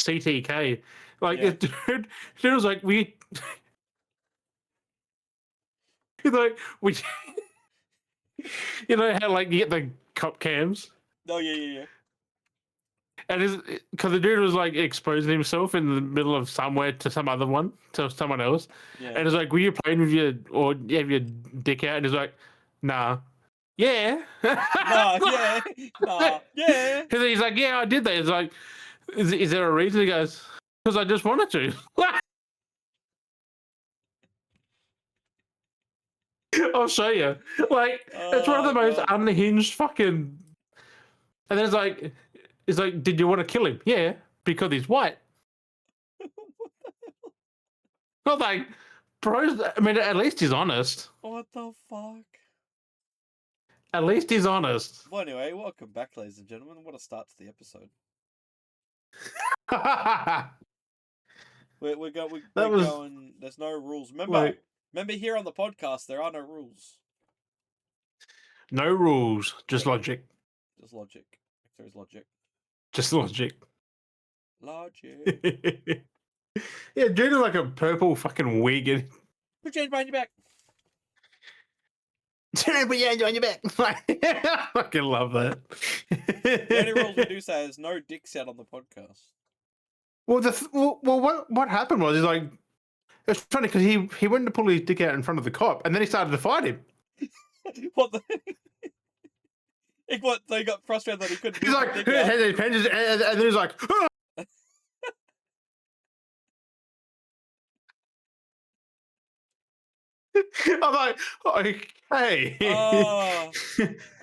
CTK. Like, Yeah. dude was like, we you know how like you get the cop cams, Oh yeah. and because the dude was like exposing himself in the middle of somewhere to someone else, Yeah. and it's like, were you playing with your have your dick out? And he's like, nah, yeah, Nah, yeah. Nah, yeah. And he's like, yeah, I did that. It's like, is there a reason? He goes, because I just wanted to. I'll show you. Like, it's one of the most unhinged fucking. And then it's like, did you want to kill him? Yeah, because he's white. Not like, bro. I mean, at least he's honest. What the fuck? At least he's honest. Well, anyway, welcome back, ladies and gentlemen. What a start to the episode. We're going. There's no rules. Remember, here on the podcast, there are no rules. No rules, just logic. Just logic. If there is logic. Just logic. Logic. Yeah, dude is like a purple fucking wig. Put your hands behind your back. Put your hands on your back. I fucking love that. The only rules we do say is no dicks out on the podcast. Well, what happened was, he's like, it's funny because he went to pull his dick out in front of the cop, and then he started to fight him. What the? What? They got frustrated that he couldn't. He's like, and then he's like, oh! I'm like, okay. I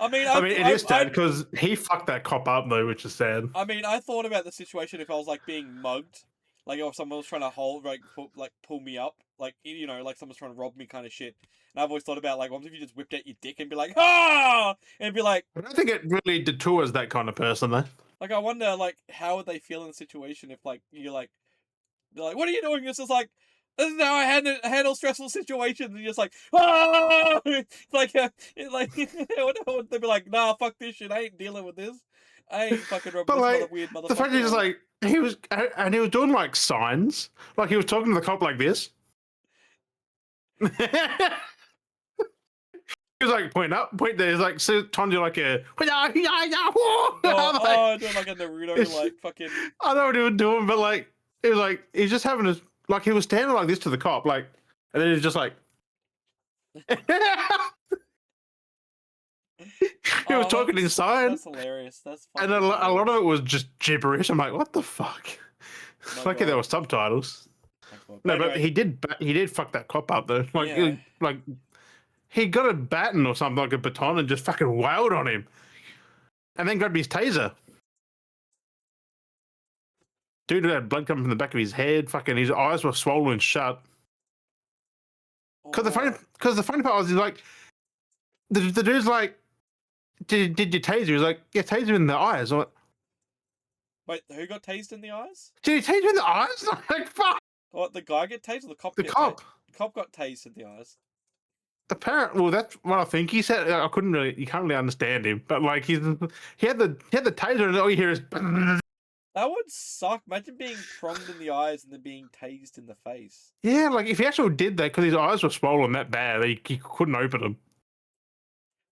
mean, it is sad because he fucked that cop up though, which is sad. I mean, I thought about the situation if I was like being mugged, like if someone was trying to pull me up, like like someone's trying to rob me, kind of shit. And I've always thought about like, what if you just whipped out your dick and be like, ah, and be like, I don't think it really detours that kind of person though. Like, I wonder, like, how would they feel in the situation if like you're like, they're like, what are you doing? It's just like, this is how I handle stressful situations. And you're just like, ah! Like, they'd be like, nah, fuck this shit. I ain't dealing with this. I ain't fucking rubbing this like, weird motherfucker. The fact is, like, he was doing like signs, like he was talking to the cop like this. He was like, point up, point there. He's like, so trying to do like a. Doing like a Naruto, like fucking. I know what he was doing, but like, it was like he's just having a. Like, he was standing like this to the cop, like, and then he's just like... he was talking inside. That's hilarious. That's and a lot of it was just gibberish. I'm like, what the fuck? Lucky there were subtitles. No, anyway. But he did fuck that cop up, though. Like, yeah. He got a baton or something, like a baton, and just fucking wailed on him. And then grabbed his taser. Dude had blood coming from the back of his head. Fucking, his eyes were swollen shut. Because the funny part was, he's like, the dude's like, did you tase her? He's like, yeah, tase her in the eyes. I'm like, wait, who got tased in the eyes? Did he tase her in the eyes? Like, fuck. What, the guy get tased or the cop? The cop. The cop got tased in the eyes. Well, that's what I think he said. I couldn't really, you can't really understand him, but like he had the taser, and all you hear is. That would suck. Imagine being pronged in the eyes and then being tased in the face. Yeah, like if he actually did that, because his eyes were swollen that bad, he couldn't open them.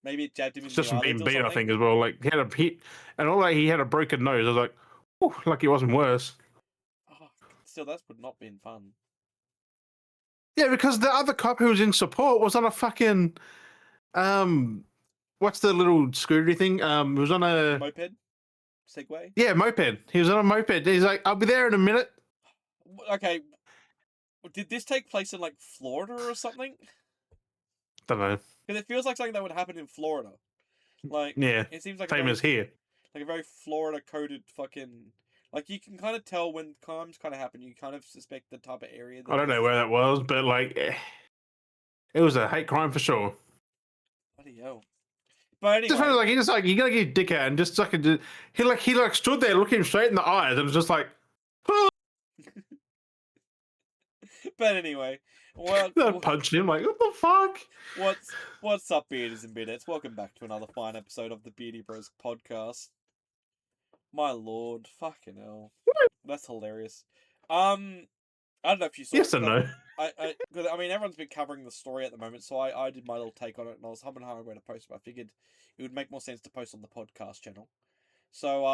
Maybe it jabbed him in just the from being beat, I think, as well. Like he had and all that, he had a broken nose. I was like, oh, lucky it wasn't worse. Oh, still, that would not been fun. Yeah, because the other cop who was in support was on a fucking, what's the little scootery thing? He was on a moped. Segway? Yeah, moped. He was on a moped. He's like, I'll be there in a minute. Okay. Did this take place in, like, Florida or something? Don't know. Because it feels like something that would happen in Florida. Like, yeah, it seems like same as here. Like a very Florida-coded fucking... Like, you can kind of tell when crimes kind of happen. You kind of suspect the type of area. I don't know where that was, but, like, it was a hate crime for sure. Bloody hell. But anyway, just like you gotta get your dick out and just fucking. He stood there looking him straight in the eyes and was just like. Oh. But anyway, punched him like, what the fuck? What's up, beardies and beardettes? Welcome back to another fine episode of the Beardy Bros Podcast. My lord, fucking hell, that's hilarious. I don't know if you saw. Yes or no? I mean, everyone's been covering the story at the moment, so I did my little take on it, and I was humming and hawing where to post it. But I figured it would make more sense to post on the podcast channel. So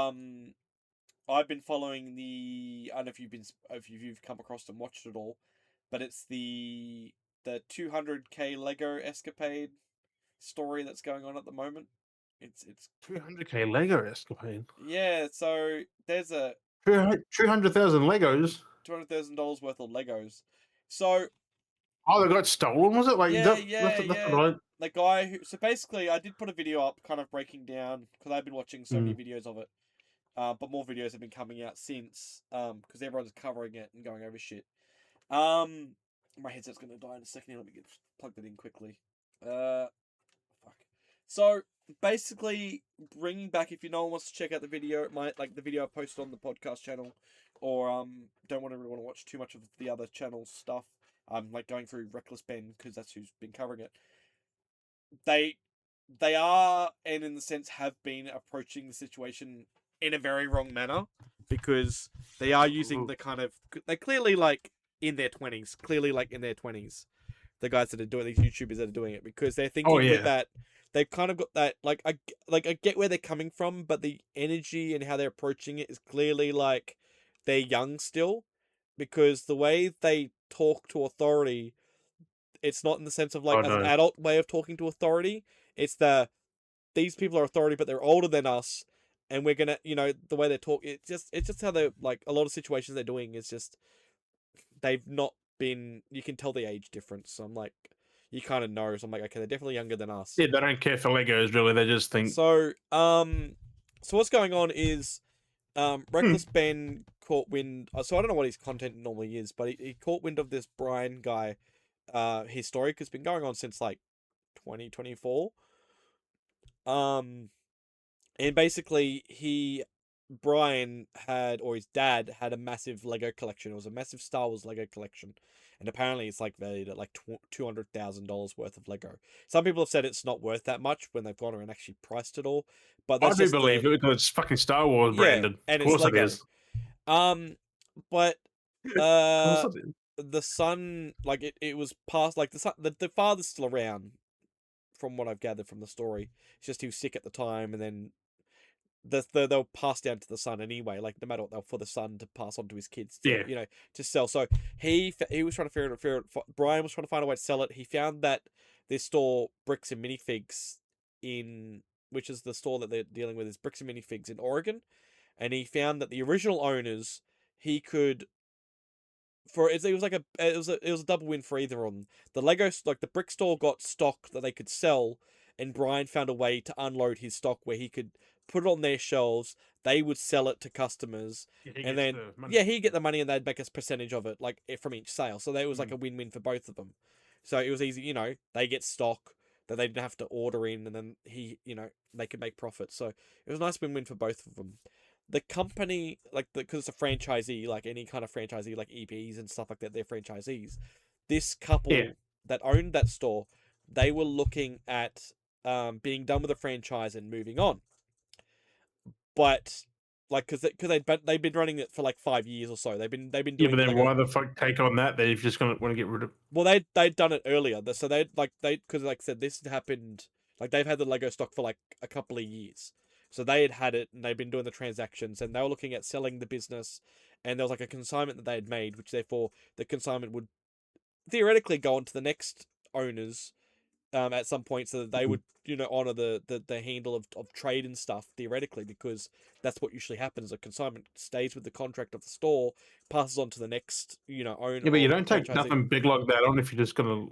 I've been following the. I don't know if you've come across and watched it all, but it's the 200K Lego escapade story that's going on at the moment. It's 200K Lego escapade. Yeah, so there's a 200,000 Legos. $200,000 worth of Legos. So they got stolen, was it? Like yeah. The guy who. So basically, I did put a video up, kind of breaking down because I've been watching so many videos of it. But more videos have been coming out since, because everyone's covering it and going over shit. My headset's gonna die in a second. Let me get plugged it in quickly. Fuck. So basically, bringing back, if no one wants to check out the video, it might like the video I posted on the podcast channel, or don't really want to watch too much of the other channel stuff. Like going through Reckless Ben because that's who's been covering it. They are, and in the sense have been approaching the situation in a very wrong manner, because they are using the kind of, they're clearly like in their 20s, the guys that are doing, these YouTubers that are doing it, because they're thinking with that, they've kind of got that, I get where they're coming from, but the energy and how they're approaching it is clearly like they're young still, because the way they talk to authority, it's not in the sense of like an adult way of talking to authority. It's these people are authority, but they're older than us, and we're gonna, the way they talk. It's just how they're like, a lot of situations they're doing is just, they've not been. You can tell the age difference. So I'm like, you kind of know. So I'm like, okay, they're definitely younger than us. Yeah, they don't care for Legos really. They just think. So so what's going on is, Reckless Ben caught wind. So I don't know what his content normally is, but he caught wind of this Brian guy. His story, because it's been going on since like 2024. And basically Brian had, or his dad had, a massive Lego collection. It was a massive Star Wars Lego collection, and apparently it's like valued at like $200,000 worth of Lego. Some people have said it's not worth that much when they've gone and actually priced it all. But that's I do believe it, because it's fucking Star Wars branded. And of course it's Lego. it is. But the son, like it was past, like the son, the father's still around, from what I've gathered from the story. It's just he was sick at the time, and then they'll pass down to the son anyway. Like no matter what, they'll for the son to pass on to his kids. To sell. So he was trying to figure it. Brian was trying to find a way to sell it. He found that this store, Bricks and Minifigs, which is the store that they're dealing with, is Bricks and Minifigs in Oregon, and he found that the original owners, he could. It was a double win for either of them. The Lego, like the brick store, got stock that they could sell, and Brian found a way to unload his stock where he could put it on their shelves. They would sell it to customers, and then he'd get the money, and they'd make a percentage of it, like from each sale. So that was like a win-win for both of them. So it was easy, they get stock that they didn't have to order in, and then they could make profit. So it was a nice win-win for both of them. The company, because it's a franchisee, like any kind of franchisee, like EBs and stuff like that, they're franchisees. This couple that owned that store, they were looking at being done with the franchise and moving on. But because they've been running it for like 5 years or so. They've been doing. Yeah, but then why the fuck take on that? They're just gonna want to get rid of. Well, they'd done it earlier, so because like I said, this happened. Like they've had the Lego stock for like a couple of years. So they had it, and they'd been doing the transactions, and they were looking at selling the business, and there was like a consignment that they had made, which therefore the consignment would theoretically go on to the next owners at some point, so that they would honor the handle of trade and stuff, theoretically, because that's what usually happens. A consignment stays with the contract of the store, passes on to the next owner. Yeah, but you don't take nothing big like that on if you're just gonna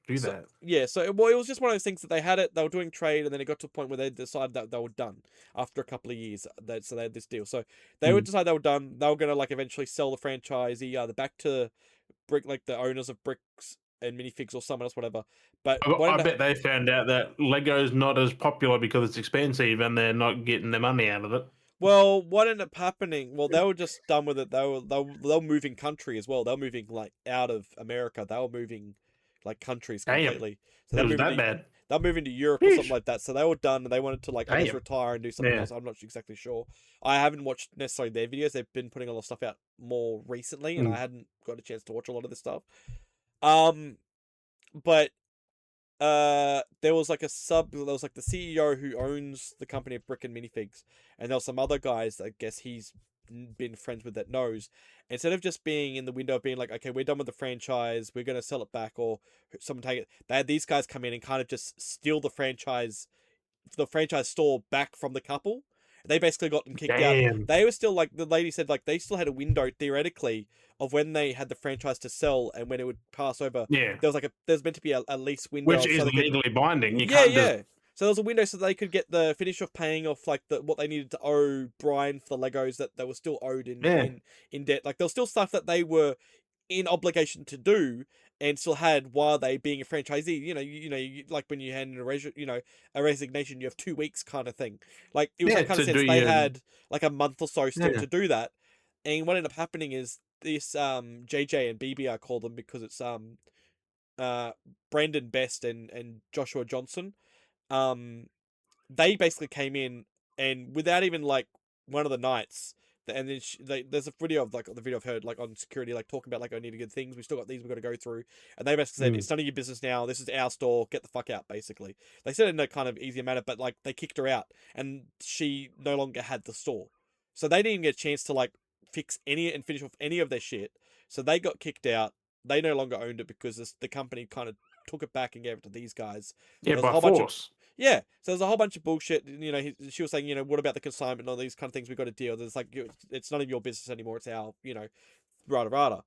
do that. Yeah, so it was just one of those things that they had it, they were doing trade, and then it got to a point where they decided that they were done after a couple of years. So they had this deal. So they would decide they were done. They were gonna eventually sell the franchisee either back to the owners of Bricks and Minifigs or someone else, whatever. But I bet they found out that Lego's not as popular because it's expensive, and they're not getting their money out of it. Well, what ended up happening? Well, they were just done with it. They were moving country as well. They were moving out of America. They were moving countries completely. So that was that bad. They're moving to Europe or something like that. So they were done, and they wanted to like I guess Damn. retire and do something else. I'm not exactly sure. I haven't watched necessarily their videos. They've been putting a lot of stuff out more recently, and I hadn't got a chance to watch a lot of this stuff. But there was like there was like the CEO who owns the company of Brick and Minifigs, and there was some other guys that I guess he's been friends with that knows. Instead of just being in the window of being like, okay, we're done with the franchise, we're gonna sell it back, or someone take it, they had these guys come in and kind of just steal the franchise store back from the couple. They basically got them kicked out. They were still like, the lady said, like they still had a window theoretically of when they had the franchise to sell and when it would pass over. Yeah. There's meant to be a lease window, which is legally binding. You yeah, can't yeah. So there was a window so they could get the finish of paying off like what they needed to owe Brian for the Legos that they were still owed in debt. Like there was still stuff that they were in obligation to do and still had while they being a franchisee. You like when you hand in a resignation, you have 2 weeks kind of thing. Like it was that kind of sense. They had like a month or so still to do that. And what ended up happening is this JJ and BB, I call them because it's Brandon Best and Joshua Johnson. They basically came in and without even like one of the nights, and then there's a video of like the video of her like on security like talking about like, I need to get things, we still got these we got to go through, and they basically said it's none of your business now, this is our store, get the fuck out. Basically they said it in a kind of easier manner, but like they kicked her out and she no longer had the store, so they didn't even get a chance to like fix any and finish off any of their shit. So they got kicked out. They no longer owned it because the company kind of took it back and gave it to these guys. Yeah, by force. So there's a whole bunch of bullshit. She was saying, what about the consignment and all these kind of things we got to deal with? It's like, it's none of your business anymore. It's our, rada.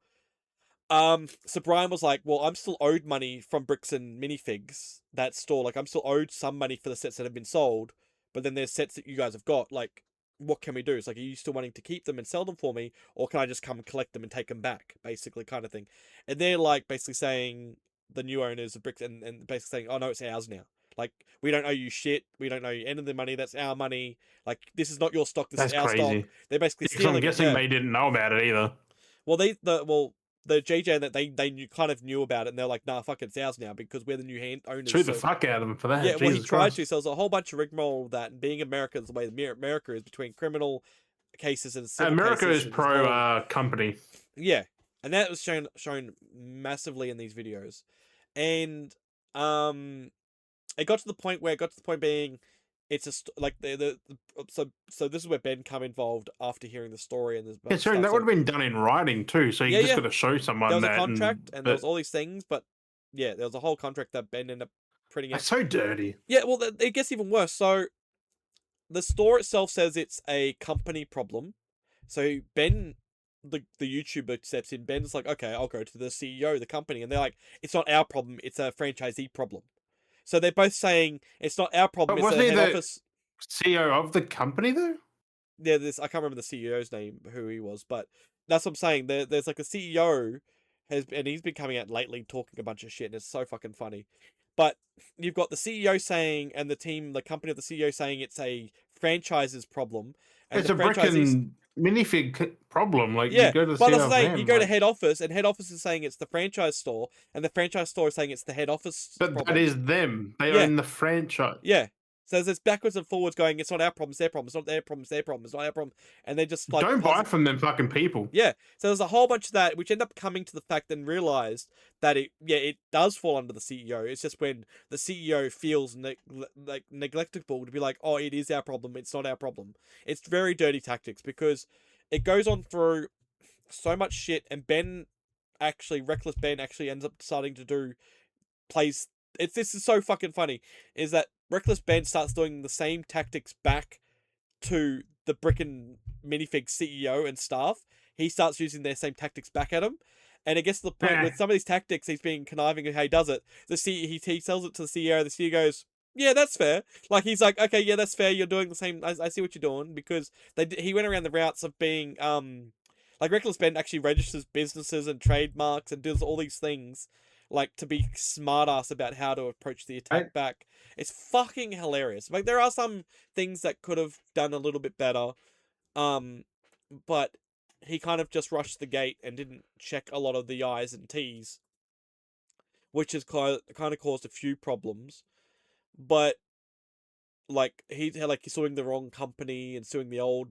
So Brian was like, well, I'm still owed money from Bricks and Minifigs, that store. Like, I'm still owed some money for the sets that have been sold, but then there's sets that you guys have got. Like, what can we do? It's like, are you still wanting to keep them and sell them for me, or can I just come and collect them and take them back, basically, kind of thing. And they're like basically saying, the new owners of Bricks and basically saying, oh no, it's ours now. Like, we don't owe you shit. We don't owe you any of the money. That's our money. Like, this is not your stock. This is our stock. They're basically stealing. I'm guessing they didn't know about it either. Well, the JJ that they kind of knew about it, and they're like, nah, fuck it, it's ours now because we're the new owners. Shoot the fuck out of them for that. Yeah, well, he tried to. So there's a whole bunch of rigmarole that, and being America is the way America is between criminal cases and civil America cases is pro company. Yeah, and that was shown massively in these videos, and it got to the point being, it's like so this is where Ben come involved after hearing the story, and there's that would have been done in writing too, so you just got to show someone there was that a contract and there was all these things, but yeah, there was a whole contract that Ben ended up printing out. That's so dirty. Yeah, well, it gets even worse. So the store itself says it's a company problem. So Ben, the YouTuber, steps in. Ben's like, okay, I'll go to the CEO of the company, and they're like, it's not our problem, it's a franchisee problem. So they're both saying it's not our problem. But wasn't he the CEO of the company though? Yeah, I can't remember the CEO's name, who he was, but that's what I'm saying. There's like a CEO and he's been coming out lately talking a bunch of shit, and it's so fucking funny. But you've got the CEO saying, and the company of the CEO saying it's a franchise's problem. And it's a Brick and Minifig problem. Like, yeah, you go to but let's say you go to head office, and head office is saying it's the franchise store, and the franchise store is saying it's the head office. But problem. That is them. They own the franchise. Yeah. So there's backwards and forwards going, it's not our problem, it's their problem, it's not their problem, it's their problem, it's not our problem. And they just like... Don't buy from them fucking people. Yeah. So there's a whole bunch of that, which end up coming to the fact and realised that it does fall under the CEO. It's just when the CEO feels neglectable to be like, oh, it is our problem, it's not our problem. It's very dirty tactics because it goes on through so much shit, and Reckless Ben actually ends up deciding to this is so fucking funny, is that Reckless Ben starts doing the same tactics back to the Brick and Minifig CEO and staff. He starts using their same tactics back at him. And it gets to the point with some of these tactics, he's being conniving at how he does it. He sells it to the CEO. The CEO goes, yeah, that's fair. Like, he's like, okay, yeah, that's fair. You're doing the same. I see what you're doing, because he went around the routes of being, like, Reckless Ben actually registers businesses and trademarks and does all these things, like, to be smartass about how to approach the attack back. It's fucking hilarious. Like, there are some things that could have done a little bit better, but he kind of just rushed the gate and didn't check a lot of the I's and T's, which has kind of caused a few problems. but like he's suing the wrong company and suing the old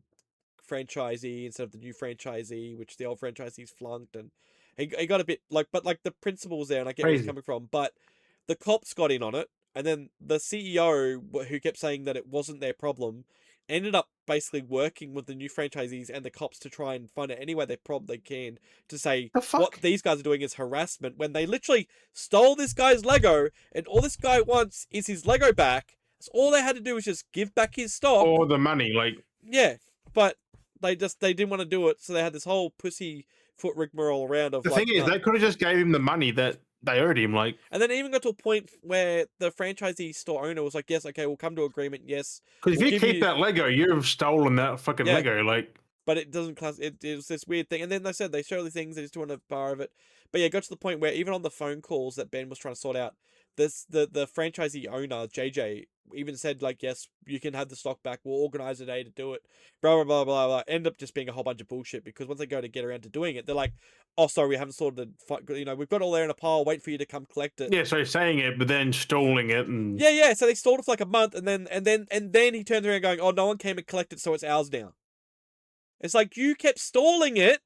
franchisee instead of the new franchisee, which the old franchisee's flunked, and he got a bit like, but like the principle's there, and I get where he's Crazy. coming from, but the cops got in on it, and then the CEO, who kept saying that it wasn't their problem, ended up basically working with the new franchisees and the cops to try and find out any way they can to say The what fuck? these guys are doing is harassment when they literally stole this guy's Lego, and all this guy wants is his Lego back. So all they had to do was just give back his stock. Or the money, like. Yeah, but they didn't want to do it, so they had this whole pussy foot rigmarole around of The like. thing is, they could have just gave him the money that they owed him, like. And then it even got to a point where the franchisee store owner was like, "Yes, okay, we'll come to agreement. Yes, Because we'll if you give keep that Lego, you've stolen that fucking Yeah. Lego, like. but it doesn't class. It was this weird thing." And then they said they show the things, they just want a bar of it. But yeah, it got to the point where even on the phone calls that Ben was trying to sort out, the franchisee owner JJ even said like, "Yes, you can have the stock back. We'll organize a day to do it." Blah blah blah blah blah. End up just being a whole bunch of bullshit because once they go to get around to doing it, they're like, "Oh, sorry, we haven't sorted. We've got all there in a pile. Wait for you to come collect it." Yeah, so saying it, but then stalling it, and Yeah. So they stalled it for like a month, and then he turns around going, "Oh, no one came and collected, so it's ours now." It's like you kept stalling it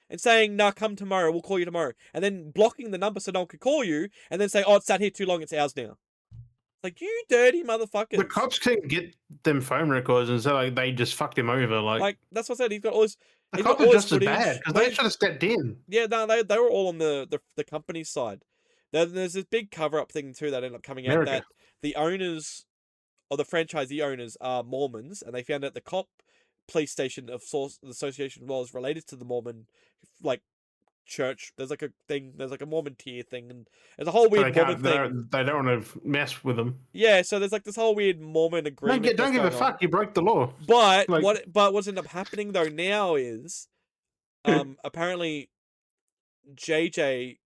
and saying, "Nah, come tomorrow. We'll call you tomorrow," and then blocking the number so no one could call you, and then say, "Oh, it's sat here too long. It's ours now." Like, you dirty motherfuckers. the cops can get them phone records, and so like they just fucked him over. Like that's what I said. He's got all this. the He's cops got are all this just as footage. bad because they should have stepped in. Yeah, no, they were all on the company's side. There's this big cover up thing too that ended up coming out America. that the owners or the franchisee owners are Mormons, and they found out the cop police station of source the association was related to the Mormon like church. There's like a thing. There's like a Mormon tier thing, and there's a whole So weird Mormon thing. they don't want to mess with them. Yeah, so there's like this whole weird Mormon agreement. Don't give a fuck. You broke the law. But Like- what's ended up happening though now is, apparently, JJ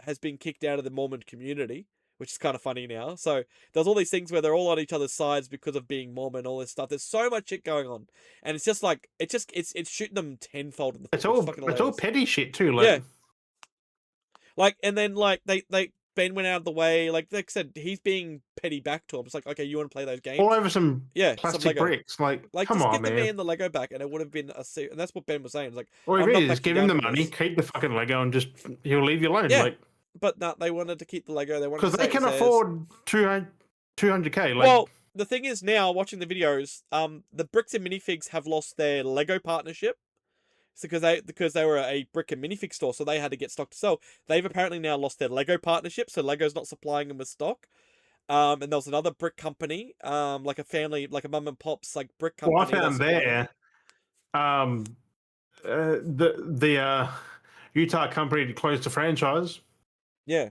has been kicked out of the Mormon community, which is kind of funny now. So there's all these things where they're all on each other's sides because of being Mormon, all this stuff. There's so much shit going on, and it's just like it's shooting them tenfold in the It's foot, which all is fucking it's all hilarious. petty shit too. Like, Yeah. Like, and then like they Ben went out of the way. Like they said, he's being petty back to him. It's like, okay, you want to play those games? all over some Yeah, some plastic Lego. bricks. Like come just on, give the man. man the Lego back, and it would have been and that's what Ben was saying. It's like, Or I'm if not it is, backing give him the down from money, this. keep the fucking Lego, and just he'll leave you alone. Yeah. Like, But no, they wanted to keep the Lego. They wanted to because say they can it was theirs. afford 200K. Like, Well, the thing is now watching the videos, the bricks and minifigs have lost their Lego partnership. It's because they were a brick and minifig store, so they had to get stock to sell. They've apparently now lost their Lego partnership, so Lego's not supplying them with stock. And there was another brick company, like a family, like a mum and pop's like brick company. well, I found there, the Utah company closed the franchise. Yeah.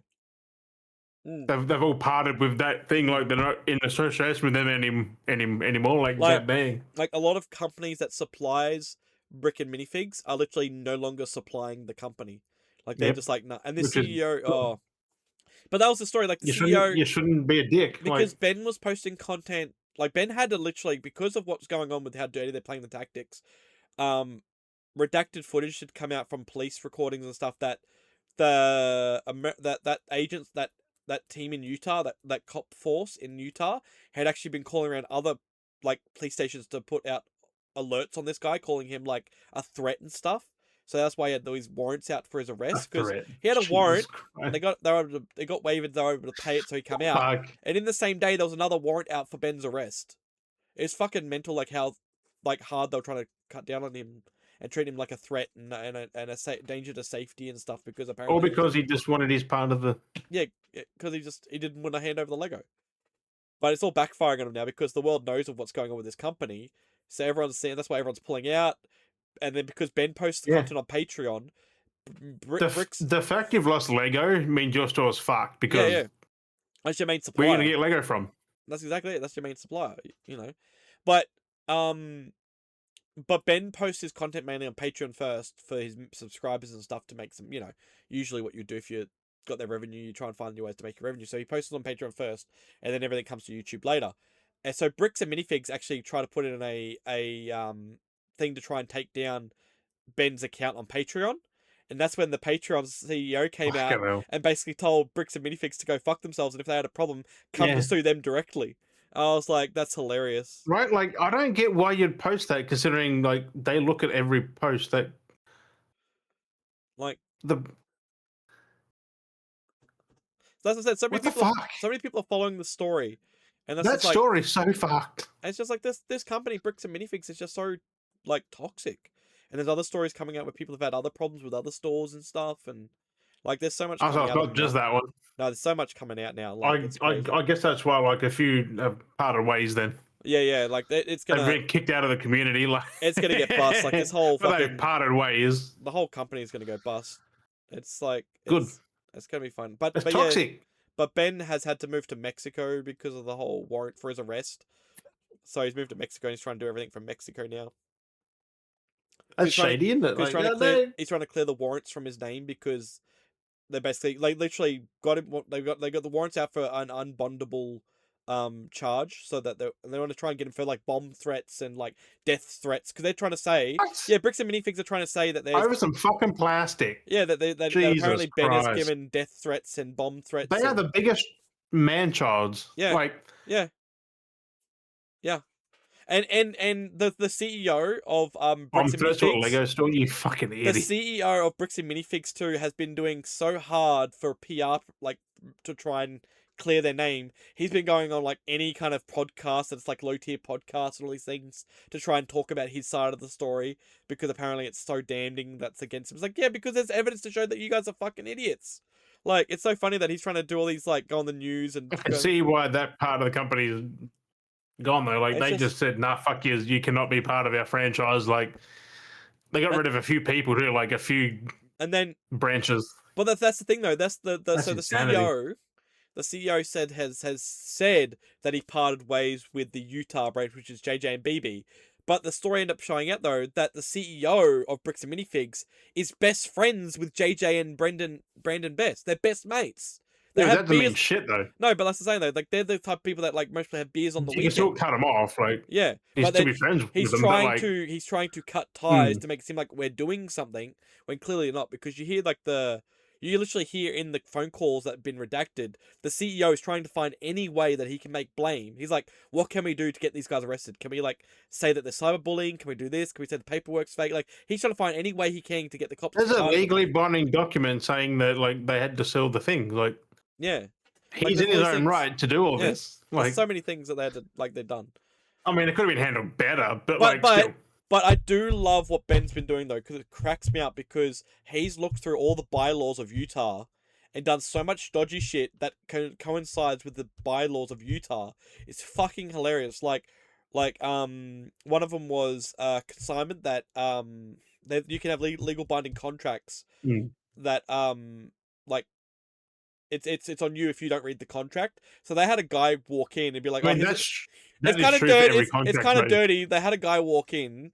They've all parted with that thing. Like they're not in association with them anymore. Like that bang. Like a lot of companies that supplies brick and minifigs are literally no longer supplying the company. Like they're just like, nah. And the CEO, but that was the story. Like the CEO, you shouldn't be a dick because Ben was posting content. Like Ben had to literally, because of what's going on with how dirty they're playing the tactics, redacted footage had come out from police recordings and stuff that that agents that team in Utah, that cop force in Utah had actually been calling around other like police stations to put out alerts on this guy, calling him like a threat and stuff. So that's why he had these warrants out for his arrest, because he had a warrant. They got waived. They were able to pay it, so he come out. Fuck. And in the same day, there was another warrant out for Ben's arrest. It's fucking mental, like how like hard they were trying to cut down on him and treat him like a threat and a danger to safety and stuff, because apparently, or because he just wanted his part of the. Yeah, because he didn't want to hand over the Lego. But it's all backfiring on him now because the world knows of what's going on with this company. So everyone's seeing. That's why everyone's pulling out. And then because Ben posts the content on Patreon, the fact you've lost Lego means your store's fucked, because that's your main supplier. Where are you gonna get Lego from? That's exactly it. That's your main supplier. But Ben posts his content mainly on Patreon first for his subscribers and stuff to make some. Usually what you do if you got their revenue, you try and find new ways to make your revenue. So he posts it on Patreon first, and then everything comes to YouTube later. And so Bricks and Minifigs actually try to put it in a thing to try and take down Ben's account on Patreon, And that's when the Patreon CEO came out and basically told Bricks and Minifigs to go fuck themselves, and if they had a problem, come to sue them directly. I was like, that's hilarious. Right? Like, I don't get why you'd post that, considering, like, they look at every post that... Like... the... So as I said, so many people are following the story. And that's that story's so fucked. And it's just like this company, Bricks and Minifigs, is just so, like, toxic. And there's other stories coming out where people have had other problems with other stores and stuff, and like there's so much coming out. Not just that one. No, there's so much coming out now. Like, I guess that's why, like, a few have parted ways then. Yeah, like it's gonna they've been kicked out of the community. Like, it's gonna get bust. Like this whole fucking they've parted ways. The whole company is gonna go bust. It's like good. It's gonna be fun, but toxic. Yeah, but Ben has had to move to Mexico because of the whole warrant for his arrest. So he's moved to Mexico and he's trying to do everything from Mexico now. That's shady, isn't it? He's trying to clear the warrants from his name because they basically literally got him. They got the warrants out for an unbondable charge, so that they want to try and get him for like bomb threats and like death threats, because they're trying to say Bricks and Minifigs are trying to say that there's over some fucking plastic. Yeah, that apparently Ben has given death threats and bomb threats. They are the biggest man-childs. Yeah, And the CEO of Bricks and Minifigs, Lego store, you fucking idiot. The CEO of Bricks and Minifigs too has been doing so hard for PR, like to try and clear their name. He's been going on like any kind of podcast that's like low tier podcasts and all these things to try and talk about his side of the story, because apparently it's so damning that's against him. It's like, yeah, because there's evidence to show that you guys are fucking idiots. Like, it's so funny that he's trying to do all these, like, go on the news and... I can see why that part of the company is gone, though. Like, they just said, nah, fuck you cannot be part of our franchise. Like, they got rid of a few people, too, like a few branches. But that's the thing, though. That's so the CEO... The CEO has said that he parted ways with the Utah branch, which is JJ and BB. But the story ended up showing out, though, that the CEO of Bricks and Minifigs is best friends with JJ and Brandon Best. They're best mates. That doesn't mean shit, though. No, but that's the same, though. Like, they're the type of people that, like, mostly have beers on the weekend. You can still cut them off, like... Yeah. He's still be friends with them, He's trying to cut ties to make it seem like we're doing something, when clearly not, because you hear, like, you literally hear in the phone calls that have been redacted, the CEO is trying to find any way that he can make blame. He's like, what can we do to get these guys arrested? Can we, like, say that they're cyberbullying? Can we do this? Can we say the paperwork's fake? Like, he's trying to find any way he can to get the cops... There's a legally binding document saying that, like, they had to sell the thing. Like, yeah. He's in his own right to do all this. Like, there's so many things that they had to, like, they've done. I mean, it could have been handled better, but still... But I do love what Ben's been doing, though, because it cracks me up, because he's looked through all the bylaws of Utah and done so much dodgy shit that coincides with the bylaws of Utah. It's fucking hilarious. Like one of them was consignment that you can have legal binding contracts that like it's on you if you don't read the contract. So they had a guy walk in and be like, I mean, it's kind of dirty. It's kind of dirty. They had a guy walk in.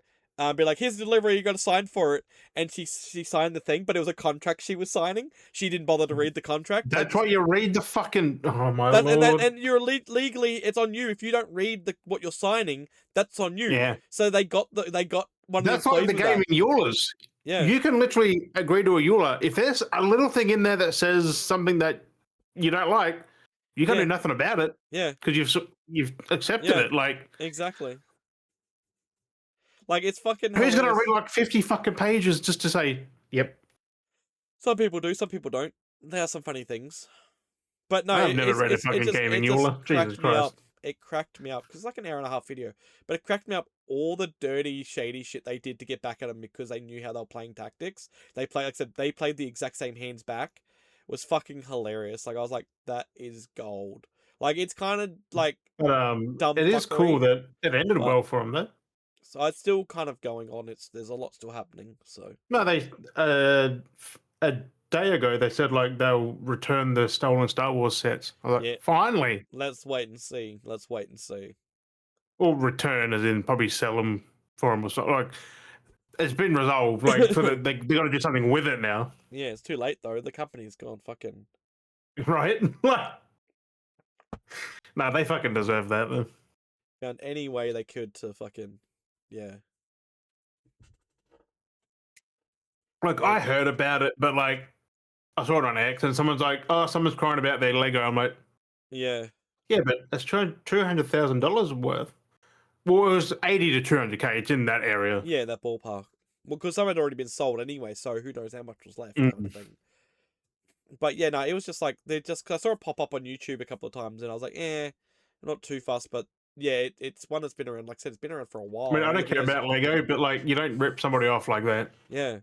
Be like, here's the delivery, you got to sign for it. And she signed the thing, but it was a contract she was signing. She didn't bother to read the contract. That's why you read the fucking... Oh, my lord. And you're legally, it's on you. If you don't read what you're signing, that's on you. Yeah. So they got one of the employees. That's like the game in EULAs. Yeah. You can literally agree to a EULA. If there's a little thing in there that says something that you don't like, you can do nothing about it. Yeah. Because you've accepted it. Like, exactly. Like, it's fucking... Who's going to read like 50 fucking pages just to say, yep? Some people do, some people don't. There are some funny things. But no, I've never read a fucking game in EULA. Jesus Christ. It cracked me up, because it's like an 1.5-hour video. But it cracked me up all the dirty, shady shit they did to get back at them, because they knew how they were playing tactics. Like I said, they played the exact same hands back. It was fucking hilarious. Like, I was like, that is gold. Like, it's kind of like dumb. It is cool that it ended well for them, though. So it's still kind of going on. There's a lot still happening. So no, they a day ago they said like they'll return the stolen Star Wars sets. I was like, finally. Let's wait and see. Or return, as in probably sell them for them or something. Like, it's been resolved. Like, they got to do something with it now. Yeah, it's too late though. The company's gone fucking right. Nah, they fucking deserve that though. Found any way they could to fucking Like, I heard about it, but like, I saw it on X, and someone's like, "Oh, someone's crying about their Lego." I'm like, Yeah. "Yeah, but that's $200,000 worth." Well, it was 80 to 200K. It's in that area. Yeah, that ballpark. Well, because some had already been sold anyway, so who knows how much was left, Mm. kind of thing. But yeah, no, it was just like cause I saw it pop up on YouTube a couple of times, and I was like, not too fussed. But yeah, it's one that's been around. Like I said, it's been around for a while. I mean, I don't care about Lego, but like, you don't rip somebody off like that. Yeah,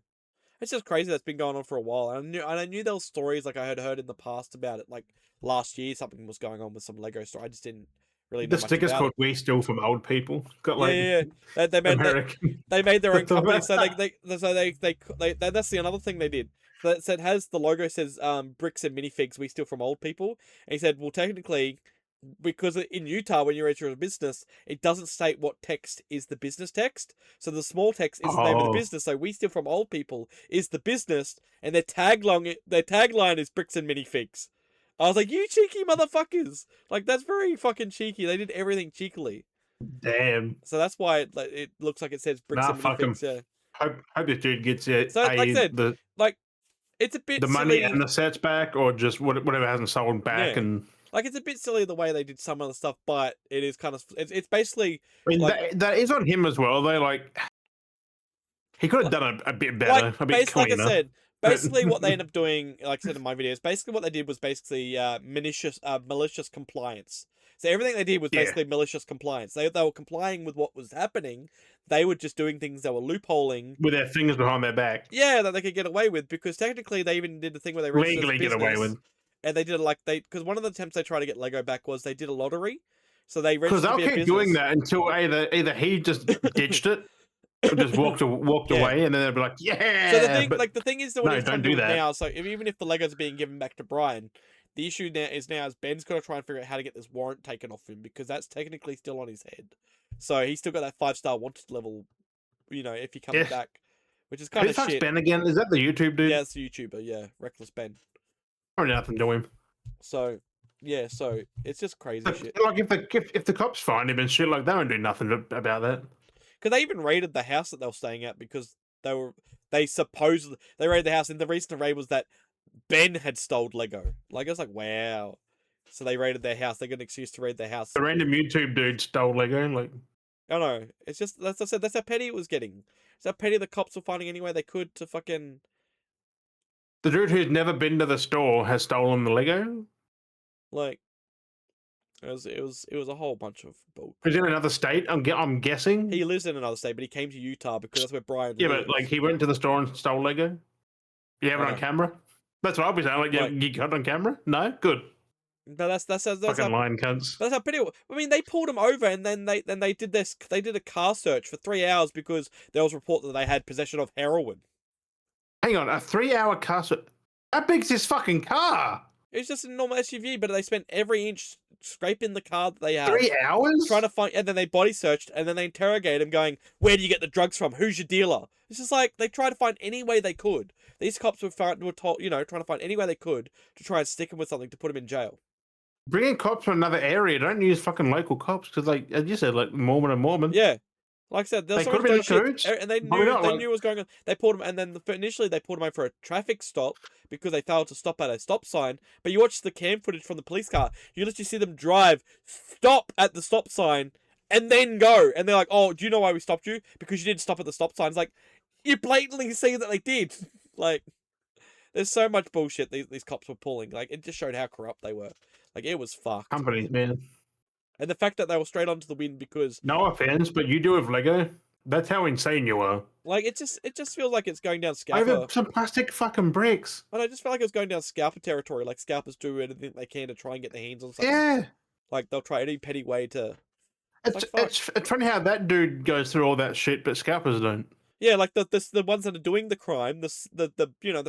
it's just crazy that's been going on for a while. And I knew there was stories like I had heard in the past about it. Like last year, something was going on with some Lego store. I just didn't really know The much sticker's about called it. "We Steal from Old People." It's got like They made American. they made their own company, so they that's the another thing they did. So it has the logo says bricks and minifigs we steal from old people, and he said, well, technically, because in Utah when you register a business, it doesn't state what text is the business text, so the small text is the name of the business. So we steal from old people is the business, and their tagline is bricks and minifigs. I was like, you cheeky motherfuckers! Like that's very fucking cheeky. They did everything cheekily. Damn. So that's why it looks like it says bricks and minifigs. Yeah. Hope this dude gets it. So like I said, it's a bit the silly. money and the sets back, or just whatever hasn't sold back, and like it's a bit silly the way they did some of the stuff, but it is kind of it's basically. I mean, that is on him as well. They he could have done a bit better, a bit cleaner. Like I said, basically what they end up doing, like I said in my videos, basically what they did was basically malicious compliance. So everything they did was basically malicious compliance. They were complying with what was happening. They were just doing things that were loopholing with their fingers behind their back. Yeah, that they could get away with, because technically they even did the thing where they legally get away with. And they did it because one of the attempts they tried to get Lego back was they did a lottery. So they because they'll keep doing that until either he just ditched it, or just walked away, and then they'll be like, yeah. So the thing is that when don't do that now. So even if the Legos are being given back to Brian, the issue now is Ben's got to try and figure out how to get this warrant taken off him, because that's technically still on his head. So he's still got that 5-star wanted level, if he comes back, which is kind of shit. Ben again? Is that the YouTube dude? Yeah, it's the YouTuber. Yeah, Reckless Ben. Probably nothing to him. So yeah, so it's just crazy shit. Like if the cops find him and shit, like they won't do nothing about that. Because they even raided the house that they were staying at, because they supposedly raided the house, and the reason the raid was that Ben had stole Lego. Like I was like, wow. So they raided their house. They got an excuse to raid their house. The random YouTube dude stole Lego, like. I don't know. It's just that's I said. That's how petty it was getting. It's how petty the cops were finding any way they could to fucking. The dude who's never been to the store has stolen the Lego. Like, it was a whole bunch of bull. He's in another state. I'm guessing. He lives in another state, but he came to Utah because that's where Brian lives. Yeah, but like he went to the store and stole Lego. You have it on camera. That's what I'll be saying. Like, you got it on camera? No, good. But that's fucking lying cunts. That's how petty it was. I mean, they pulled him over, and then they did this. They did a car search for 3 hours because there was a report that they had possession of heroin. Hang on, a 3-hour car search? How big's this fucking car? It's just a normal SUV, but they spent every inch scraping the car that they had. 3 hours? Trying to find, and then they body searched, and then they interrogated him, going, "Where do you get the drugs from? Who's your dealer?" It's just like they tried to find any way they could. These cops were told, trying to find any way they could to try and stick him with something to put him in jail. Bring in cops from another area. Don't use fucking local cops, because, like, as you said, like Mormon and Mormon. Yeah. Like I said, they could have been cahoots, and they knew what was going on. They pulled him, and then initially they pulled him over for a traffic stop because they failed to stop at a stop sign. But you watch the cam footage from the police car, you literally see them drive, stop at the stop sign, and then go. And they're like, "Oh, do you know why we stopped you? Because you didn't stop at the stop sign." It's like, you blatantly see that they did. Like, there's so much bullshit these cops were pulling. Like, it just showed how corrupt they were. Like, it was fucked. Companies, man. And the fact that they were straight onto the win because... No offense, but you do with Lego. That's how insane you are. Like, it just feels like it's going down Scalper. Over some plastic fucking bricks. I just feel like it's going down Scalper territory. Like, Scalpers do anything they can to try and get their hands on something. Yeah. Like, they'll try any petty way to... It's funny how that dude goes through all that shit, but Scalpers don't. Yeah, like the ones that are doing the crime, the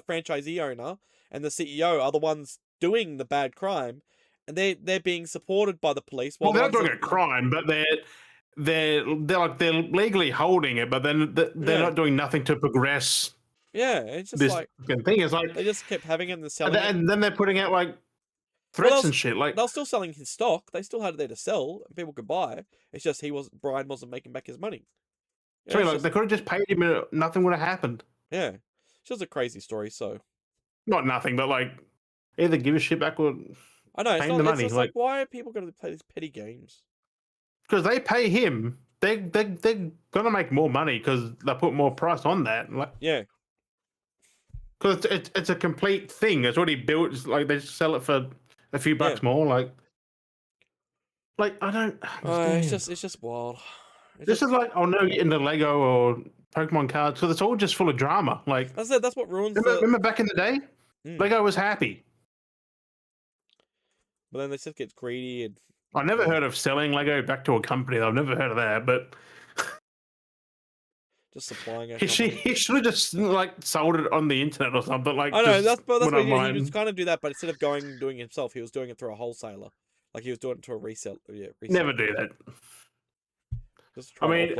franchisee owner and the CEO are the ones doing the bad crime. And they're being supported by the police. Well, they're not doing a crime, but they're legally holding it, but then they're not doing nothing to progress. Yeah, it's just this like thing is like they just kept having it and selling it. And then they're putting out like threats and shit. Like they're still selling his stock. They still had it there to sell, and people could buy. It's just Brian wasn't making back his money. Yeah, they could have just paid him, and nothing would have happened. Yeah. It's just a crazy story. So not nothing, but like either give a shit back or I know pay him the money. It's just like why are people going to play these petty games? Because they pay him, they're gonna make more money because they put more price on that. Like, yeah, because it's a complete thing. It's already built. It's like they just sell it for a few bucks more. Like I don't understand. it's just wild. This is like I'll never get into Lego or Pokemon cards because it's all just full of drama. Like I said, that's what ruins. Remember back in the day, Lego was happy. But then they just get greedy and. I never heard of selling Lego back to a company. I've never heard of that, but just supplying it. He should have just like sold it on the internet or something. Like I know that's what he did. He was kind of do that, but instead of doing it himself, he was doing it through a wholesaler. Like he was doing it to a reseller. Yeah, never do that. I mean,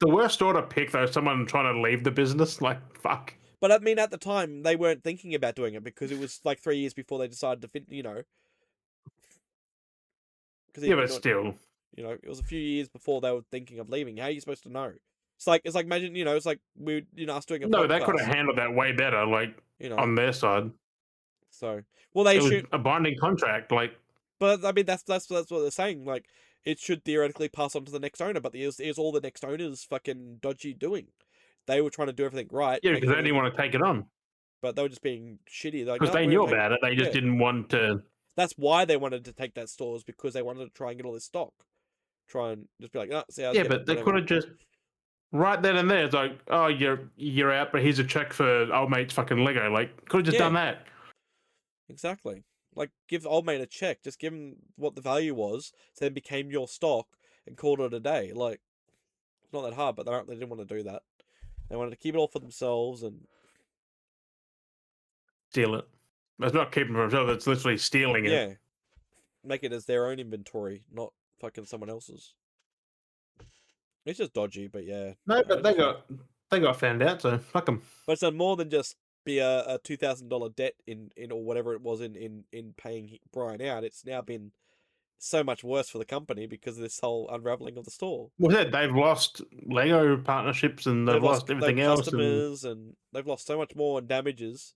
the worst store to pick though, someone trying to leave the business. Like fuck. But I mean, at the time, they weren't thinking about doing it because it was like 3 years before they decided to fit. Yeah, but still, it was a few years before they were thinking of leaving. How are you supposed to know? It's like imagine it's like we us doing a no, podcast. they could have handled that way better, like on their side. So they should a binding contract, like. But I mean that's what they're saying. Like it should theoretically pass on to the next owner, but is all the next owners fucking dodgy doing? They were trying to do everything right. Yeah, because they didn't want to take it on. But they were just being shitty. Because they knew about it, they just didn't want to. That's why they wanted to take that store, is because they wanted to try and get all this stock. Try and just be like, see, yeah, but they could have just right then and there. It's like, oh, you're out, but here's a check for old mate's fucking Lego. Like, could have just done that. Exactly. Like, give old mate a check. Just give him what the value was, so it became your stock, and called it a day. Like, it's not that hard, but they didn't want to do that. They wanted to keep it all for themselves and steal it. It's not keeping it for themselves. It's literally stealing it. Yeah, make it as their own inventory, not fucking someone else's. It's just dodgy, but yeah. No, but they got found out, so fuck them. But it's done more than just be a $2,000 debt in or whatever it was in paying Brian out. It's now been so much worse for the company because of this whole unraveling of the store. Well, they've lost Lego partnerships and they've lost everything else, customers, and they've lost so much more in damages.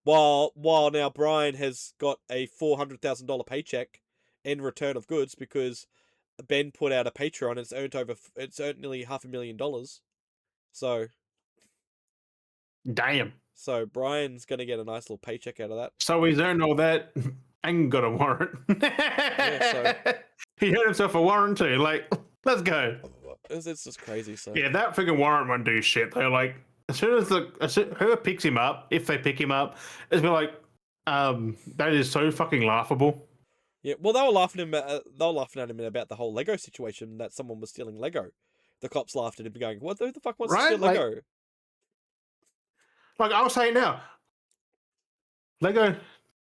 While now Brian has got a $400,000 paycheck in return of goods because Ben put out a Patreon. It's earned nearly $500,000. So, damn. So Brian's gonna get a nice little paycheck out of that. So he's earned all that and got a warrant. He earned himself a warrant too. Like, let's go. It's just crazy. So yeah, that freaking warrant won't do shit. They're like, as soon as whoever picks him up, if they pick him up, it's be like, that is so fucking laughable. Yeah, well, they were laughing at him about the whole Lego situation, that someone was stealing Lego. The cops laughed at him, going, "What the fuck wants to steal Lego?" Like I'll say it now, Lego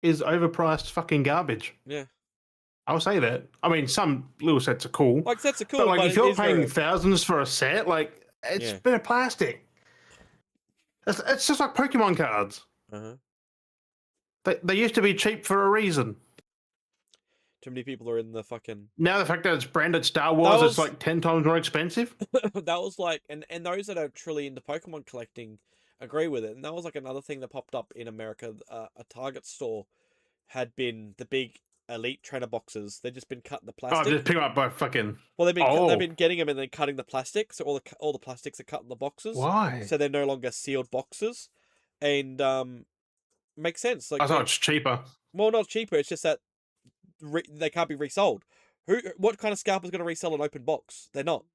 is overpriced fucking garbage. Yeah, I'll say that. I mean, some little sets are cool. Like sets are cool, but if you're paying thousands for a set, like it's a bit of plastic. It's just like Pokemon cards. They used to be cheap for a reason. Too many people are in the fucking. Now the fact that it's branded Star Wars, it's like 10 times more expensive. That was like, and those that are truly into Pokemon collecting agree with it. And that was like another thing that popped up in America. A Target store had been the big Elite trainer boxes. They've just been cutting the plastic. Oh, just pick them up by fucking. Well, they've been getting them and then cutting the plastic. So all the plastics are cut in the boxes. Why? So they're no longer sealed boxes, and makes sense. Like, I thought it's cheaper. Well, not cheaper. It's just that they can't be resold. What kind of scalper's going to resell an open box? They're not.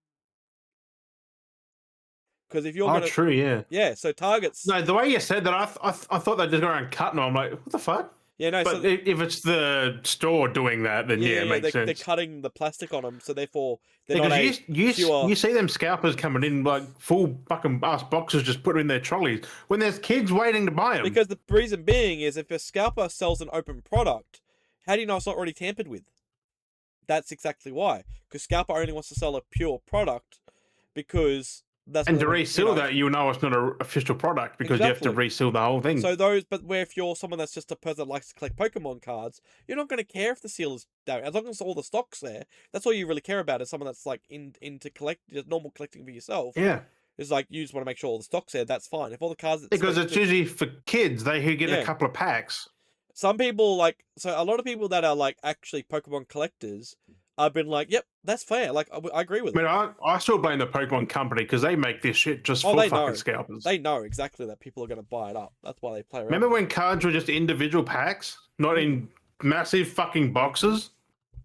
Because if you're true, yeah. Yeah, so Target's. No, the way you said that, I thought they'd just go around cutting them. I'm like, what the fuck? Yeah, no. But if it's the store doing that, then it makes sense. They're cutting the plastic on them, so therefore they're not pure. You see them scalpers coming in like full fucking ass boxes, just put in their trolleys when there's kids waiting to buy them. Because the reason being is if a scalper sells an open product, how do you know it's not already tampered with? That's exactly why. Because scalper only wants to sell a pure product because. And to reseal that, you know it's not an official product because you have to reseal the whole thing. So if you're someone that's just a person that likes to collect Pokemon cards, you're not going to care if the seal is down. As long as all the stock's there, that's all you really care about is someone that's like into normal collecting for yourself. Yeah. It's like you just want to make sure all the stock's there. That's fine. If all the cards because it's usually for kids, who get Yeah. a couple of packs. Some people so a lot of people that are like actually Pokemon collectors have been like, yep, that's fair. Like I agree with I it. mean, I still blame the Pokemon company because they make this shit just for they fucking know. scalpers. They know exactly that people are going to buy it up. That's why they play around. Remember when cards were just individual packs, not in massive fucking boxes?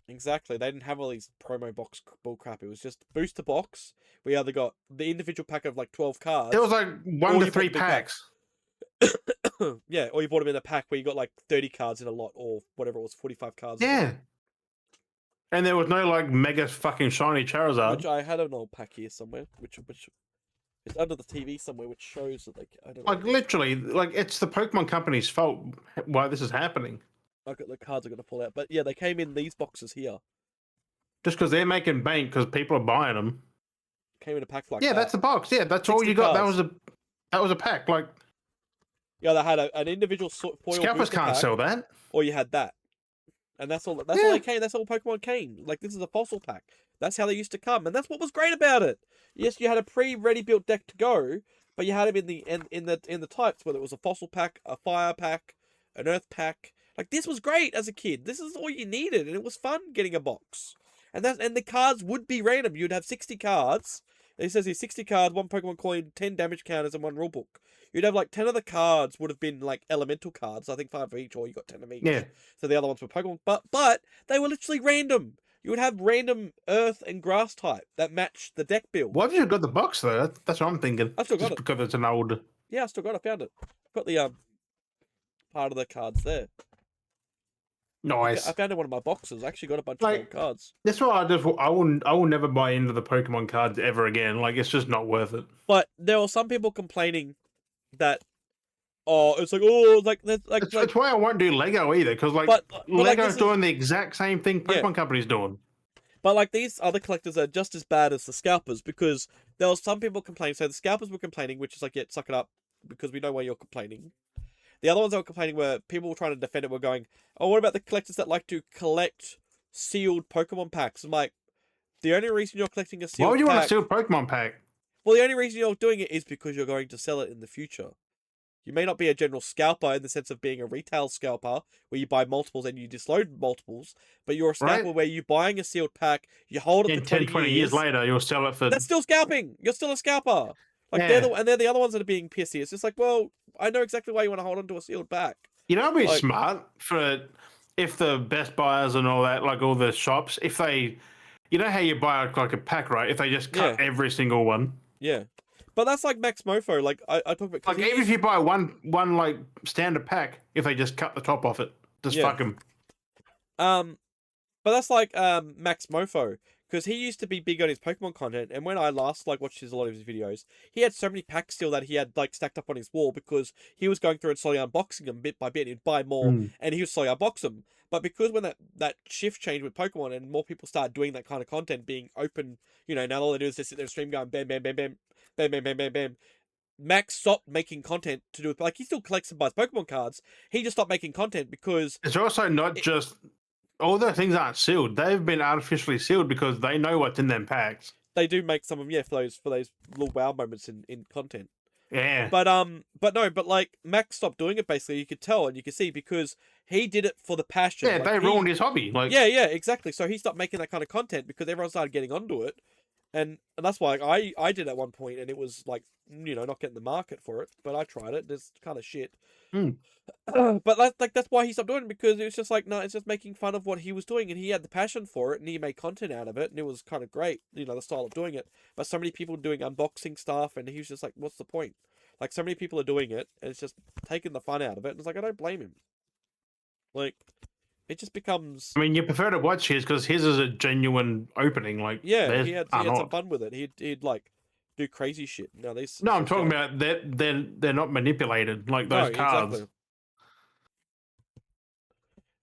Exactly. They didn't have all these promo box bullcrap. It was just booster box. We either got the individual pack of like 12 cards. There was like 1 to 3 packs. Yeah, or you bought them in a pack where you got like 30 cards in a lot, or whatever it was, 45 cards. Yeah. And there was no like mega fucking shiny Charizard. Which I had an old pack here somewhere, which is under the TV somewhere, which shows that I don't know. Like literally, like it's the Pokemon company's fault why this is happening. Like the cards are going to pull out, but yeah, they came in these boxes here. Just because they're making bank because people are buying them. Came in a pack like that. that. That's the box. Yeah, that's all you got. Cards. That was a pack. Like, yeah, they had an individual foil. Scalpers can't sell that. Or you had that, and that's all. That's all they came. That's all Pokemon came. Like this is a fossil pack. That's how they used to come, and that's what was great about it. Yes, you had a pre-ready built deck to go, but you had them in the types, whether it was a fossil pack, a fire pack, an earth pack. Like this was great as a kid. This is all you needed, and it was fun getting a box. And the cards would be random. You'd have 60 cards. It says here 60 cards, 1 Pokemon coin, 10 damage counters, and 1 rulebook. You'd have like 10 of the cards would have been like elemental cards. I think 5 of each, or you got 10 of each. Yeah. So the other ones were Pokemon, but they were literally random. You would have random earth and grass type that matched the deck build. Why have you got the box though? That's what I'm thinking. I still got Just it because it's an old. Yeah, I still got it. I found it. Got the part of the cards there. Nice. I found it in one of my boxes. I actually got a bunch of old cards. That's why I will never buy into the Pokemon cards ever again. Like it's just not worth it. But there were some people complaining that it's like That's why I won't do Lego either, because Lego's doing the exact same thing Pokemon Company's doing. But like these other collectors are just as bad as the scalpers, because there was some people complaining. So the scalpers were complaining, which is like, yeah, suck it up, because we know why you're complaining. The other ones that were complaining were people trying to defend it were going, oh, what about the collectors that like to collect sealed Pokemon packs? I'm like, the only reason you're collecting a sealed Why would you pack, want a sealed Pokemon pack? Well, the only reason you're doing it is because you're going to sell it in the future. You may not be a general scalper in the sense of being a retail scalper where you buy multiples and you disload multiples, but you're a scalper where you're buying a sealed pack, you hold it for 20 years later, you'll sell it for... That's still scalping! You're still a scalper! Like, they're the other ones that are being pissy. It's just like, well, I know exactly why you want to hold on to a sealed pack. You know, it'd be smart for if the Best Buyers and all that, like all the shops, if they... You know how you buy like a pack, right? If they just cut every single one. Yeah. But that's like Max Mofo. Like I talk about, like even if you buy one like standard pack, if they just cut the top off it, just fuck them. But that's like Max Mofo, because he used to be big on his Pokemon content, and when I last watched a lot of his videos, he had so many packs still that he had like stacked up on his wall because he was going through and slowly unboxing them bit by bit. He'd buy more, and he would slowly unbox them. But because when that shift changed with Pokemon and more people started doing that kind of content, being open, now all they do is just sit there and stream going bam, bam, bam, bam, bam, bam, bam, bam, bam. Max stopped making content to do with, like, he still collects and buys Pokemon cards. He just stopped making content because... It's also not just... All the things aren't sealed. They've been artificially sealed because they know what's in them packs. They do make some of them, for those little wow moments in content. Yeah. But like Max stopped doing it basically. You could tell and you could see because he did it for the passion. Yeah, they ruined his hobby. Like yeah, exactly. So he stopped making that kind of content because everyone started getting onto it, and that's why I did at one point, and it was like not getting the market for it. But I tried it. It's kind of shit. But that's why he stopped doing it, because it was just like, no, it's just making fun of what he was doing, and he had the passion for it, and he made content out of it, and it was kind of great, the style of doing it. But so many people doing unboxing stuff, and he was just like, what's the point? Like, so many people are doing it, and it's just taking the fun out of it, and it's like, I don't blame him. Like, it just becomes... I mean, you prefer to watch his because his is a genuine opening. Like, yeah, he had some fun with it. He'd like do crazy shit. No, I'm talking about they're not manipulated like those cards.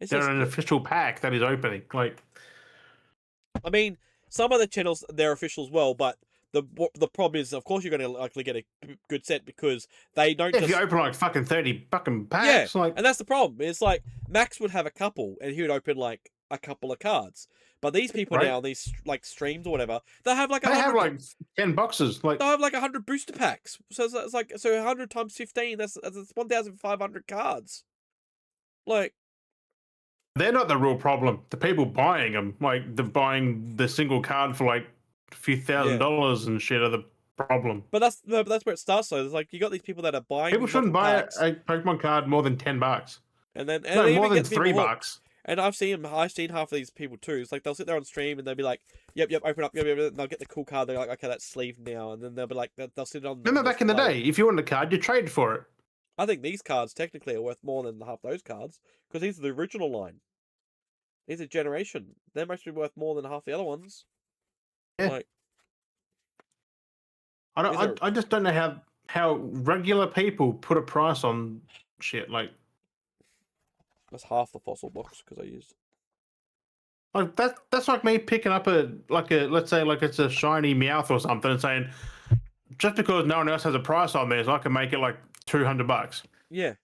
Exactly. They're an official pack that is opening. Like, I mean, some of the channels they're official as well, but the problem is, of course, you're going to likely get a good set because they don't. If you open like fucking 30 fucking packs, and that's the problem. It's like Max would have a couple, and he would open like a couple of cards. But these people now, these like streams or whatever, they have like they have like 10 boxes. Like they have like 100 booster packs. So it's like 100 times 15. That's 1,500 cards. Like they're not the real problem. The people buying them, like they're buying the single card for like a few $1,000s and shit, are the problem. But that's where it starts. So it's like you got these people that are buying. People shouldn't buy a Pokemon card more than $10. And then more than $3. And I've seen half of these people too. It's like they'll sit there on stream and they'll be like, "Yep, open up, yep," and they'll get the cool card. They're like, "Okay, that's sleeved now," and then they'll be like, they'll sit on. Remember back in the day, if you wanted a card, you trade for it. I think these cards technically are worth more than half those cards because these are the original line. These are generation. They're mostly worth more than half the other ones. Yeah. Like, I just don't know how regular people put a price on shit like. That's half the fossil box because I used. Like that's like me picking up let's say like it's a shiny Meowth or something and saying, just because no one else has a price on this, I can make it like $200. Yeah.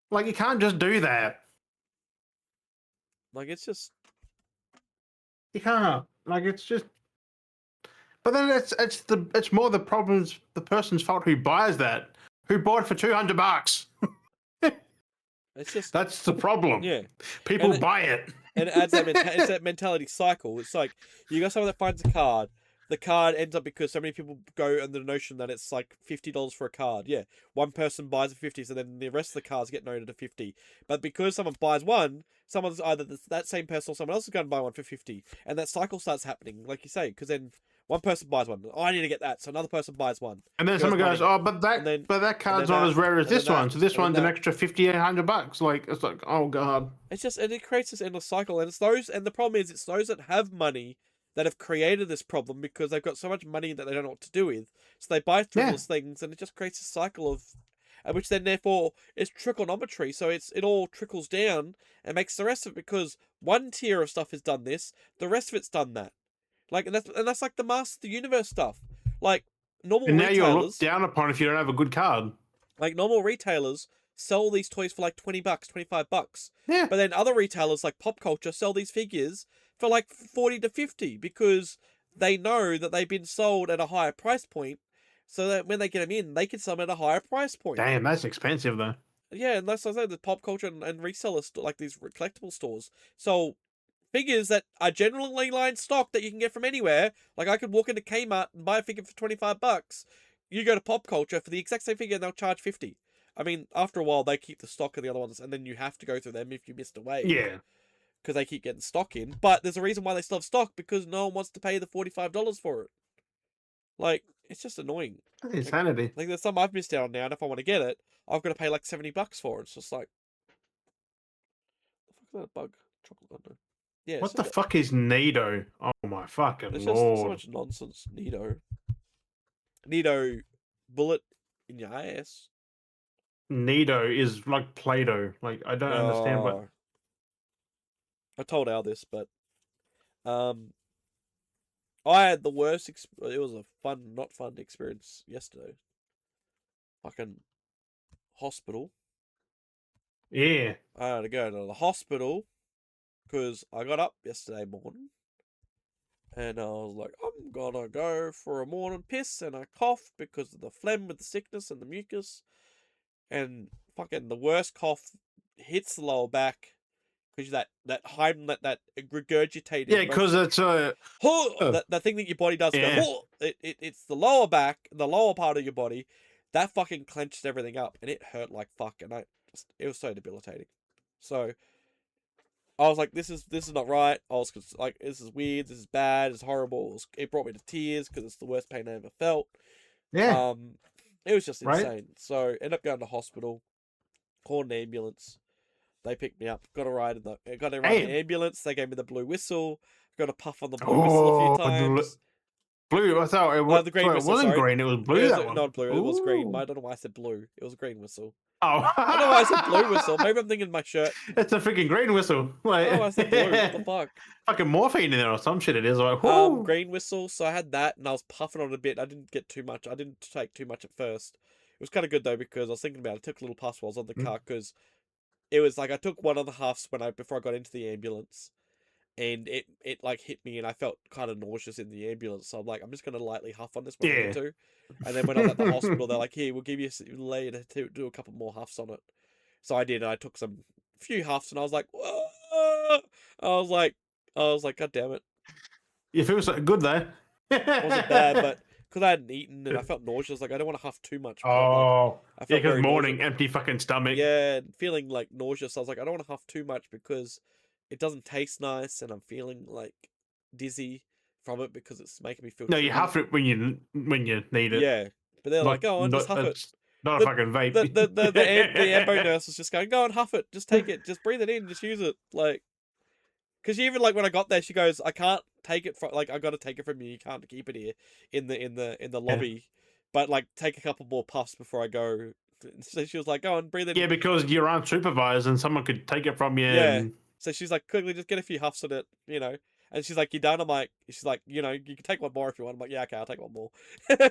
Like you can't just do that. Like it's just. You can't. Like it's just. But then it's more the problem's the person's fault who buys that, who bought it for $200. It's just that's the problem. Yeah, people buy it, and it adds that it's that mentality cycle. It's like you got someone that finds a card. The card ends up because so many people go under the notion that it's like $50 for a card. Yeah, one person buys a 50, so then the rest of the cards get noted at 50. But because someone buys one, someone's either that same person or someone else is going to buy one for 50, and that cycle starts happening, like you say, because then. One person buys one. Oh, I need to get that. So another person buys one. And then someone goes, "Oh, but that card's not as rare as this one. So this one's an extra $5,800." Like it's like, oh god. It's just and it creates this endless cycle, and it's those. And the problem is, it's those that have money that have created this problem because they've got so much money that they don't know what to do with. So they buy frivolous things, and it just creates a cycle of, which then therefore is trigonometry. So it all trickles down and makes the rest of it because one tier of stuff has done this, the rest of it's done that. Like and that's like the Master of the Universe stuff. Like normal and now retailers, you're looked down upon if you don't have a good card. Like normal retailers sell these toys for like $20, $25. Yeah. But then other retailers like Pop Culture sell these figures for like 40 to 50 because they know that they've been sold at a higher price point, so that when they get them in, they can sell them at a higher price point. Damn, that's expensive though. Yeah, and that's what I say, the Pop Culture and resellers like these collectible stores. So figures that are generally line stock that you can get from anywhere. Like I could walk into Kmart and buy a figure for $25. You go to Pop Culture for the exact same figure and they'll charge $50. I mean, after a while they keep the stock of the other ones, and then you have to go through them if you missed a wave. Yeah. Because they keep getting stock in. But there's a reason why they still have stock, because no one wants to pay the $45 for it. Like, it's just annoying. Insanity. Like there's some I've missed out on now, and if I want to get it, I've got to pay like $70 for it. It's just like, the fuck is that bug? Chocolate. I don't know. Yeah, what the fuck is Nido? Oh my fucking lord! It's just so much nonsense. Nido, bullet in your ass. Nido is like Play-Doh. Like I don't understand what. I told Al this, but I had the worst. It was a not fun experience yesterday. Fucking hospital. Yeah. I had to go to the hospital. Because I got up yesterday morning and I was like, I'm gonna go for a morning piss, and I coughed because of the phlegm with the sickness and the mucus, and fucking the worst cough hits the lower back because that regurgitating. Yeah, because it's that thing that your body does. Yeah. Go, it's the lower back, the lower part of your body that fucking clenched everything up, and it hurt like fuck, and it was so debilitating. So I was like, this is not right. I was like, this is weird. This is bad. It's horrible. It brought me to tears because it's the worst pain I ever felt. Yeah. It was just insane. So ended up going to hospital, called an ambulance. They picked me up. Got a ride in the ambulance. They gave me the blue whistle. Got a puff on the blue whistle a few times. Blue. I thought it was the green whistle. It wasn't green. It was blue. Not blue. It was green. I don't know why I said blue. It was a green whistle. Oh. I don't know why I said blue whistle. Maybe I'm thinking my shirt. It's a freaking green whistle. Like, I said blue. What the fuck? Fucking morphine in there or some shit. It is like whoo. Green whistle. So I had that, and I was puffing on it a bit. I didn't get too much. I didn't take too much at first. It was kind of good though, because I was thinking about it. I took a little puff while I was on the car, because it was like I took 1.5 before I got into the ambulance, and it like hit me, and I felt kind of nauseous in the ambulance. So I'm like, I'm just gonna lightly huff on this when I need to. And then when I was at the hospital, they're like, here, we'll give you later to do a couple more huffs on it. So I did, and I took few huffs, and I was like, whoa! I was like, God damn it. You feel so good though. It wasn't bad, but because I hadn't eaten and I felt nauseous, like I don't want to huff too much. Oh, I felt yeah, because very morning, nauseous. empty fucking stomach. Yeah, and feeling like nauseous. I was like, I don't want to huff too much because it doesn't taste nice, and I'm feeling like dizzy from it because it's making me feel. No, you huff it when you need it. Yeah, but they're like, go on, just huff it. Not a fucking vape. The ambo nurse was just going, go and huff it, just take it, just breathe it in, just use it, like. Because even like when I got there, she goes, I can't take it from I got to take it from you. You can't keep it here in the lobby, but like take a couple more puffs before I go. So she was like, go on, breathe it. Yeah, because you're unsupervised and someone could take it from you. Yeah. And... So she's like, quickly, just get a few huffs on it, And she's like, you done? I'm like, she's like, you can take one more if you want. I'm like, yeah, okay, I'll take one more. They're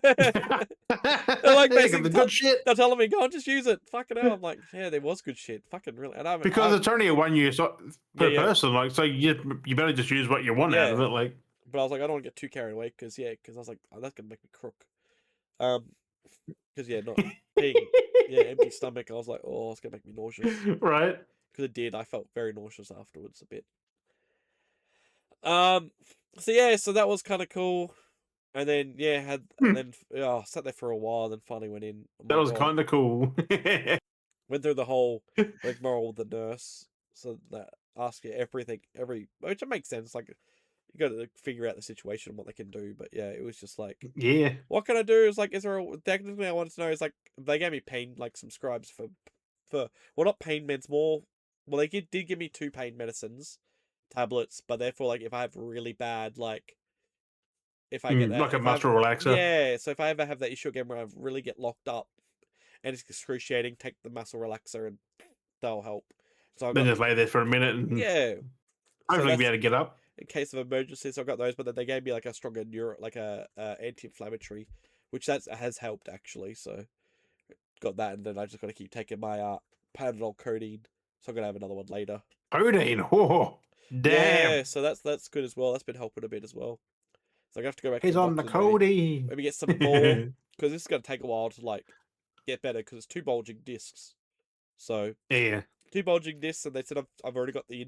like, basically, the good shit. They're telling me, go on, just use it. Fucking hell. I'm like, yeah, there was good shit. Fucking really. And because it's only a 1 use per person, like, so you better just use what you want out of it, like. But I was like, I don't want to get too carried away because I was like, oh, that's gonna make me crook. Because not being empty stomach. I was like, oh, it's gonna make me nauseous. Right. Because it did. I felt very nauseous afterwards a bit. So that was kind of cool. And then I sat there for a while, then finally went in. That was kind of cool. Went through the whole rigmarole with the nurse, so that ask you everything, which makes sense. Like you got to figure out the situation and what they can do. But yeah, it was just like, what can I do? It's like, is there technically I wanted to know is like they gave me pain, like some scribes for well, not pain meds, more. Well, they did give me 2 pain medicines, tablets, but therefore like if I have really bad like. If I get that, like a muscle relaxer. Yeah, so if I ever have that issue again where I really get locked up and it's excruciating, take the muscle relaxer and that'll help. So then just lay there for a minute and hopefully be able to get up. In case of emergencies, I got those, but then they gave me like a stronger anti-inflammatory, which has helped actually. So got that, and then I just got to keep taking my Panadol codeine. So I'm gonna have another one later. Codeine, oh damn! Yeah, so that's good as well. That's been helping a bit as well. So I have to go back. He's on the codeine. Maybe get some more because this is gonna take a while to like get better because it's 2 bulging discs. So 2 bulging discs, and they said I've already got the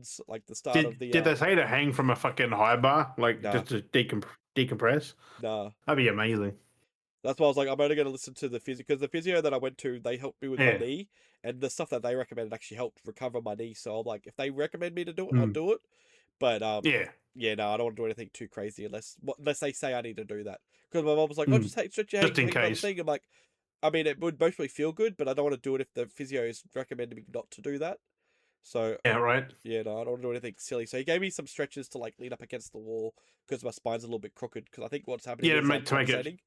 start of the. Did they say to hang from a fucking high bar, like just to decompress? Nah, that'd be amazing. That's why I was like, I'm only going to listen to the physio because the physio that I went to, they helped me with my knee, and the stuff that they recommended actually helped recover my knee. So I'm like, if they recommend me to do it, I'll do it. But no, I don't want to do anything too crazy unless they say I need to do that. Because my mom was like, oh, just stretch your just in case. Thing. I'm like, I mean, it would mostly feel good, but I don't want to do it if the physio is recommending me not to do that. So right. Yeah, no, I don't want to do anything silly. So he gave me some stretches to like lean up against the wall because my spine's a little bit crooked. Because I think what's happening is meant to make it straight.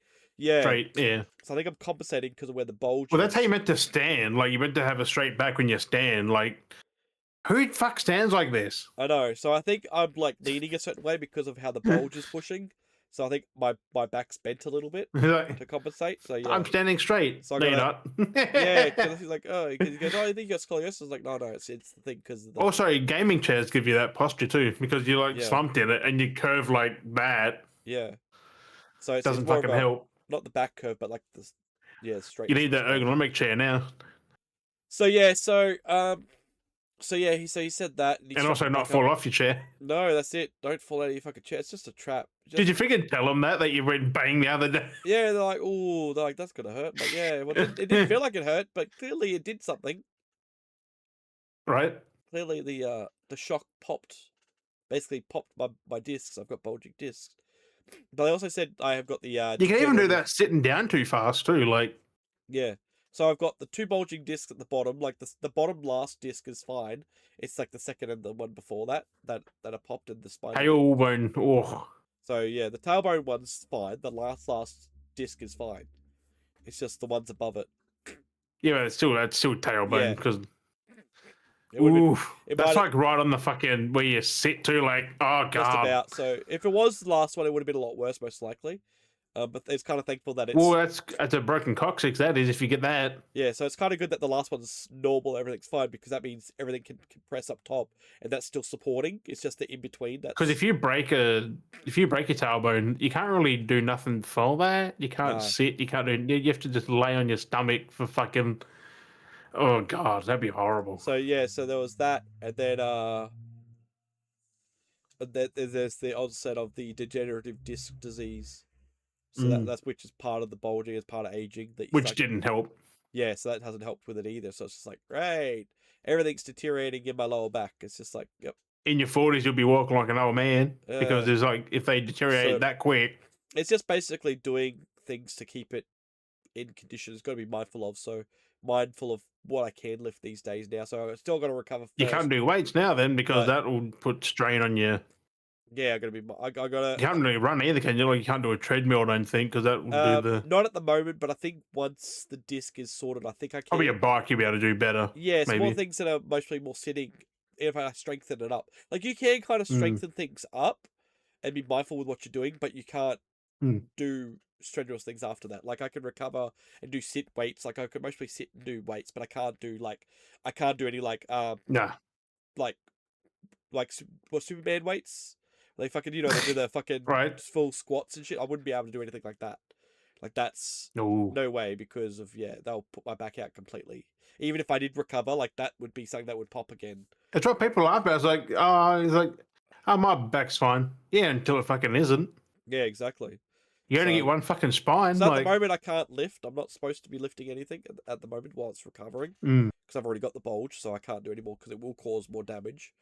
Yeah. So I think I'm compensating because of where the bulge. Well, that's how you meant to stand. Like you meant to have a straight back when you stand. Like who the fuck stands like this? I know. So I think I'm like leaning a certain way because of how the bulge is pushing. So I think my back's bent a little bit to compensate. So yeah, I'm standing straight. So no, you're not. Yeah, because he's like, he goes, oh, I think you got scoliosis. I was like, no, it's the thing because. Also, gaming chairs give you that posture too because you're like slumped in it and you curve like that. Yeah. So it doesn't fucking help. Not the back curve, but like the straight. You need that ergonomic chair now. So yeah, he said that, and also not fall off your chair. No, that's it. Don't fall out of your fucking chair. It's just a trap. Did you freaking tell them that you went bang the other day? Yeah, they're like, oh, that's gonna hurt. But yeah, well, it didn't feel like it hurt, but clearly it did something. Right. Clearly the shock basically popped my discs. I've got bulging discs. But they also said I have got the. You can even do that sitting down too fast too, like. Yeah. So I've got the 2 bulging discs at the bottom. Like the bottom last disc is fine. It's like the second and the one before that are popped in the spine. Tailbone. Oh. So yeah, the tailbone one's fine. The last disc is fine. It's just the ones above it. Yeah, but that's still tailbone because. Yeah. That's like right on the fucking where you sit to, like, oh god. Just about. So if it was the last one, it would have been a lot worse, most likely. But it's kind of thankful that it's... Well, that's a broken coccyx, that is, if you get that. Yeah, so it's kind of good that the last one's normal, everything's fine, because that means everything can compress up top, and that's still supporting. It's just the in-between that's... Because if you break your tailbone, you can't really do nothing for that. You can't sit, you can't do... You have to just lay on your stomach for fucking... Oh, God, that'd be horrible. So, yeah, so there was that, and then, there's the onset of the degenerative disc disease. So that's which is part of the bulging, as part of aging. Which didn't help. Yeah, so that hasn't helped with it either. So it's just like, great, everything's deteriorating in my lower back. It's just like, yep. In your 40s, you'll be walking like an old man because there's like, if they deteriorate that quick. It's just basically doing things to keep it in condition. It's got to be mindful of. So mindful of what I can lift these days now. So I've still got to recover first. You can't do weights now then because that will put strain on you. Yeah, I gotta. You can't really run either, can you? Like, you can't do a treadmill, I don't think, because that will do the... Not at the moment, but I think once the disc is sorted, I think I can... Probably a bike you'll be able to do better. Yeah, maybe. Small things that are mostly more sitting, if I strengthen it up. Like, you can kind of strengthen things up and be mindful with what you're doing, but you can't do strenuous things after that. Like, I can recover and do sit weights. Like, I could mostly sit and do weights, but I can't do any, Superman weights. They fucking, they do the fucking full squats and shit. I wouldn't be able to do anything like that. Like, that's no way, because of, they'll put my back out completely. Even if I did recover, like, that would be something that would pop again. It's what people laugh at. It's like, my back's fine. Yeah, until it fucking isn't. Yeah, exactly. You only get one fucking spine. So at the moment, I can't lift. I'm not supposed to be lifting anything at the moment while it's recovering. Because I've already got the bulge, so I can't do any more because it will cause more damage.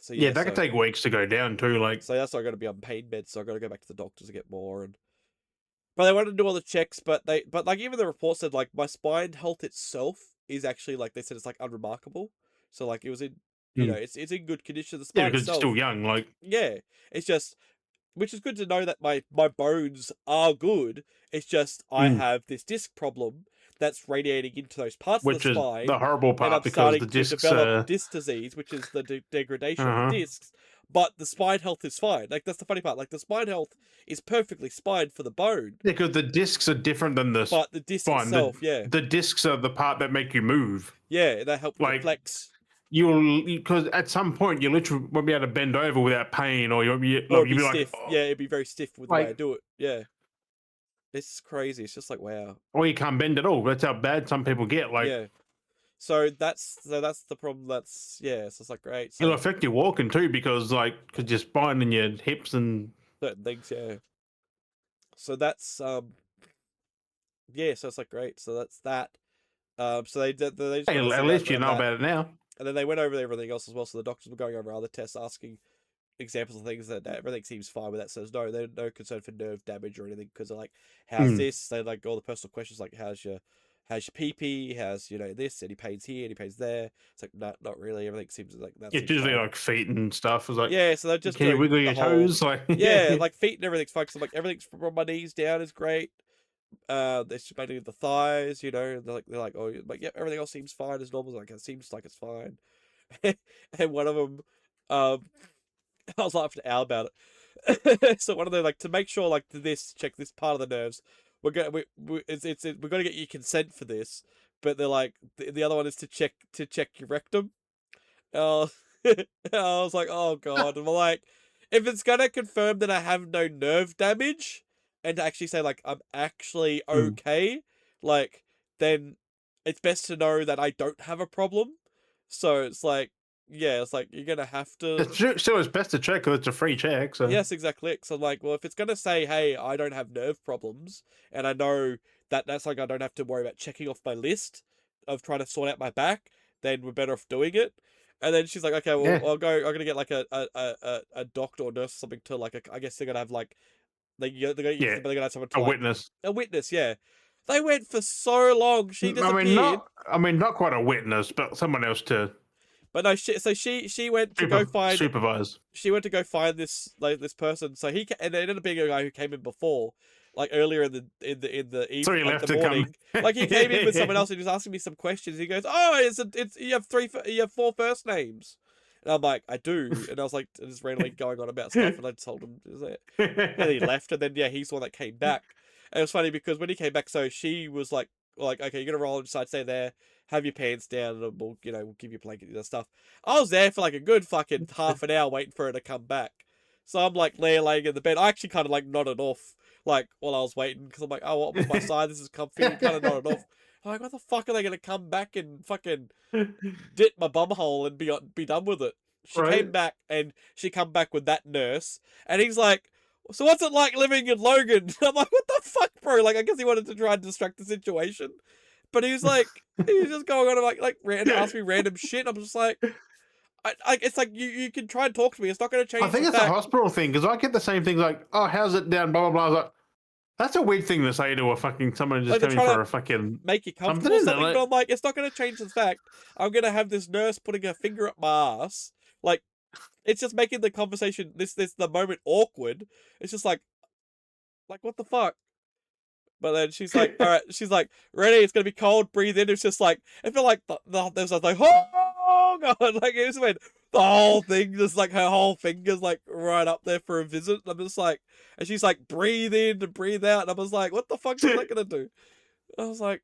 So that could take weeks to go down too. Like, so that's why I got to be on pain meds. So I got to go back to the doctors to get more. But they wanted to do all the checks, but even the report said like my spine health itself is actually, like, they said it's like unremarkable. So like it was in, it's in good condition. The spine because it's still young. Like, it's just, which is good to know that my bones are good. It's just I have this disc problem that's radiating into those parts of the spine. Which is the horrible part, because the discs develop disc disease, which is the degradation of the discs. But the spine health is fine. Like, that's the funny part. Like, the spine health is perfectly spine for the bone. Yeah, because the discs are different than the spine. But the disc itself, the discs are the part that make you move. Yeah, that help flex. Because at some point you literally won't be able to bend over without pain, or you'll be stiff. Like, it'd be very stiff with the way I do it. Yeah. It's crazy. It's just like, wow. Or you can't bend at all. That's how bad some people get. Like, so that's the problem. So it's like, great. So, it'll affect your walking too, because your spine and your hips and certain things. Yeah. So that's so it's like, great. So that's that. So they just at least you know about it now. And then they went over everything else as well. So the doctors were going over other tests, asking examples of things that everything seems fine with that. So there's no concern for nerve damage or anything, because they're like, how's this? They like all the personal questions, like how's your pee, how's this, any pains here, any pains there. It's like, not really. Everything seems like that's usually fine. Like feet and stuff. It's like, so they're just, can you wiggle your toes? Like, like feet and everything's fine. So like everything's from my knees down is great. It's mainly the thighs, they're like, oh, but yeah, everything else seems fine as normal. Like, it seems like it's fine. And one of them, I was laughing at Al about it. So one of them, like, to make sure, like, check this part of the nerves, we're gonna get your consent for this, but they're like, the other one is to check your rectum. I was like, oh god. And we're like, if it's gonna confirm that I have no nerve damage, and to actually say, like, I'm actually okay, like, then it's best to know that I don't have a problem. So it's like, it's like, you're gonna have to. So it's best to check, because it's a free check. So yes, exactly. So I'm like, well, if it's gonna say, hey, I don't have nerve problems, and I know that's like, I don't have to worry about checking off my list of trying to sort out my back, then we're better off doing it. And then she's like, okay, well, I'm gonna get like a doctor or nurse or something to, like, I guess they're gonna have like. They're gonna have someone to, witness. A witness, yeah. They went for so long. She disappeared. Not quite a witness, but someone else to. But no, she went to go find supervise. She went to go find this person. So and it ended up being a guy who came in before, like earlier in the evening, so he left the morning. Like, he came in with someone else and he was asking me some questions. He goes, "Oh, it's you have 4 first names," And I'm like, I do. And I was like, just randomly going on about stuff, and I told him, and he left, and then he's the one that came back. And it was funny because when he came back, so she was like, okay, you're gonna roll inside, stay there, have your pants down, and we'll give you a blanket and stuff. I was there for like a good fucking half an hour waiting for her to come back. So I'm like laying in the bed. I actually kind of like nodded off like while I was waiting because I'm like, oh, what was my side? This is comfy. Kind of nodded off. I'm like, what the fuck are they gonna come back and fucking dip my bum hole and be done with it? She came back and she come back with that nurse, and he's like, so what's it like living in Logan? I'm like, what the fuck, bro? Like, I guess he wanted to try and distract the situation, but he was just going on and ask me random shit. I'm just like, it's like you can try and talk to me. It's not going to change. I think it's a hospital thing because I get the same thing like, oh, how's it down? Blah blah blah. I was like, that's a weird thing to say to a fucking someone just coming for a fucking make you comfortable or something. But I'm like, it's not going to change the fact I'm going to have this nurse putting her finger up my ass. Like, it's just making the conversation the moment awkward. It's just like what the fuck. But then she's like, all right, she's like, ready, it's gonna be cold, breathe in. It's just like, I feel like there's like, oh god, like it just went the whole thing, just like her whole finger's like right up there for a visit. And I'm just like, and she's like, breathe in and breathe out. And I was like, what the fuck is that gonna do? I was like,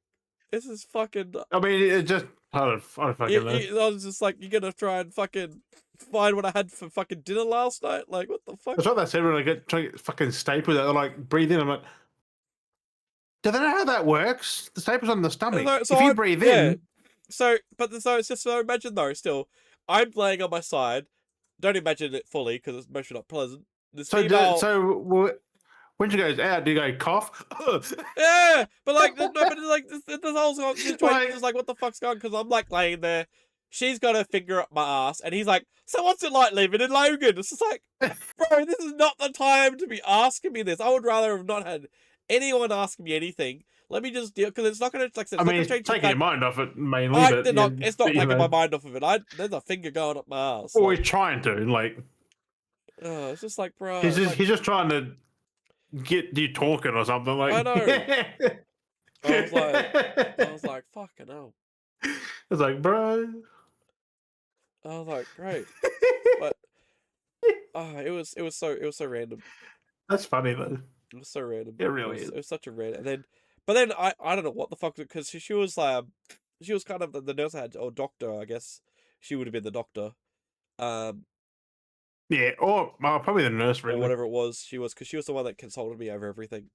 this is fucking. I mean, it just, I don't fucking know. I was just like, you're gonna try and fucking find what I had for fucking dinner last night? Like, what the fuck? That's what they said when I try to get fucking stapled. They're like, breathe in. I'm like, do they know how that works? The staple's on the stomach. So if you breathe in. So it's just, so imagine though, still, I'm laying on my side. Don't imagine it fully because it's mostly not pleasant. When she goes out, do you go cough? Yeah, but like, no, but like this whole situation is like, what the fuck's going on? Because I'm like laying there. She's got her finger up my ass, and he's like, so what's it like living in Logan? It's just like, bro, this is not the time to be asking me this. I would rather have not had anyone ask me anything. Let me just deal, because it's not going to, like I said, it's it's taking your mind off it mainly. It's not taking my mind off of it. There's a finger going up my ass. Or he's trying to, like. It's just like, bro. He's just trying to get you talking or something. Like, I know. I was like, fucking hell. It's like, bro. I was like, great. But it was so random. That's funny though. It was so random. It really is. It was such a random. But then I don't know what the fuck, because she was kind of the nurse I had, or doctor, I guess she would have been the doctor. Yeah, or probably the nurse, really. Or whatever it was, because she was the one that consulted me over everything.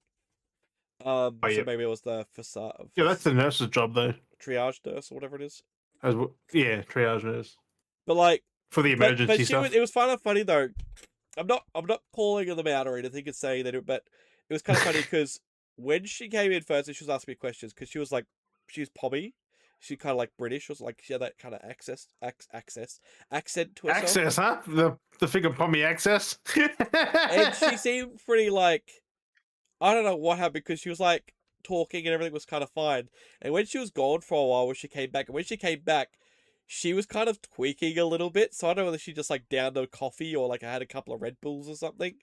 So maybe it was the facade. Yeah, that's the nurse's job though. Triage nurse or whatever it is. Yeah, triage nurse. But like, for the emergency stuff. It was kind of funny though. I'm not calling them out or anything and saying that, but it was kind of funny because when she came in first and she was asking me questions, because she was pommy. She kind of like British, was like she had that kind of accent to herself. Access, huh? The figure pommy access. And she seemed pretty like, I don't know what happened, because she was like talking and everything was kind of fine. And when she was gone for a while, when she came back, she was kind of tweaking a little bit. So I don't know whether she just like downed a coffee or like I had a couple of Red Bulls or something.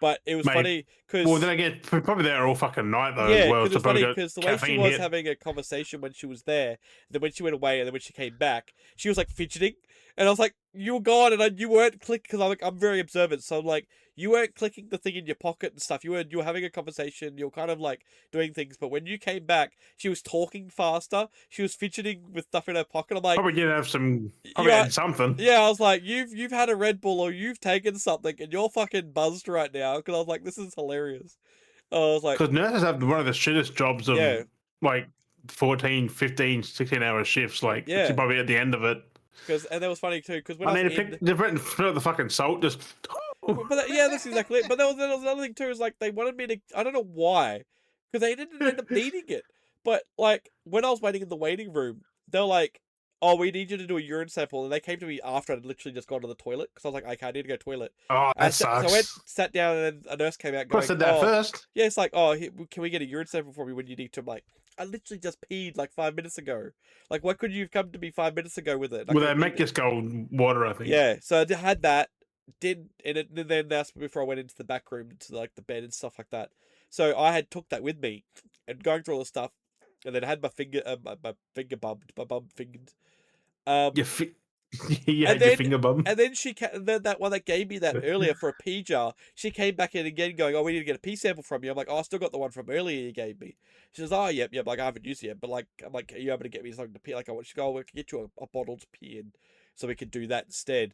But it was funny because... Well, then again, probably there all fucking night though. Yeah, as well, it was funny because the way she was having a conversation when she was there, then when she went away and then when she came back, she was like fidgeting. And I was like, you were gone and you weren't clicking, because I'm very observant. So I'm like, you weren't clicking the thing in your pocket and stuff. You were having a conversation. You were kind of like doing things. But when you came back, she was talking faster. She was fidgeting with stuff in her pocket. I'm like, probably didn't have some. Probably had something. Yeah, I was like, you've had a Red Bull or you've taken something and you're fucking buzzed right now. Because I was like, this is hilarious. I was like, because nurses have one of the shittest jobs of like 14, 15, 16-hour shifts. Like, she's probably at the end of it. And that was funny too, because when I need to pick the fucking salt, just. But that's exactly it. But there was another thing too, is like they wanted me to, I don't know why, because they didn't end up needing it. But like when I was waiting in the waiting room, they're like, "Oh, we need you to do a urine sample," and they came to me after I'd literally just gone to the toilet, because I was like, "Okay, I need to go to the toilet." Oh, that sucks. So I went, sat down, and then a nurse came out going, I said that first. Yeah, it's like, "Oh, can we get a urine sample for me when you need to?" I'm like, I literally just peed like 5 minutes ago. Like, why couldn't you have come to me 5 minutes ago with it? Well, they make us go water, I think. Yeah, so I had that. And then they asked me before I went into the back room to like the bed and stuff like that. So I took that with me and going through all the stuff, and then I had my finger bumped, my bum fingered. You And had your then- finger bum. And then then that one that gave me that earlier for a pee jar, she came back in again going, "Oh, we need to get a pee sample from you." I'm like, "Oh, I still got the one from earlier you gave me." She says, "Oh, yep. Like, I haven't used it yet, but like, I'm like, are you able to get me something to pee?" Like, I want. She go, "Oh, we can get you a bottle to pee in, so we can do that instead.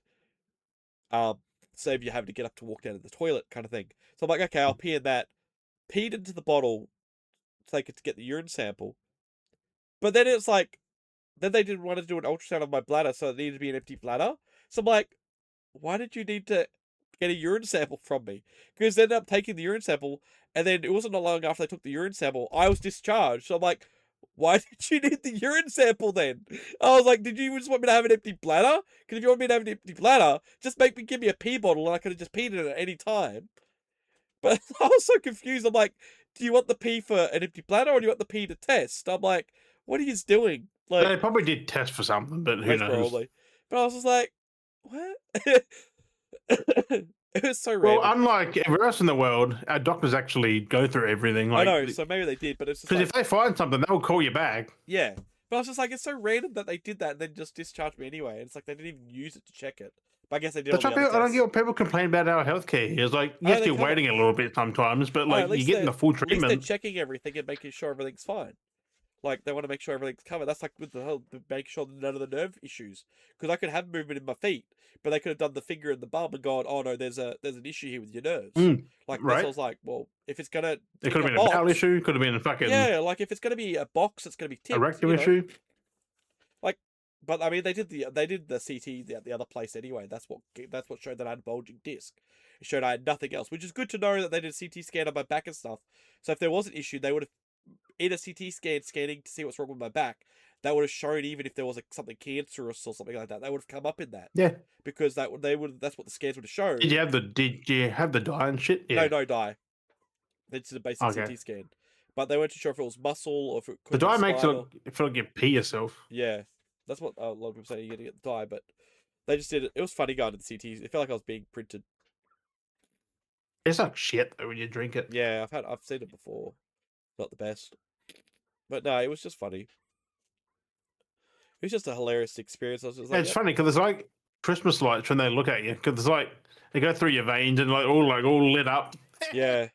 Save you having to get up to walk down to the toilet, kind of thing." So I'm like, "Okay, I'll pee in that." Peed into the bottle, take it to get the urine sample, but then it's like, then they didn't want to do an ultrasound of my bladder, so it needed to be an empty bladder. So I'm like, why did you need to get a urine sample from me? Because they ended up taking the urine sample, and then it wasn't long after they took the urine sample, I was discharged. So I'm like, why did you need the urine sample then? I was like, did you just want me to have an empty bladder? Because if you want me to have an empty bladder, just give me a pee bottle, and I could have just peed in it at any time. But I was so confused. I'm like, do you want the pee for an empty bladder, or do you want the pee to test? I'm like, what are you doing? Like, They probably did test for something, but who most knows? probably. But I was just like, what? It was so Well, random. unlike everywhere else in the world, our doctors actually go through everything. I Like, know, so maybe they did, but it's just because like, if they find something, they'll call you back. yeah. But I was just like, it's so random that they did that and then just discharged me anyway. And it's like they didn't even use it to check it. But I guess they did. That's All why the other people, I don't tests. get what people complain about our healthcare here. It's like, Oh, yes, they you're cover- waiting a little bit sometimes, but Oh, like at you're least getting the full At least they're treatment. checking everything and making sure everything's fine. Like they want to make sure everything's covered. That's like with the making sure none of the nerve issues. Because I could have movement in my feet, but they could have done the finger and the bum and gone, "Oh no, there's an issue here with your nerves." Like that's right. what I was like, well, if it's gonna It tick could have a been a bowel box, issue, could have been a fucking yeah, like if it's gonna be a box, it's gonna be a ticked. rectum You know? issue. Like, but I mean, they did the CT the other place anyway. That's what showed that I had a bulging disc. It showed I had nothing else, which is good to know that they did a CT scan of my back and stuff. So if there was an issue, they would have in a CT scanning to see what's wrong with my back. That would have shown even if there was like something cancerous or something like that. That would have come up in that. Yeah. Because that's what the scans would have shown. Did you have the dye and shit? Yeah. No dye. It's a basic CT scan. But they weren't too sure if it was muscle or if it could The be dye makes it spinal. feel like you pee yourself. Yeah. That's what a lot of people say, you're gonna get the dye, but they just did it. It was funny going to the CTs. It felt like I was being printed. It's like shit though when you drink it. Yeah, I've seen it before. Not the best. But no, it was just funny. It was just a hilarious experience. I was just like, It's funny because it's like Christmas lights when they look at you because it's like they go through your veins and all lit up. yeah.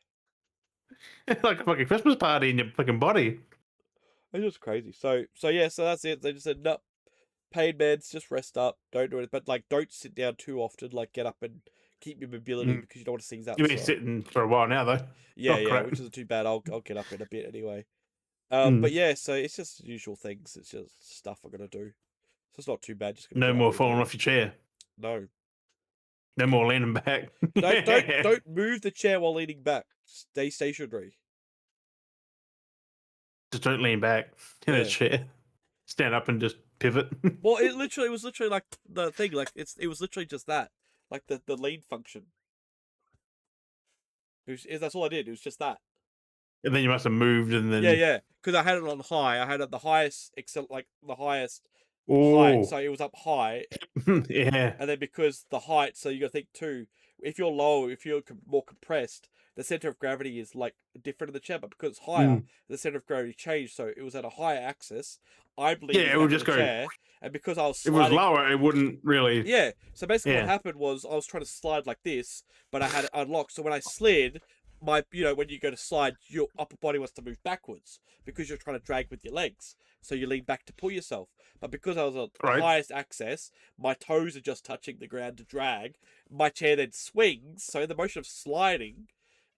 It's like a fucking Christmas party in your fucking body. It's just crazy. So that's it. They just said, no, pain meds, just rest up, don't do it. But like, don't sit down too often. Like, get up and keep your mobility because you don't want to seize up. You've been sitting for a while now though. Yeah, crap. which isn't too bad. I'll get up in a bit anyway. But yeah, so it's just the usual things. It's just stuff I'm gonna do. So it's not too bad. Just No more falling off your chair. No. No more leaning back. Don't move the chair while leaning back. Stay stationary. Just don't lean back in a chair. Stand up and just pivot. Well, it was literally like the thing. Like it was literally just that. Like the lean function. That's all I did. It was just that. And then you must have moved and then Yeah. Because I had it on high. I had it at the highest, the highest Oh, height. So it was up high. yeah. And then because the height, so you got to think too. If you're low, if you're more compressed, the center of gravity is like different in the chair. But because it's higher, the center of gravity changed. So it was at a higher axis. I believe Yeah, it would just go. chair, and because I was If it was lower, it wouldn't really. Yeah. So basically, Yeah. what happened was I was trying to slide like this, but I had it unlocked. So when I slid, when you go to slide, your upper body wants to move backwards because you're trying to drag with your legs. So you lean back to pull yourself. But because I was at the highest access, my toes are just touching the ground to drag. My chair then swings. So the motion of sliding,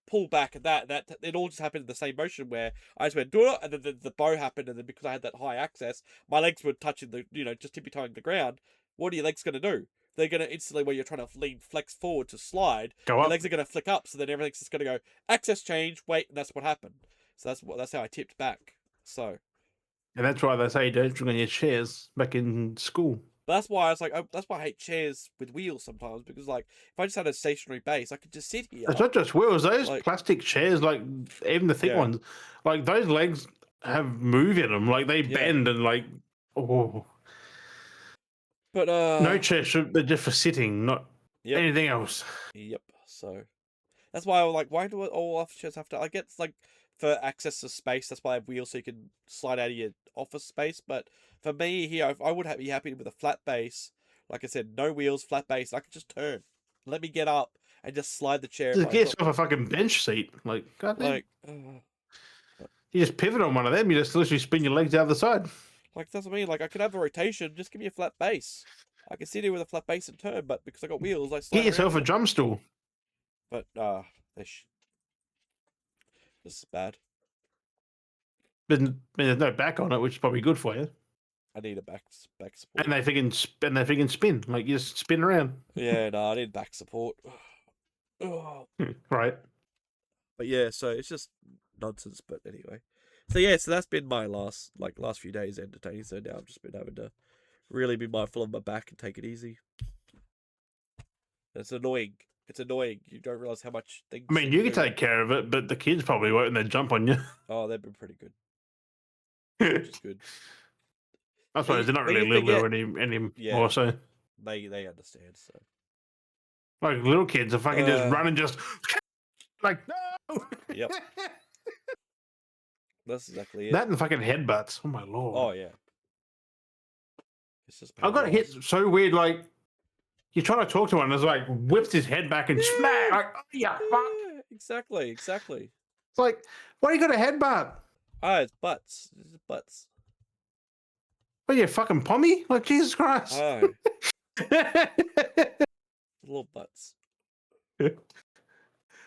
pull back, and that it all just happened in the same motion where I just went, do it, and then the bow happened, and then because I had that high access, my legs were touching just tippy-toeing the ground. What are your legs going to do? They're going to instantly, when you're trying to flex forward to slide, your legs are going to flick up, so then everything's just going to go, access change, wait, and that's what happened. So that's how I tipped back. So. And that's why they say don't drink on your chairs back in school. That's why I was like, that's why I hate chairs with wheels sometimes, because like if I just had a stationary base, I could just sit here. It's not just wheels; those plastic chairs, like even the thick ones, like those legs have move in them, like they bend and like oh. But no chair they're just for sitting, not anything else. Yep. So that's why I'm like, why do all office chairs have to? I get like for access to space, that's why I have wheels so you can slide out of your office space. But for me here, I would be happy with a flat base, Like I said, no wheels, flat base. I could just turn. Let me get up and just slide the chair. Just get yourself a fucking bench seat. Like, goddamn. Like, You just pivot on one of them. You just literally spin your legs out the side. like that's what I mean. Like I could have the rotation. Just give me a flat base. I can sit here with a flat base and turn, but because I got wheels, I slide Get yourself a around. drum stool. But this is bad. But there's no back on it, which is probably good for you. I need a back support. And they freaking spin. Like you just spin around. Yeah, no, I need back support. Right. But yeah, so it's just nonsense. But anyway, so yeah, so that's been my last few days entertaining. So now I've just been having to really be mindful of my back and take it easy. It's annoying. It's annoying. You don't realize how much things. I mean, you can take care of it, but the kids probably won't, and they jump on you. Oh, they've been pretty good, which is good. I suppose they're not really little anymore, so they understand. So like little kids are fucking just running, just like no. Yep. That's exactly it. That and fucking headbutts. Oh my lord. Oh yeah. It's just. I got hit so weird. Like you're trying to talk to one, and it's like whips his head back and smack. Like oh, yeah, fuck. Exactly. It's like why you got a headbutt? Ah, it's butts. It's butts. What you fucking pommy? Like Jesus Christ. Oh. Little butts.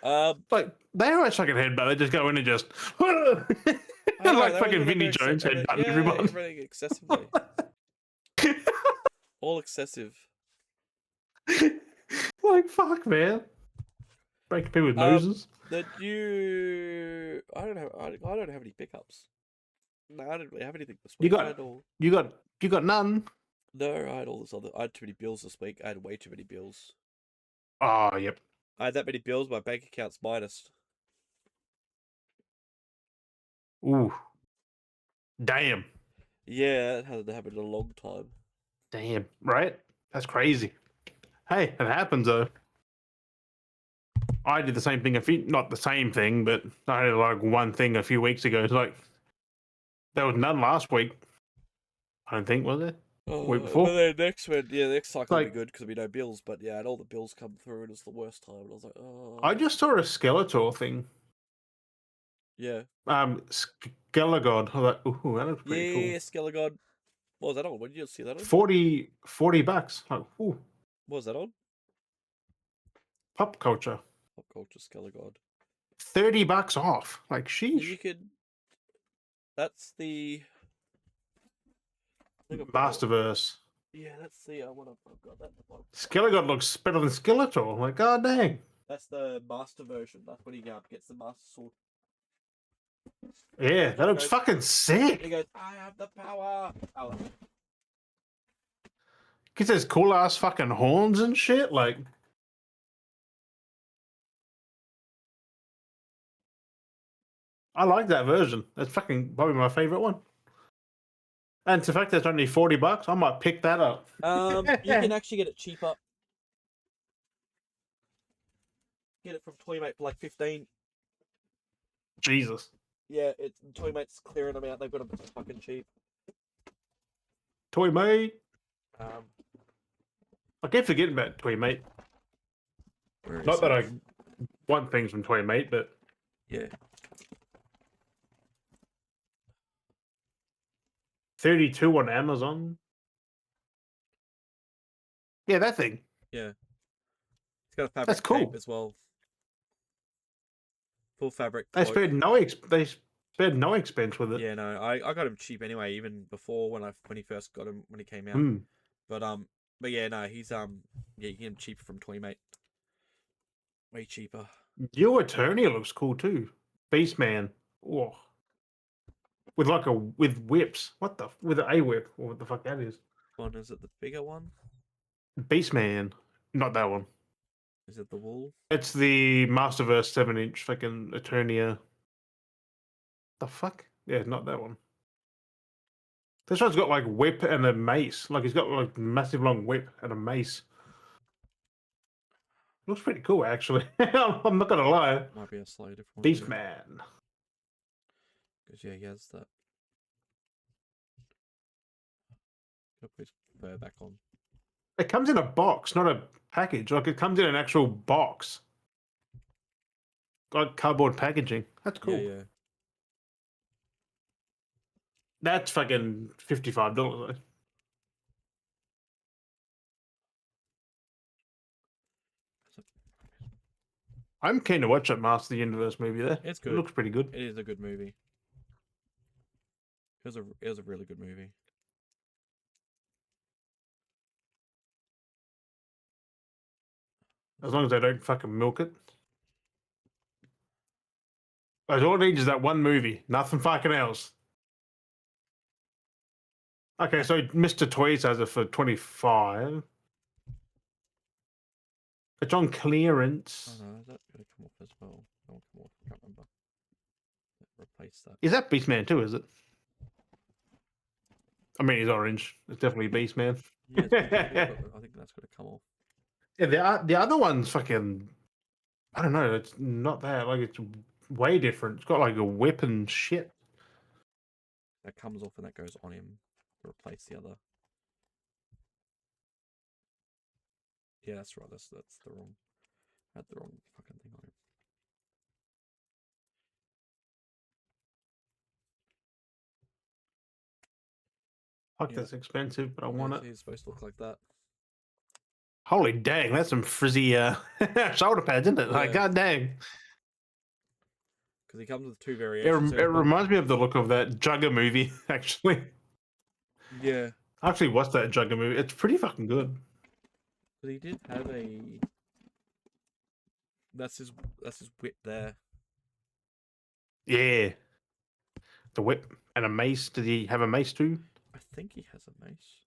Like they always fucking headbutt. They just go in and just like fucking Vinnie Jones headbutting everyone. Everything excessively. All excessive. Like fuck, man. Breaking people's noses. I don't have any pickups. No, I didn't really have anything this week. You got none. No, I had all this other. I had too many bills this week. I had way too many bills. Oh, yep. I had that many bills. My bank account's minus. Ooh. Damn. Yeah, that hasn't happened in a long time. Damn. Right? That's crazy. Hey, it happens though. I did the same thing not the same thing, but I did like one thing a few weeks ago. It's like there was none last week. I don't think, was there? Week before. But then next cycle will be good because there'll be no bills. But yeah, and all the bills come through, and it's the worst time. And I was like, oh. I just saw a Skeletor thing. Yeah. Skelegod. I was like, ooh, that looks pretty cool. Yeah, Skelegod. What was that on? When did you see that on? $40. Like, ooh. What was that on? Pop culture. Pop culture Skelegod. $30 off. Like, sheesh. You could. That's the. Masterverse. Yeah, that's the one I've got that in the bottom. Skelegod looks better than Skeletor. Like, god dang. That's the master version. That's when he gets the master sword. Yeah, that looks fucking sick. He goes, I have the power. Gets his cool ass fucking horns and shit. Like, I like that version. That's fucking probably my favorite one. And the fact that it's only $40, I might pick that up. You can actually get it cheaper. Get it from Toymate for like 15. Jesus. Yeah, Toymate's clearing them out. They've got them fucking cheap. Toymate. I keep forgetting about Toymate. Not that I want things from Toymate, but yeah. 32 on Amazon. Yeah, that thing. Yeah. It's got a fabric That's cool. tape as well. Full fabric. They spared no expense with it. Yeah, no, I got him cheap anyway, even before when he first got him when he came out. But yeah, no, he's yeah, you get him cheaper from Toymate. Way cheaper. Your Eternia looks cool too. Beastman. Oh. With whips. With a whip, or what the fuck that is. One is it the bigger one? Beastman. Not that one. Is it the wool? It's the Masterverse 7-inch fucking Eternia. The fuck? Yeah, not that one. This one's got like whip and a mace. Like he's got like massive long whip and a mace. Looks pretty cool actually. I'm not gonna lie. Might be a slightly different one. Beastman. Because yeah, he has that. Gonna put his fur back on. It comes in a box, not a package. Like it comes in an actual box. Like cardboard packaging. That's cool. Yeah. That's fucking $55 though. I'm keen to watch that Master of the Universe movie there. It's good. It looks pretty good. It is a good movie. It was a really good movie. As long as they don't fucking milk it. All it needs is that one movie. Nothing fucking else. Okay, so Mr. Toys has it for 25. It's on clearance. Oh no, is that going to come off as well? That will come off. I can't remember. Replace that. Is that Beastman too, is it? I mean, he's orange. It's definitely Beastman. Yeah, I think that's going to come off. Yeah, the other one's fucking... I don't know. It's not that. Like, it's way different. It's got like a whip and shit. That comes off and that goes on him to replace the other. Yeah, that's right. That's the wrong. I had the wrong fucking thing on him. Fuck, that's expensive, but I want it. He's supposed to look like that. Holy dang, that's some frizzy shoulder pads, isn't it? Yeah. Like, god dang. Because he comes with two variations. It reminds me of the look of that Jugger movie, actually. Yeah. I actually watched that Jugger movie. It's pretty fucking good. But he did have a... That's his whip there. Yeah. The whip and a mace. Did he have a mace too? I think he has a mace.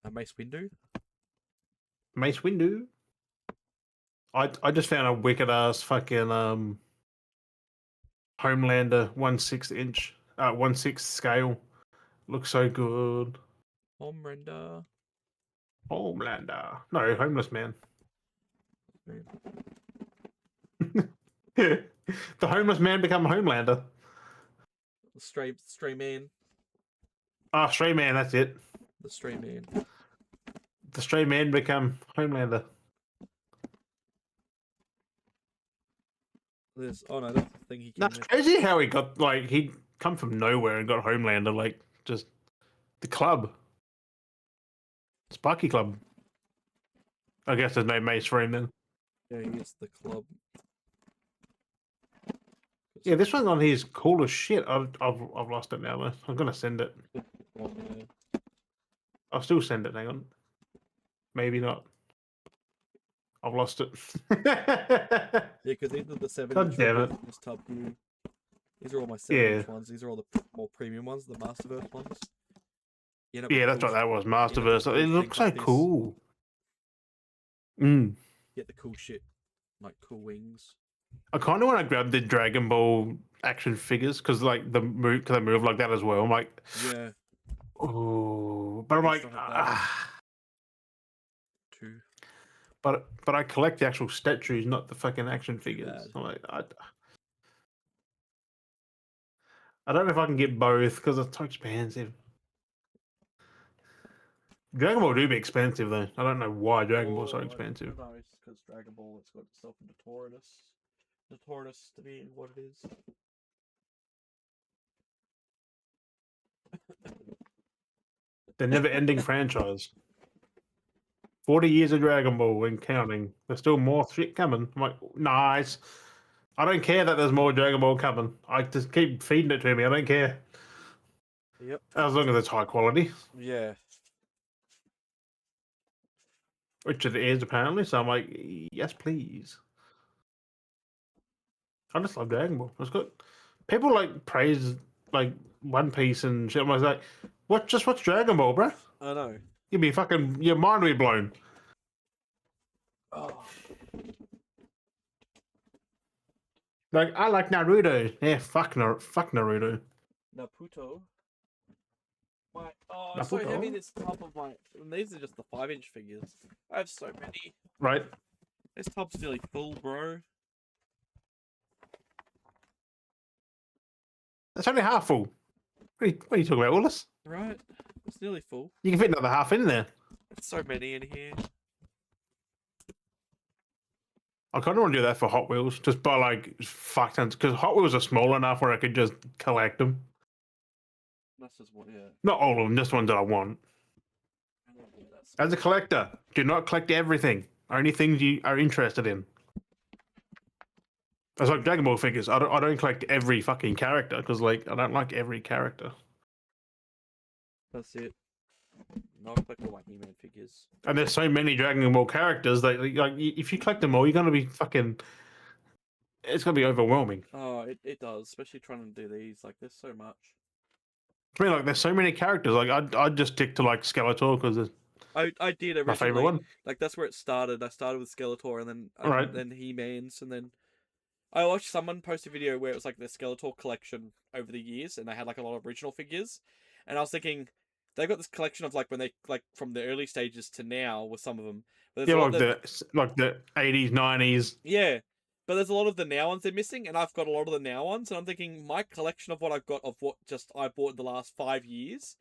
A mace window? Mace window. I just found a wicked ass fucking Homelander 1/6 inch 1/6 scale. Looks so good. Homelander. No, homeless man. The homeless man become Homelander. Stray man. Ah, stray man, that's it. The stray man. The stray man become Homelander. That's the thing he came That's with. crazy how he got, like, he'd come from nowhere and got Homelander, like, just the club. Sparky Club. I guess there's no mace for him then. Yeah, he gets the club. Yeah, this one's on here is cool as shit. I've lost it now though. I'm gonna send it. I'll still send it, hang on. Maybe not. I've lost it. Yeah, because these are the 7 God damn it. This tub blue. These are all my 7-inch ones. These are all the more premium ones, the Masterverse ones. Yeah, that's what that was, Masterverse. It looks so cool. Get the cool shit, like cool wings. I kind of want to grab the Dragon Ball action figures because, like, they move like that as well. I'm like, yeah. Oh, but I'm like, Two. But I collect the actual statues, not the fucking action figures. I'm like, I don't know if I can get both because it's so expensive. Dragon Ball do be expensive though. I don't know why Dragon Ball's so expensive. No, it's because Dragon Ball, it's got itself into Notorious to be what it is. The never-ending franchise. 40 years of Dragon Ball and counting. There's still more shit coming. I'm like, nice. I don't care that there's more Dragon Ball coming. I just keep feeding it to me. I don't care. Yep. As long as it's high quality. Yeah. Which it is apparently. So I'm like, yes, please. I just love Dragon Ball. It's good. People like praise like One Piece and shit. I was like, what's Dragon Ball, bro? I know. Your mind will be blown. Oh. Like, I like Naruto. Yeah, fuck Naruto. Naruto. So heavy this top of my... And these are just the 5-inch figures. I have so many. Right. This top's nearly full, bro. That's only half full. What are you talking about, Willis? Right. It's nearly full. You can fit another half in there. So many in here. I kind of want to do that for Hot Wheels, just buy like fuck tons, because Hot Wheels are small enough where I could just collect them. That's just what, yeah. Not all of them, just ones that I want. As a collector, do not collect everything. Only things you are interested in. It's like Dragon Ball figures. I don't collect every fucking character because like I don't like every character. That's it. Not collect all my He-Man figures. And there's so many Dragon Ball characters that like if you collect them all, you're gonna be fucking. It's gonna be overwhelming. Oh, it does, especially trying to do these. Like, there's so much. I mean, like there's so many characters. Like I'd just stick to like Skeletor because I did originally. my favorite one. Like that's where it started. I started with Skeletor, and then Right. then He-Man's, and then I watched someone post a video where it was like the Skeletor collection over the years, and they had like a lot of original figures, and I was thinking they've got this collection of like when they like from the early stages to now with some of them. But Yeah, like the 80s, 90s. yeah, but there's a lot of the now ones they're missing, and I've got a lot of the now ones, and I'm thinking my collection of what I've got of what just I bought in the last 5 years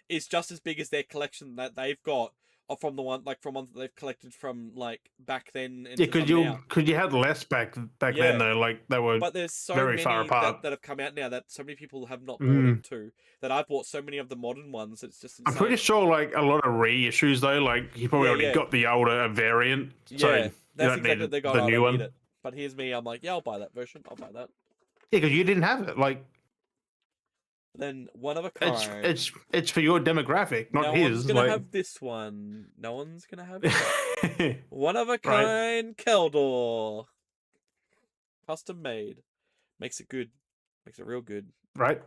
is just as big as their collection that they've got from the one like from ones that they've collected from like back then. Yeah, because you had less back then though. Like they were, but there's so very many far apart. that have come out now that so many people have not bought into. That I bought so many of the modern ones. It's just insane. I'm pretty sure like a lot of reissues though. Like you probably already got the older variant. So Yeah, that's exactly what they got. The new one. It. But here's me. I'm like, yeah, I'll buy that version. I'll buy that. Yeah, because you didn't have it. Like then one of a kind. It's for your demographic, not his. No one's gonna have this one. No one's gonna have it. One of a kind Keldor. Custom made. Makes it good. Makes it real good. Right.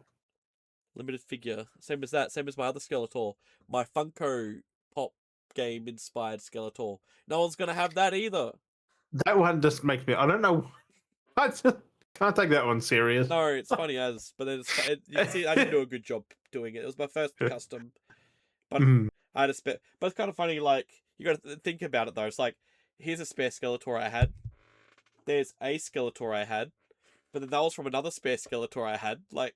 Limited figure. Same as that. Same as my other Skeletor. My Funko Pop game inspired Skeletor. No one's gonna have that either. That one just makes me. I don't know. I just can't take that one serious. No, it's funny as, but then you can see I didn't do a good job doing it. It was my first custom, but I had a spare. But it's kind of funny. Like you got to think about it though. It's like here's a spare Skeletor I had. There's a Skeletor I had, but then that was from another spare Skeletor I had. Like,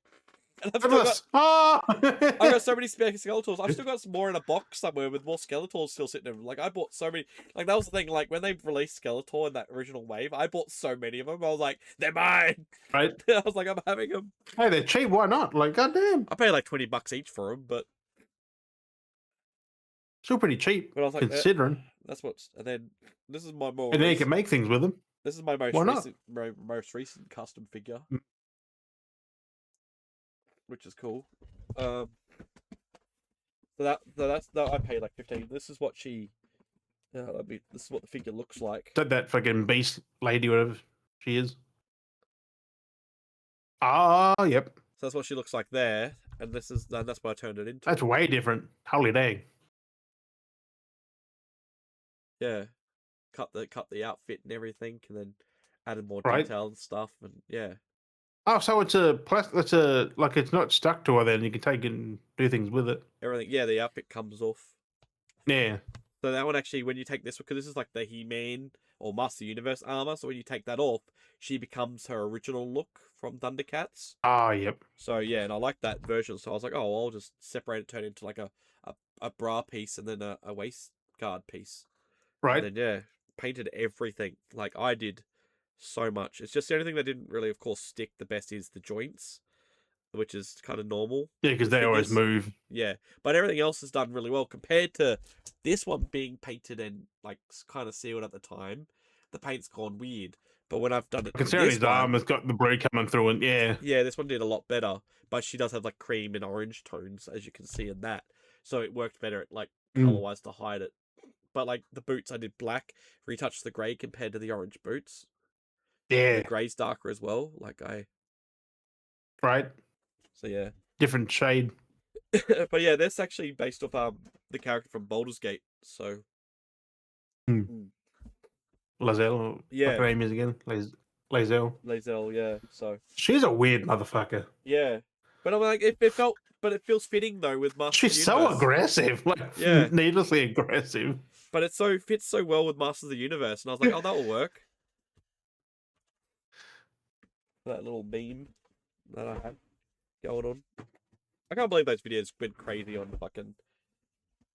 and I've got so many spare Skeletors. I've still got some more in a box somewhere with more Skeletors still sitting there. Like, I bought so many. Like, that was the thing. Like, when they released Skeletor in that original wave, I bought so many of them. I was like, they're mine. Right. I was like, I'm having them. Hey, they're cheap. Why not? Like, goddamn. I paid like $20 each for them, but still pretty cheap. But I was like, considering. That's what's. And then this is my more. And then you can make things with them. This is my most recent custom figure. Which is cool. So that's I paid like 15. This is what she. This is what the figure looks like. That fucking beast lady, whatever she is. Ah, yep. So that's what she looks like there, and that's what I turned it into. That's way different. Holy dang. Yeah, cut the outfit and everything, and then added more detail and stuff, and yeah. Oh, so it's like it's not stuck to her then. You can take it and do things with it. Everything, yeah, the outfit comes off. Yeah. So that one actually, when you take this, because this is like the He-Man or Master Universe armor, so when you take that off, she becomes her original look from Thundercats. Ah, yep. So yeah, and I like that version. So I was like, oh, I'll just separate it, turn it into like a bra piece and then a waist guard piece. Right. And then yeah, painted everything like I did. So much. It's just the only thing that didn't really, of course, stick the best is the joints, which is kind of normal. Yeah, because they always move. Yeah, but everything else is done really well compared to this one being painted and like kind of sealed at the time. The paint's gone weird, but when I've done it, considering his arm has got the blue coming through, and yeah, this one did a lot better. But she does have like cream and orange tones, as you can see in that, so it worked better at like color-wise to hide it. But like the boots, I did black, retouched the grey compared to the orange boots. Yeah, the grey's darker as well. Like right. So yeah, different shade. But yeah, that's actually based off the character from Baldur's Gate. So Lae'zel, yeah, what her name is again? Lae'zel. Lae'zel, yeah. So she's a weird motherfucker. Yeah, but I'm like, it feels fitting though with Masters. She's so aggressive, like needlessly aggressive. But it fits so well with Masters of the Universe, and I was like, oh, that will work. That little meme that I had going on. I can't believe those videos went crazy on fucking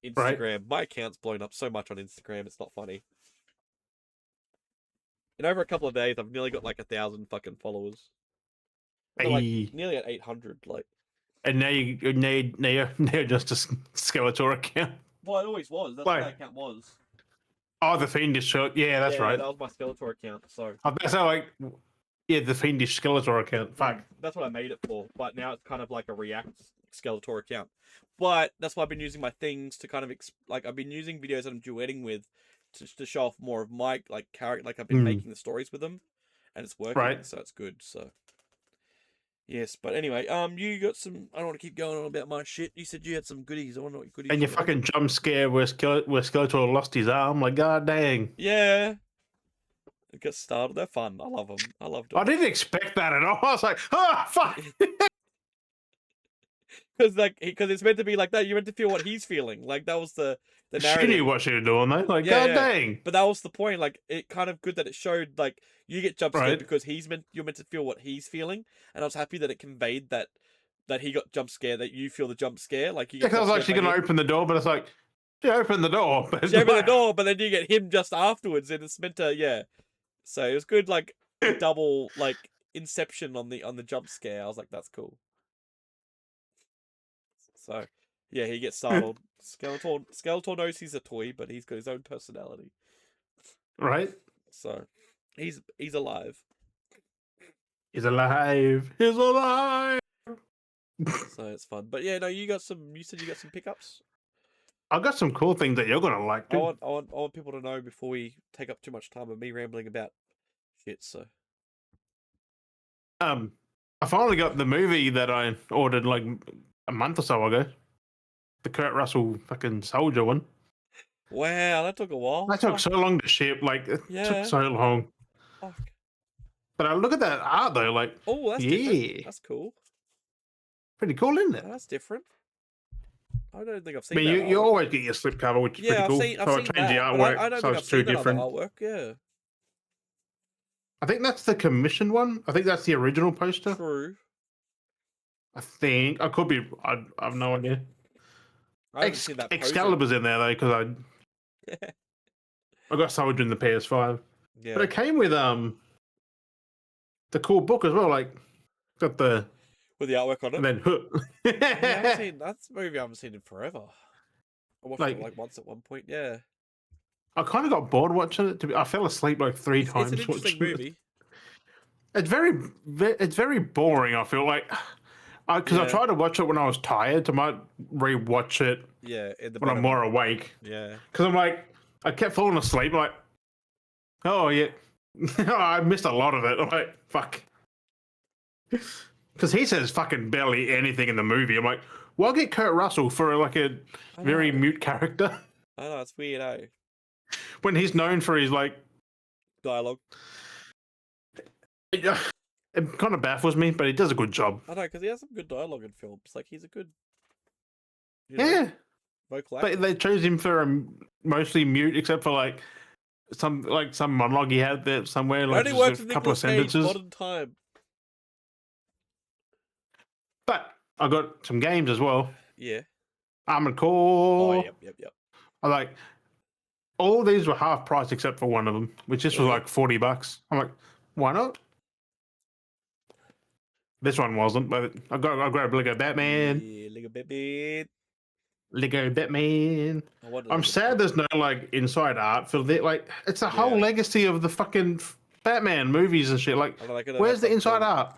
Instagram. Right. My account's blown up so much on Instagram, it's not funny. In over a couple of days, I've nearly got like 1,000 fucking followers. Like nearly at 800. Like, and now you're just a Skeletor account. well, it always was. That's what that account was. Oh, the Fiendish shirt. Yeah, that's right. That was my Skeletor account. So that's how the Fiendish Skeletor account. Fuck. That's what I made it for. But now it's kind of like a React Skeletor account. But that's why I've been using my things to kind of I've been using videos that I'm duetting with to show off more of my character. Like I've been making the stories with them, and it's working. Right. So it's good. So yes, but anyway, you got some. I don't want to keep going on about my shit. You said you had some goodies. I want to know what goodies. And your fucking jump scare where Skeletor lost his arm. Like, god dang. Yeah. It gets started. They're fun. I love them. I loved it. I didn't expect that at all. I was like, oh fuck. Because it's meant to be like that. You're meant to feel what he's feeling. Like that was the narrative. She knew what she was doing, though. Like, god dang. But that was the point. Like, it kind of good that it showed like you get jump scared because you're meant to feel what he's feeling, and I was happy that it conveyed that he got jump scared, that you feel the jump scare. Like you. I was actually going to open the door, but it's like, yeah, open the door. But open the door, but then you get him just afterwards, and it's meant to So it was good, like double inception on the jump scare. I was like, that's cool. So yeah, he gets startled. Skeletor knows he's a toy, but he's got his own personality. Right. So he's alive. He's alive. He's alive. So it's fun. But yeah, no, you said you got some pickups. I got some cool things that you're gonna like too. I want people to know before we take up too much time of me rambling about shit. So I finally got the movie that I ordered like a month or so ago. The Kurt Russell fucking soldier one. Wow, that took a while. That took so long to ship. Like it took so long. Fuck. But I look at that art though, like that's different. That's cool. Pretty cool, isn't it? That's different. I don't think I've seen. I mean, you always get your slipcover, which is pretty cool. I've seen the artwork, I don't so think it's I've seen two different. Artwork, yeah. I think that's the commissioned one. I think that's the original poster. True. I think I could be. I have no idea. I haven't seen that Excalibur's in there though, because I got Soldier in the PS5. Yeah. But it came with the cool book as well. Like got the with the artwork on it. And then that's a movie I haven't seen in forever. I watched it once at one point. Yeah. I kind of got bored watching it. I fell asleep like three times. It's an interesting movie. It's very boring. I feel like because I tried to watch it when I was tired. I might rewatch it. Yeah, when I'm more awake. Yeah. Because I'm like, I kept falling asleep. Like, oh yeah, I missed a lot of it. I'm like, fuck. Because he says fucking barely anything in the movie. I'm like, why get Kurt Russell for like a very mute character? I know, it's weird, eh? When he's known for his like dialogue. It kind of baffles me, but he does a good job. I know, because he has some good dialogue in films. Like he's a good, vocal actor. But they chose him for mostly mute, except for like some monologue he had there somewhere, like only works a with couple of sentences. Modern time. But I got some games as well. Yeah. Armored Core. Oh, yep. I like all these were half price except for one of them, which just was like $40. I'm like, why not? This one wasn't, but I grabbed Lego Batman. Yeah, Lego Batman. Lego Batman. I'm sad there's no like inside art for that. Like it's a whole legacy of the fucking Batman movies and shit. Like, where's the inside art?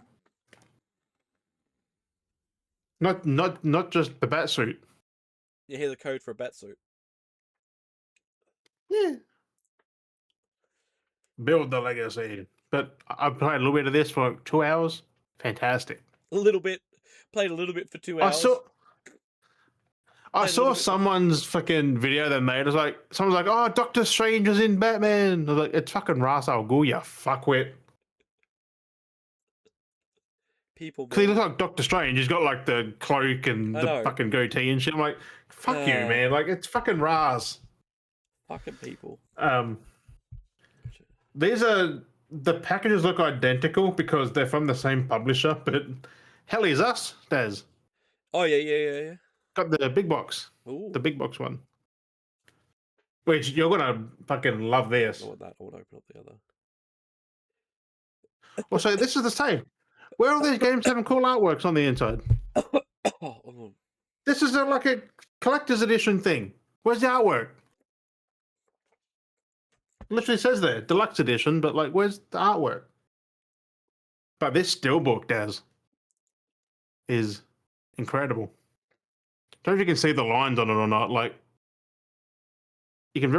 Not just the Batsuit. You hear the code for a Batsuit. Yeah. Build the legacy. But I played a little bit of this for like 2 hours. Fantastic. A little bit. Played a little bit for 2 hours. I saw someone's fucking video they made. It was like, someone's like, oh, Doctor Strange is in Batman. I was like, it's fucking Ra's al Ghul, you fuckwit. People. Because he looks like Doctor Strange. He's got like the cloak and the fucking goatee and shit. I'm like, fuck you, man. Like, it's fucking Ra's. Fucking people. The packages look identical because they're from the same publisher, but Hell is Us, Daz. Oh, yeah. Got the big box. Ooh. The big box one. Which you're gonna fucking love this. I want that. I want to open up the other. Well, so this is the same. Where are all these games having cool artworks on the inside? This is like a collector's edition thing. Where's the artwork? It literally says there, deluxe edition, but like, where's the artwork? But this steelbook, Daz, is incredible. I don't know if you can see the lines on it or not. Like, you can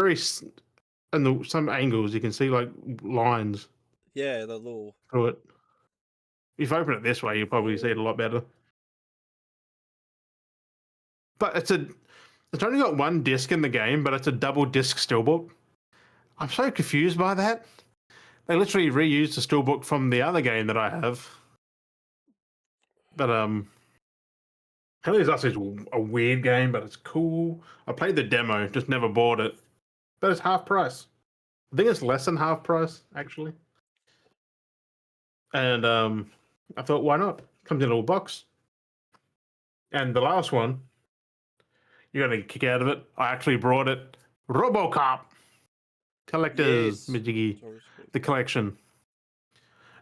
in some angles, you can see like lines. Yeah, the little through it. If you open it this way, you'll probably see it a lot better. But it's only got one disc in the game, but it's a double disc steelbook. I'm so confused by that. They literally reused the steelbook from the other game that I have. But Hell is Us is a weird game, but it's cool. I played the demo, just never bought it. But it's half price. I think it's less than half price, actually. And I thought, why not? Comes in a little box. And the last one, you're going to kick out of it. I actually brought it. RoboCop. Collector's Majiggy. The collection.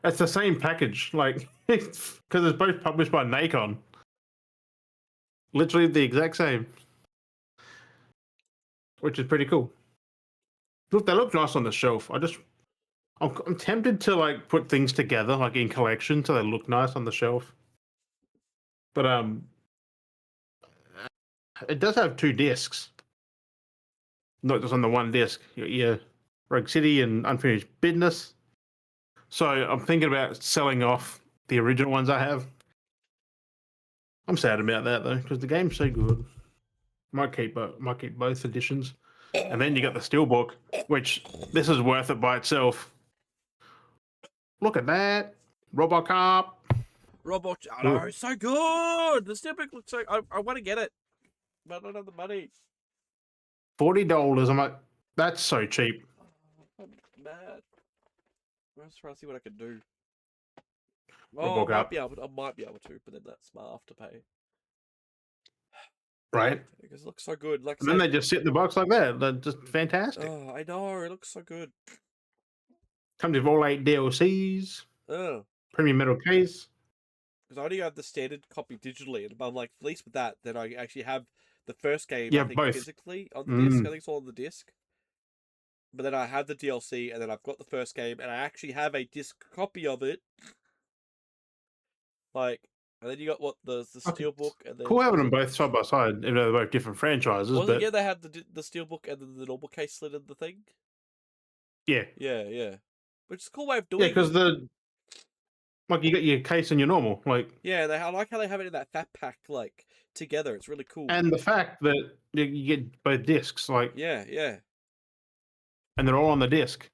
It's the same package, like, because it's both published by Nacon. Literally the exact same. Which is pretty cool. Look, they look nice on the shelf. I'm tempted to like put things together, like in collection, so they look nice on the shelf. But it does have 2 discs, not just on the one disc. Yeah, Rogue City and Unfinished Business. So I'm thinking about selling off the original ones I have. I'm sad about that though, because the game's so good. Might keep both editions, and then you got the steelbook, which this is worth it by itself. Look at that, RoboCop. Oh, so good. The steelbook looks so. I want to get it, but I don't have the money. $40. I'm like, that's so cheap. I'm mad. I'm just trying to see what I can do. Oh, I might be able to, but then that's my afterpay. Right? Because it looks so good. Like, and then they just sit in the box like that. They're just fantastic. Oh, I know. It looks so good. Comes with all 8 DLCs. Oh. Premium metal case. Because I only have the standard copy digitally, and I'm like, at least with that, then I actually have the first game, I think, both. physically on the disc. I think it's all on the disc. But then I have the DLC, and then I've got the first game, and I actually have a disc copy of it. Like, and then you got the steelbook, and then cool having them both side by side, even though they're both different franchises. Yeah, they had the steelbook and then the normal case slid in the thing. Yeah. Yeah. Which is a cool way of doing it. Yeah, because you got your case and your normal, like. Yeah, I like how they have it in that fat pack, like, together. It's really cool. And the fact that you get both discs, like. Yeah. And they're all on the disc.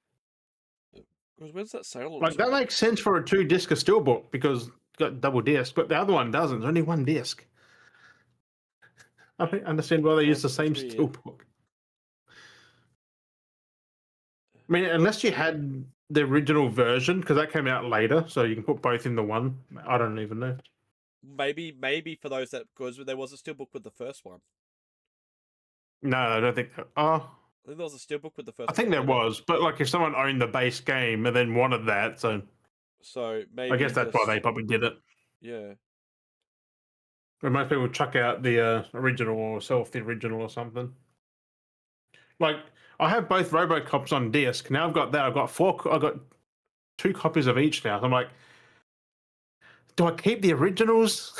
Because when's that sale? Like, that makes sense for a 2-disc steelbook because it's got double disc, but the other one doesn't. There's only 1 disc. I don't understand why they use the same steelbook. I mean, unless you had the original version, because that came out later, so you can put both in the one. I don't even know. Maybe for those that, because there was a steelbook with the first one. No, I don't think. I think there was a steelbook with the first. I think there was, but like if someone owned the base game and then wanted that, so maybe I guess that's why they probably did it. Yeah. But most people chuck out the original or sell off the original or something. Like I have both RoboCops on disc. Now I've got that. I've got 2 copies of each now. So I'm like, do I keep the originals?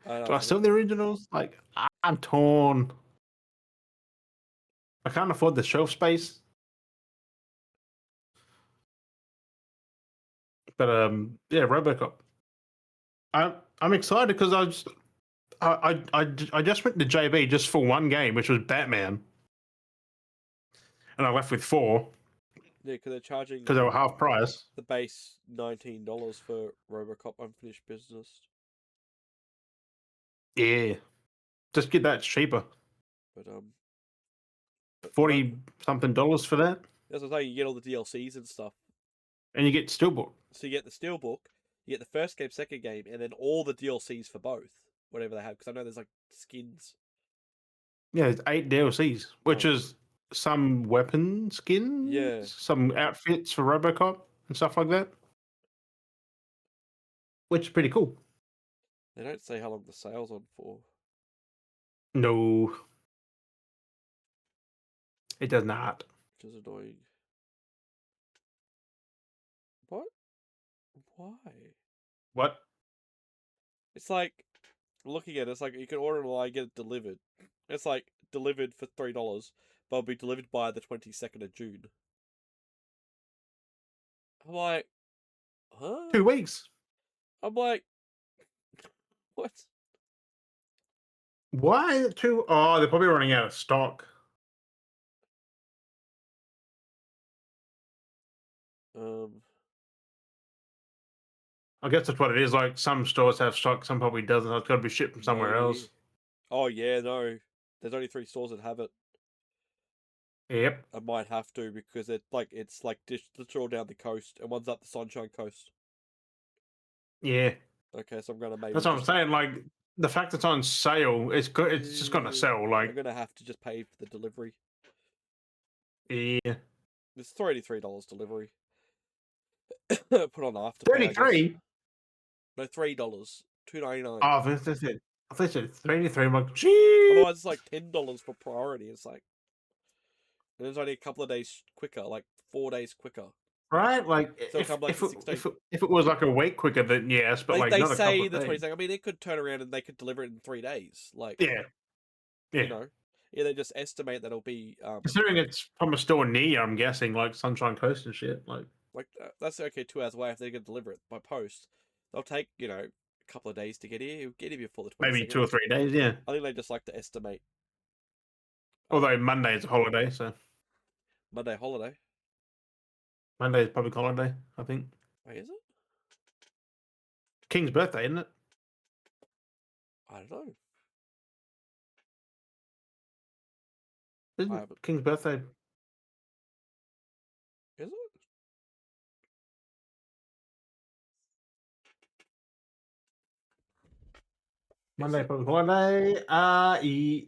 Do I sell the originals? Like I'm torn. I can't afford the shelf space. But yeah, RoboCop. I'm excited because I just went to JB just for one game, which was Batman, and I left with 4. Yeah, because they're charging. Because they were half price. The base $19 for RoboCop Unfinished Business. Yeah, just get that cheaper. But $40-something for that. As I say, you get all the DLCs and stuff, and you get Steelbook. So you get the Steelbook, you get the first game, second game, and then all the DLCs for both, whatever they have. Because I know there's like skins. Yeah, it's 8 DLCs, which Oh. is some weapon skins, Yeah. some outfits for RoboCop and stuff like that, which is pretty cool. They don't say how long the sale's on for. No, it does not. Which is annoying. What? Why? What? It's like, looking at it, it's like you can order it online, get it delivered. It's like delivered for $3, but it'll be delivered by the 22nd of June. I'm like, huh? 2 weeks. I'm like, what? Why is it 2? Oh, they're probably running out of stock. I guess that's what it is. Like some stores have stock, some probably doesn't. So it's got to be shipped from somewhere Maybe. else. Oh yeah, no. There's only 3 stores that have it. Yep. I might have to because it's like literal down the coast, and one's up the Sunshine Coast. Yeah. Okay, so I'm gonna maybe. That's what I'm saying. Like the fact it's on sale, it's good. It's just gonna sell. Like I'm gonna have to just pay for the delivery. yeah, It's $33 delivery. Put on Afterpay. 33. No, $3. $2.99. Oh, that's it. I thought you said 33. I'm like, gee. Otherwise, it's like $10 for priority. It's like, and it's only a couple of days quicker, like 4 days quicker. Right? Like, So if, come like if, the it, 16th. if it was like a week quicker, then yes, but like They not a say couple the of days. 22nd. I mean, they could turn around and they could deliver it in 3 days. Like, Yeah. Yeah. you know, yeah, they just estimate that it'll be Considering it's from a store near, I'm guessing, like Sunshine Coast and shit. Like that's okay. 2 hours away if they're gonna deliver it by post. They'll take a couple of days to get here. Get here before the 22nd. maybe 2 or 3 days. Yeah. I think they just like to estimate. Although Monday is a holiday, so Monday holiday. Monday is public holiday. I think Wait, is it? King's birthday, isn't it? I don't know. Isn't I haven't. King's birthday? Is it? Monday public holiday.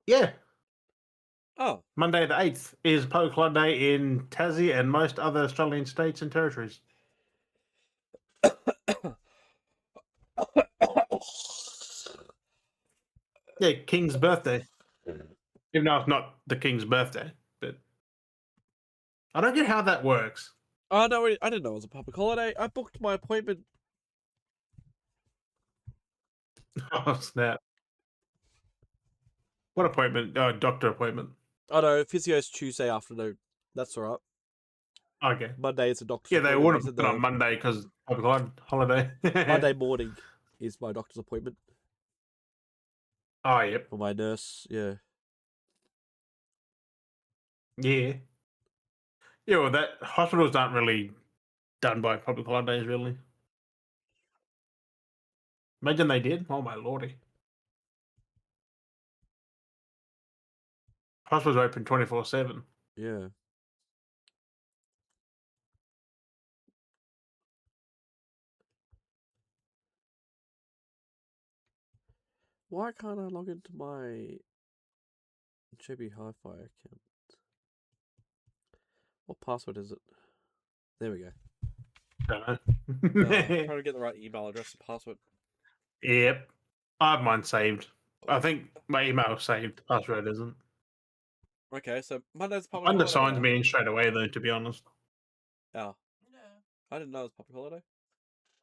Yeah. Oh. Monday the 8th is public holiday in Tassie and most other Australian states and territories. Yeah, King's birthday. Even though it's not the King's birthday, but I don't get how that works. Oh no, I didn't know it was a public holiday. I booked my appointment. Oh snap! What appointment? Doctor appointment. Oh no, physio's Tuesday afternoon. That's all right. Okay. Monday is a doctor's Yeah, they appointment. wouldn't put it on Monday because public holiday. Monday morning is my doctor's appointment. Oh, yep. For my nurse, yeah. Yeah. Yeah, well, that hospitals aren't really done by public holidays, really. Imagine they did. Oh, my lordy. Hospitals are open 24/7. Yeah. Why can't I log into my JB Hi-Fi account? What password is it? There we go. Don't know. Trying to get the right email address and password. Yep. I have mine saved. I think my email is saved. Password isn't. Okay, so Monday's public Mine holiday. signs me in straight away, though, to be honest. Oh. Yeah. I didn't know it was public holiday.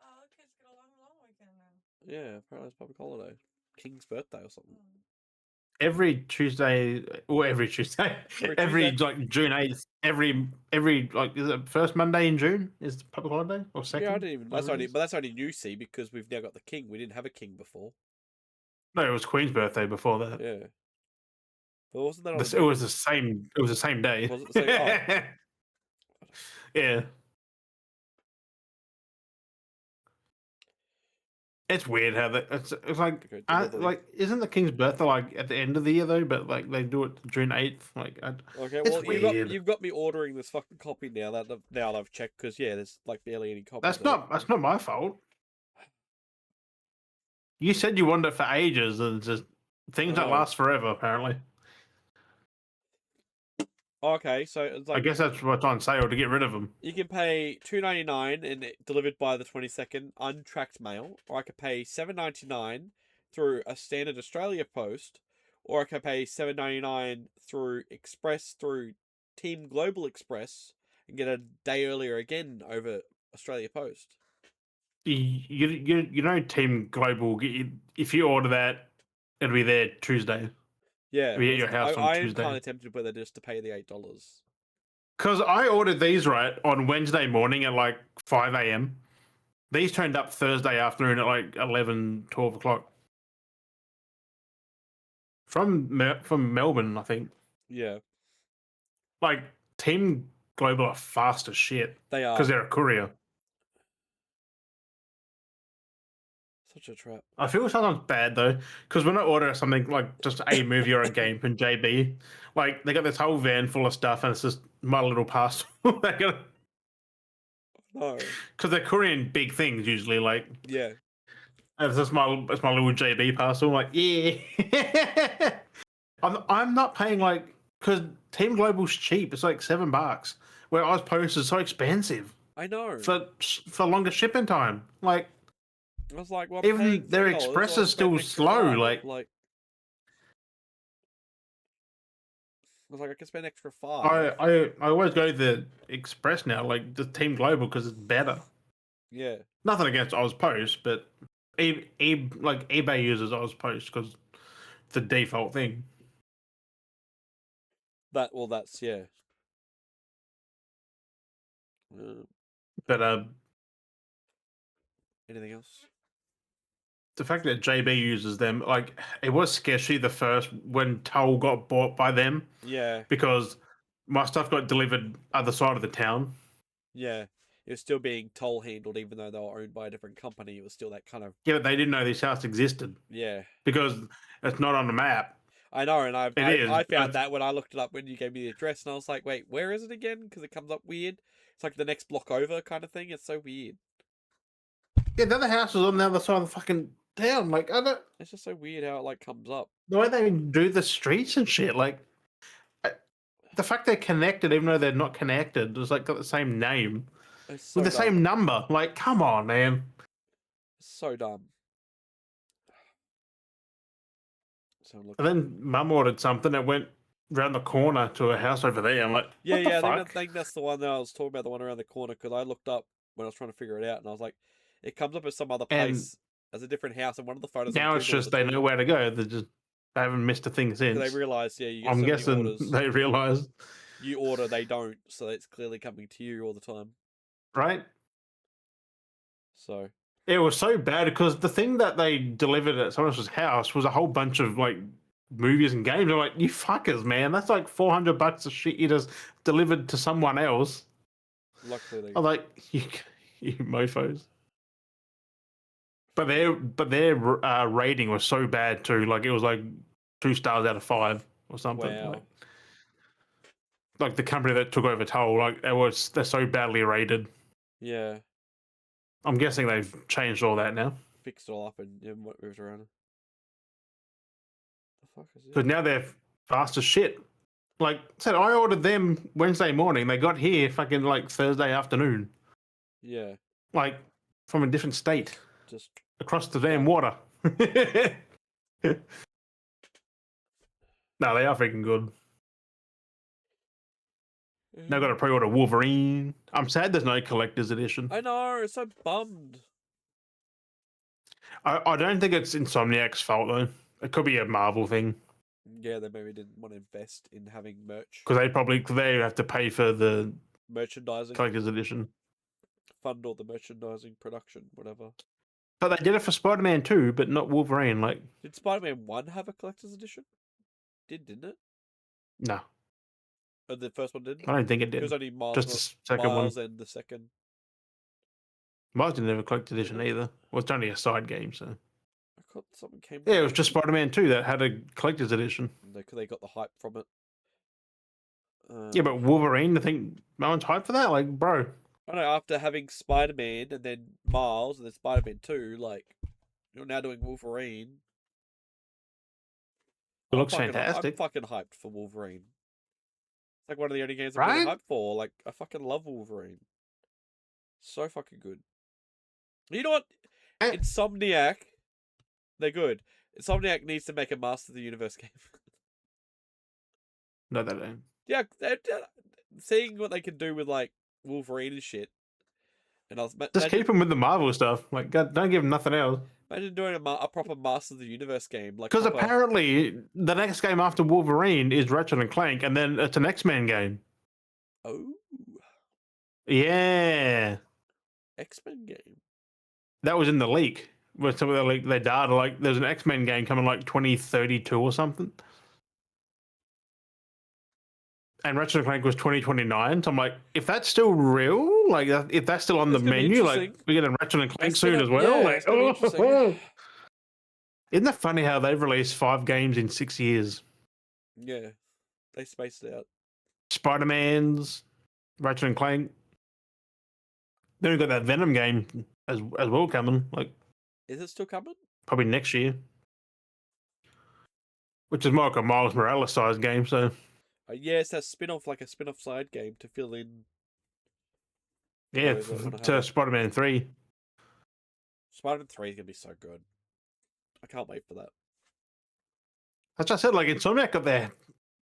Oh, the kids get a long weekend now. Yeah, apparently it's public holiday. King's birthday or something. Every Tuesday, or every Tuesday, every Tuesday. like June 8th, every like is it first Monday in June is the public holiday or second? Yeah, I didn't even. That's only new, see, because we've now got the king. We didn't have a king before. No, it was Queen's birthday before that. Yeah. But wasn't that on It was the same. It was the same day. Was it the same? Oh. Yeah. It's weird how that. It's like Okay, like isn't the King's birthday like at the end of the year though? But like they do it June 8th. Like Okay, it's well weird. you've got me ordering this fucking copy now that I've checked because yeah, there's like barely any copies. That's not my fault. You said you wanted it for ages, and just things that last forever. Apparently, Okay, so it's I like guess that's what's on sale to get rid of them. you can pay $2.99 and delivered by the 22nd, untracked mail, or I could pay $7.99 through a standard Australia post, or I could pay $7.99 through Express through Team Global Express and get a day earlier again over Australia Post. You know, Team Global. If you order that, it'll be there Tuesday. Yeah, it'll be at your house on I am Tuesday. kind of tempted whether just to pay the $8. Because I ordered these right on Wednesday morning at like 5 a.m. These turned up Thursday afternoon at like 11, 12 o'clock. From Melbourne, I think. Yeah. Like, Team Global are fast as shit. They are. Because they're a courier. Such a trap. I feel sometimes bad though, because when I order something like just a movie or a game from JB, like they got this whole van full of stuff and it's just my little parcel. No. Because they're couriering big things usually, like Yeah. and it's my little JB parcel. I'm like, yeah. I'm not paying like because Team Global's cheap. It's like $7, where Ozpost is so expensive. I know. For longer shipping time, like. I was like, well, Even their express is still slow. Like, I was like, I could spend extra $5. I always go to the express now, like the Team Global, because it's better. Yeah. Nothing against Ozpost, but like eBay uses Ozpost because it's the default thing. That's yeah. But anything else? the fact that JB uses them, like, it was sketchy the first when Toll got bought by them. Yeah. Because my stuff got delivered other side of the town. Yeah. It was still being toll handled, even though they were owned by a different company. It was still that kind of. Yeah, but they didn't know this house existed. Yeah. Because it's not on the map. I know, and I is, found that when I looked it up when you gave me the address, and I was like, wait, where is it again? Because it comes up weird. It's like the next block over kind of thing. It's so weird. Yeah, the other house was on the other side of the fucking town. Like, I don't. It's just so weird how it like comes up. The way they do the streets and shit, like the fact they're connected, even though they're not connected, is like got the same name So with the dumb. same number. Like, come on, man. So dumb. So And then Mum ordered something that went round the corner to a house over there. I'm like, yeah, what the yeah. I fuck? think that's the one that I was talking about. The one around the corner because I looked up when I was trying to figure it out, and I was like, it comes up as some other place as a different house, and one of the photos. Now it's just they know where to go. They haven't missed a thing since. They realised, yeah, you get I'm so many guessing orders. they realised. You order, they don't, so it's clearly coming to you all the time. Right? So it was so bad because the thing that they delivered at someone else's house was a whole bunch of like movies and games. I'm like, you fuckers, man, that's like $400 of shit you just delivered to someone else. Luckily, I'm like, you mofos. But their rating was so bad too. Like it was like 2 stars out of 5 or something. Wow. Like the company that took over Toll, like they're so badly rated. Yeah. I'm guessing they've changed all that now. Fixed it all up and moved around. The fuck is it? Because now they're fast as shit. Like I said, I ordered them Wednesday morning. They got here fucking like Thursday afternoon. Yeah. Like from a different state. Just across the damn water. No, they are freaking good. Now got to pre-order Wolverine. I'm sad there's no collector's edition. I know, it's so bummed. I don't think it's Insomniac's fault though. It could be a Marvel thing. Yeah, they maybe didn't want to invest in having merch. Because they have to pay for the merchandising collector's edition. Fund all the merchandising, production, whatever. But they did it for Spider-Man 2, but not Wolverine. Like, did Spider-Man 1 have a collector's edition? Didn't it? No. Oh, the first one didn't? I don't think it did. It was only Miles, just the second Miles one. and the second. Miles didn't have a collector's edition either. Well, it's only a side game, so. I thought something came. Yeah, it was just Spider-Man 2 that had a collector's edition. They got the hype from it. Yeah, but Wolverine, I think no one's hyped for that. Like, bro. I don't know, after having Spider-Man and then Miles and then Spider-Man 2, like, You're now doing Wolverine. It looks I'm fantastic. fucking hyped for Wolverine. It's like one of the only games I'm Right? really hyped for. Like, I fucking love Wolverine. So fucking good. You know what? Eh. Insomniac, they're good. Insomniac needs to make a Master of the Universe game. No, they don't. Yeah, seeing what they can do with like Wolverine and shit. And Just keep them with the Marvel stuff. Like, God, don't give them nothing else. Imagine doing a proper Master of the Universe game, like Because proper... apparently the next game after Wolverine is Ratchet and Clank, and then it's an X-Men game. Oh, Yeah, X-Men game. that was in the leak. With some of the leak, their data, like there's an X-Men game coming like 2032 or something. And Ratchet and Clank was 2029. So I'm like, if that's still real, like if that's still on the menu, like we get a Ratchet and Clank soon as well. Yeah, like, it's gonna be interesting. Isn't that funny how they've released 5 games in 6 years? Yeah, they spaced it out. Spider-Man's, Ratchet and Clank. Then we've got that Venom game as well coming. Like, is it still coming? Probably next year. Which is more like a Miles Morales sized game, so. Yeah, it's that spin-off, like a spin-off side game to fill in. Yeah, to Spider-Man 3. Spider-Man 3 is going to be so good. I can't wait for that. As I said, like, Insomniac got their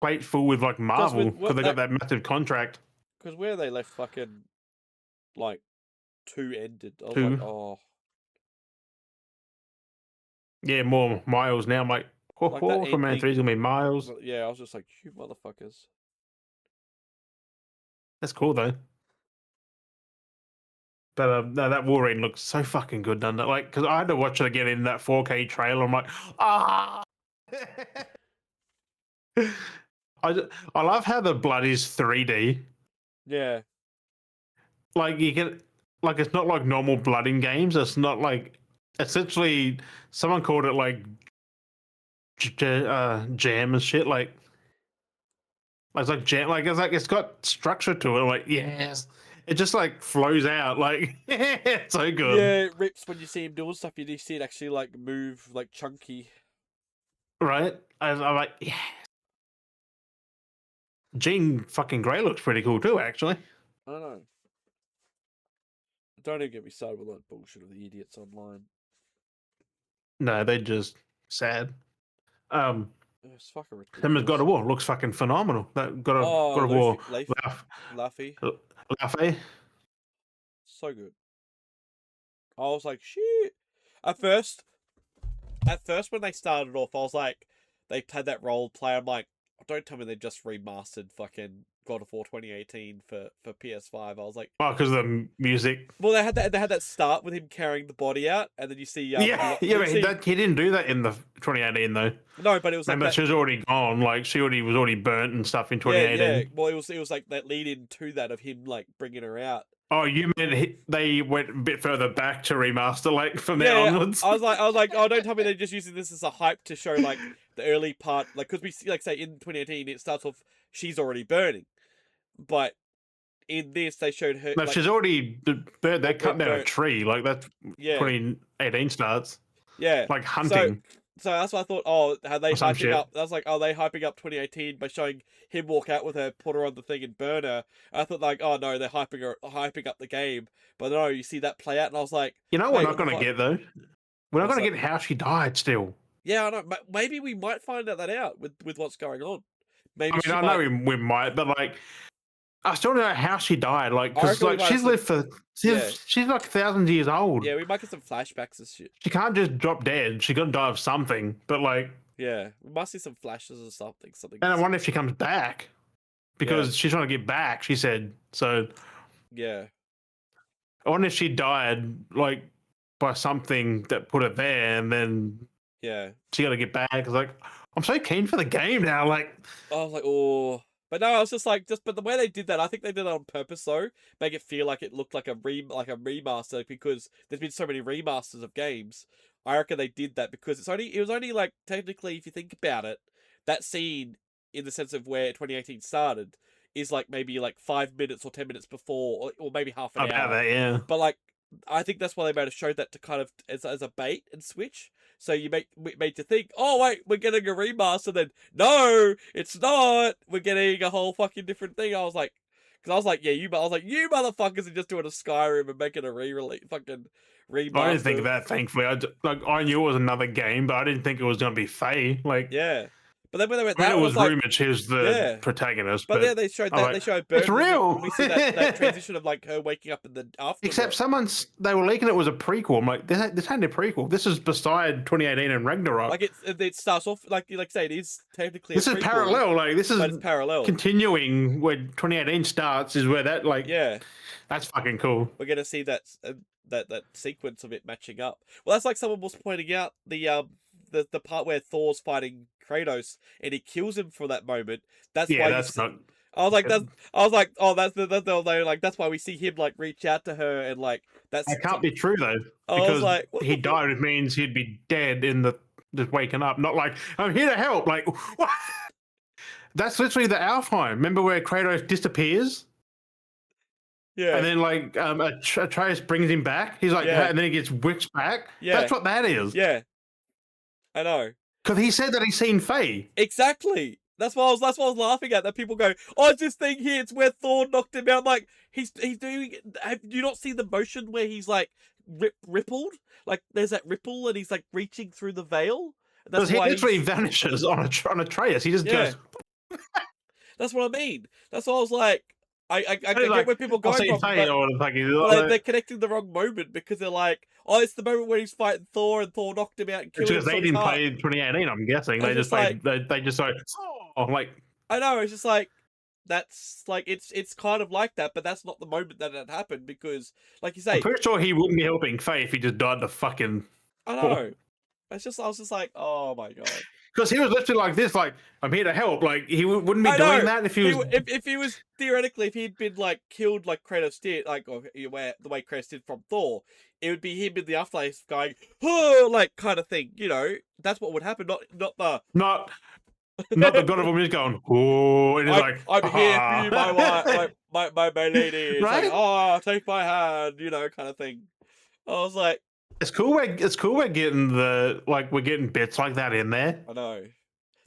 plate full with, like, Marvel, because they got that massive contract. Because where they left fucking, like, 2 ended, I was 2. like, oh. Yeah, more Miles now. I'm like, for Man 3 is going to be Miles. Yeah, I was just like, you motherfuckers. That's cool, though. But no, that Wolverine looks so fucking good, doesn't it? Like, because I had to watch it again in that 4K trailer. I'm like, ah. I love how the blood is 3D. Yeah. Like you can, like it's not like normal blood in games. It's not like essentially someone called it like jam and shit. Like it's like jam. Like it's got structure to it. Like yes. It just like flows out, like it's so good. Yeah, it rips when you see him doing stuff. You do see it actually like move, like chunky. Right? I'm like, yeah. Jean fucking Grey looks pretty cool too, actually. I don't know. Don't even get me started with that bullshit of the idiots online. No, they're just sad. It's fucking ridiculous. Them as God of War looks fucking phenomenal. That God of War. Laffy. Laffy. So good. I was like, shit. At first when they started off, I was like, they had that role play. I'm like, don't tell me they just remastered fucking God of War 2018 for PS5. I was like, oh, because of the music. Well, they had that start with him carrying the body out, and then you see but he didn't do that in the 2018 though. No, but it was like but she was already gone. Like she was already burnt and stuff in 2018. Yeah. Well, it was like that lead in to that of him like bringing her out. Oh, you meant they went a bit further back to remaster, like from there onwards? I was like, oh, don't tell me they're just using this as a hype to show like the early part, like because we see, like say in 2018 it starts off she's already burning, but in this they showed her. No, she's already burnt. They cut down a tree, like that's 2018 starts. Yeah, like hunting. So that's what I thought. Oh, how they hyping up? I was like, oh, they hyping up 2018 by showing him walk out with her, put her on the thing, and burn her. And I thought like, oh no, they're hyping up the game. But no, you see that play out, and I was like, you know, we're not going to get though. We're not going to get how she died still. Yeah, I know. Maybe we might find that out with what's going on. Maybe I know we might, but like, I still don't know how she died. Like, because like she's lived for she's like thousands of years old. Yeah, we might get some flashbacks and shit. She can't just drop dead. She got to die of something. But like, yeah, we must see some flashes or something. And I wonder if she comes back because she's trying to get back. She said so. Yeah. I wonder if she died like by something that put it there, and then she got to get back. It's like I'm so keen for the game now. Like I was like, oh. But no, I was just like, but the way they did that, I think they did it on purpose, though, make it feel like it looked like a remaster because there's been so many remasters of games. I reckon they did that because it was only like technically, if you think about it, that scene in the sense of where 2018 started is like maybe like 5 minutes or 10 minutes before, or maybe half an hour. That, yeah. But like I think that's why they might have showed that to kind of as a bait and switch. So you made you think, oh wait, we're getting a remaster. Then no, it's not. We're getting a whole fucking different thing. I was like, yeah, you motherfuckers are just doing a Skyrim and making a re-release, fucking remaster. I didn't think of that. Thankfully, I knew it was another game, but I didn't think it was going to be Faye. Like, yeah. But then when they went, it was rumored she was the protagonist. But yeah, they showed that. They showed Bird. It's real. We see that transition of like her waking up in the after. Except they were leaking it was a prequel. I'm like, this ain't a prequel. This is beside 2018 and Ragnarok. Like it starts off like say it is technically. This is parallel. Like this is parallel. Continuing where 2018 starts is where that that's fucking cool. We're gonna see that sequence of it matching up. Well, that's like someone was pointing out the part where Thor's fighting Kratos and he kills him for that moment. That's why that's not. I was like, that's why we see him like reach out to her and like that's. That can't be true though, because he died. It means he'd be dead in the just waking up. Not like I'm here to help. Like what? That's literally the Alfheim. Remember where Kratos disappears? Yeah, and then like Atreus brings him back. He's like, and then he gets whipped back. Yeah, that's what that is. Yeah, I know. Because he said that he's seen Faye. Exactly. That's what I was laughing at. That people go, oh, it's this thing here. It's where Thor knocked him out. I'm like, he's doing. Have you not seen the motion where he's like rippled? Like there's that ripple, and he's like reaching through the veil. Because he literally vanishes on Atreus. He just goes. That's what I mean. That's what I was like. I get where people going from, but they're connecting the wrong moment because they're like, oh, it's the moment where he's fighting Thor and Thor knocked him out and killed him. Because they didn't play 2018, I'm guessing. They just played. They just like, oh, like. I know. It's just like that's like it's kind of like that, but that's not the moment that it happened because, like you say, I'm pretty sure he wouldn't be helping Faye if he just died to fucking. I know. I was just like, oh my god. Because he was literally like this, like, I'm here to help. Like, he wouldn't be doing that if he was... If he was, theoretically, if he'd been, like, killed like Kratos did, like, or the way Kratos did from Thor, it would be him in the afterlife going, oh, like, kind of thing, you know? That's what would happen, not the... Not the God of War is going, oh, and he's like... I'm here for you, my wife, my lady. It's right? Like, oh, take my hand, you know, kind of thing. I was like... It's cool. We're getting bits like that in there. I know.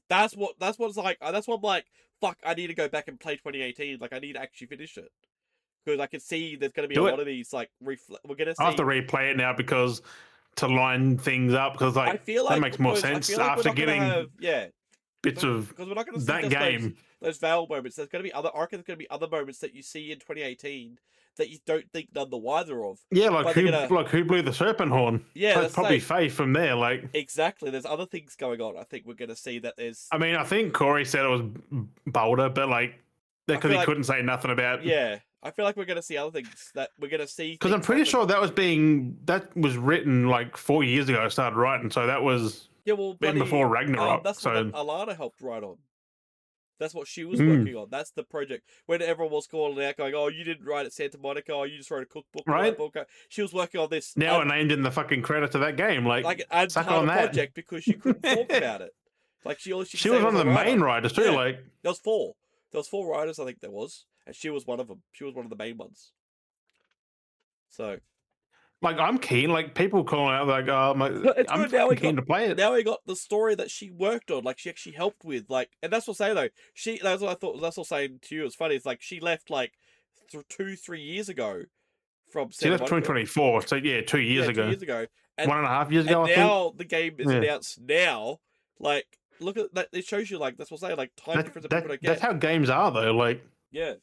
That's what it's like. That's what I'm like. Fuck! I need to go back and play 2018. Like I need to actually finish it because I can see there's going to be a lot of these. Like we're gonna. I have to replay it now because to line things up because like I feel like that makes more sense after getting bits of because we're not going to that game. Those Veil moments. There's going to be other. I reckon there's going to be other moments that you see in 2018. That you don't think none the wiser of. Yeah, like who blew the serpent horn? Yeah, that's probably Faye from there. Like exactly, there's other things going on. I think we're going to see that there's. I mean, I think Corey said it was Boulder, but like because he couldn't say nothing about. Yeah, I feel like we're going to see other things that we're going to see. Because I'm pretty sure that was written like 4 years ago. I started writing, so that was even before Ragnarok. That's what Alana helped write on. That's what she was working on. That's the project. When everyone was calling out, going, "Oh, you didn't write it, Santa Monica. Oh, you just wrote a cookbook." Right. She was working on this. Now named in the fucking credit to that game. Like an untitled project because she couldn't talk about it. Like she was one of the main writers too. Like there was 4. There was 4 writers, I think there was, and she was one of them. She was one of the main ones. So. Like I'm keen, like people calling out, like I'm keen to play it. Now we got the story that she worked on, like she actually helped with, like, and that's what I'm saying though. That's what I thought. That's what I'm saying to you. It's funny. It's like she left like 2-3 years ago from. She left 2024, so 2 years ago. 2 years ago, and 1.5 years ago. And now the game is announced. Now, like, look at that. It shows you, like, that's what I'm saying. Like time difference that people don't get. That's how games are, though. Like, yeah.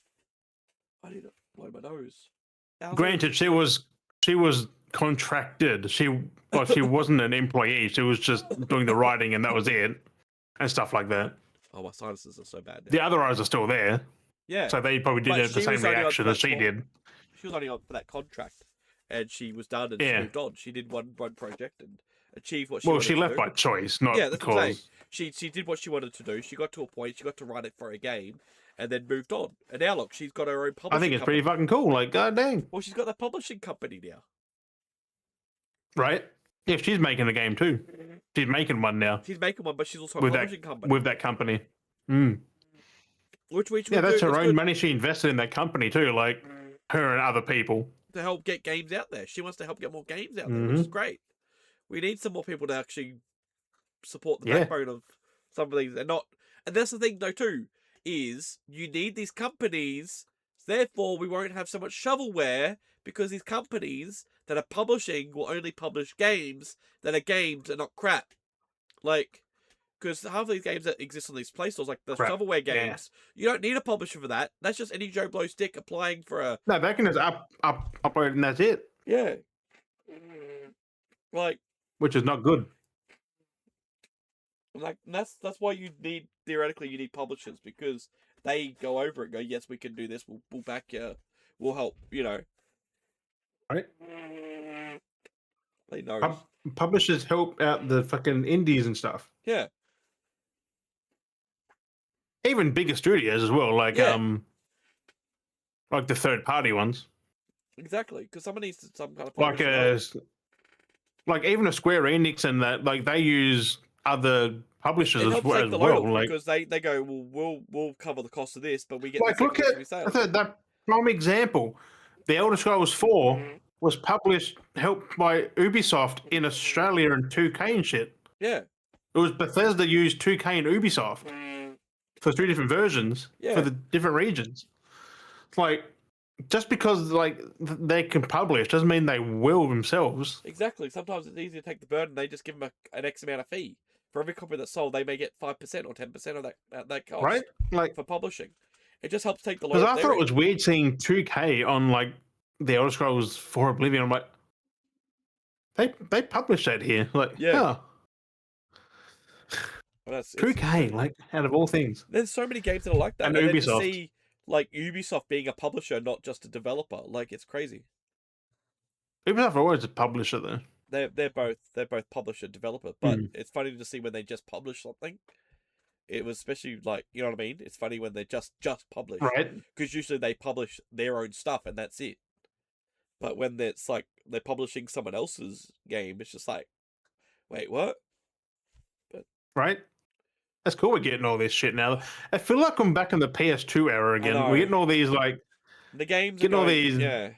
I need to blow my nose. Granted, she was contracted. She wasn't an employee. She was just doing the writing, and that was it, and stuff like that. Oh, my sinuses are so bad now. The other eyes are still there. Yeah. So they probably did have the same reaction as she did. She was only on for that contract, and she was done and she moved on. She did one project and achieved what she wanted to do. Well, she left by choice, not because... She did what she wanted to do. She got to a point, she got to write it for a game, and then moved on. And now, look, she's got her own publishing company. I think it's pretty fucking cool. Like, god dang. Well, she's got that publishing company now. Right? Yeah, she's making a game too. She's making one now. She's making one, but she's also a publishing company. With that company. Which that's her own money she invested in that company too, like her and other people. to help get games out there. She wants to help get more games out there, which is great. We need some more people to actually support the backbone of some of these. And that's the thing though too, is you need these companies, therefore we won't have so much shovelware, because these companies that are publishing will only publish games that are games and not crap. Like, because half of these games that exist on these Play stores, like the shovelware games, you don't need a publisher for that. That's just any Joe Blow stick applying for a... No, they can just upload and that's it. Yeah. Like... Which is not good. Like, that's why you need, theoretically, you need publishers, because they go over it and go, yes, we can do this, we'll back you, we'll help, you know. Right? They know. Publishers help out the fucking indies and stuff. Yeah. Even bigger studios as well, like the third party ones. Exactly, because someone needs some kind of publisher. Like even a Square Enix and that, like they use other publishers as well. Like, because they go, well, we'll cover the cost of this, but we get like look at that prime example. The Elder Scrolls 4 was helped by Ubisoft in Australia and 2K and shit. Yeah. It was Bethesda used 2K and Ubisoft for 3 different versions for the different regions. It's like, just because like they can publish doesn't mean they will themselves. Exactly. Sometimes it's easy to take the burden. They just give them an X amount of fee. For every copy that's sold, they may get 5% or 10% of that cost. Right? Like, for publishing. It just helps take the load. Because I thought it was weird seeing 2K on like the Elder Scrolls 4 Oblivion. I'm like, they published that here. Like, yeah. Well, 2K, like out of all things. There's so many games that are like that. And Then Ubisoft. to see like Ubisoft being a publisher, not just a developer, like it's crazy. Ubisoft are always a publisher though. They're both publisher developer, but it's funny to see when they just publish something. It was especially like, you know what I mean? It's funny when they just publish, right? Because usually they publish their own stuff and that's it. But when it's like they're publishing someone else's game, it's just like, wait, what? But right? That's cool. We're getting all this shit now. I feel like I'm back in the PS2 era again. We're getting all these like the games. Getting all these. Yeah.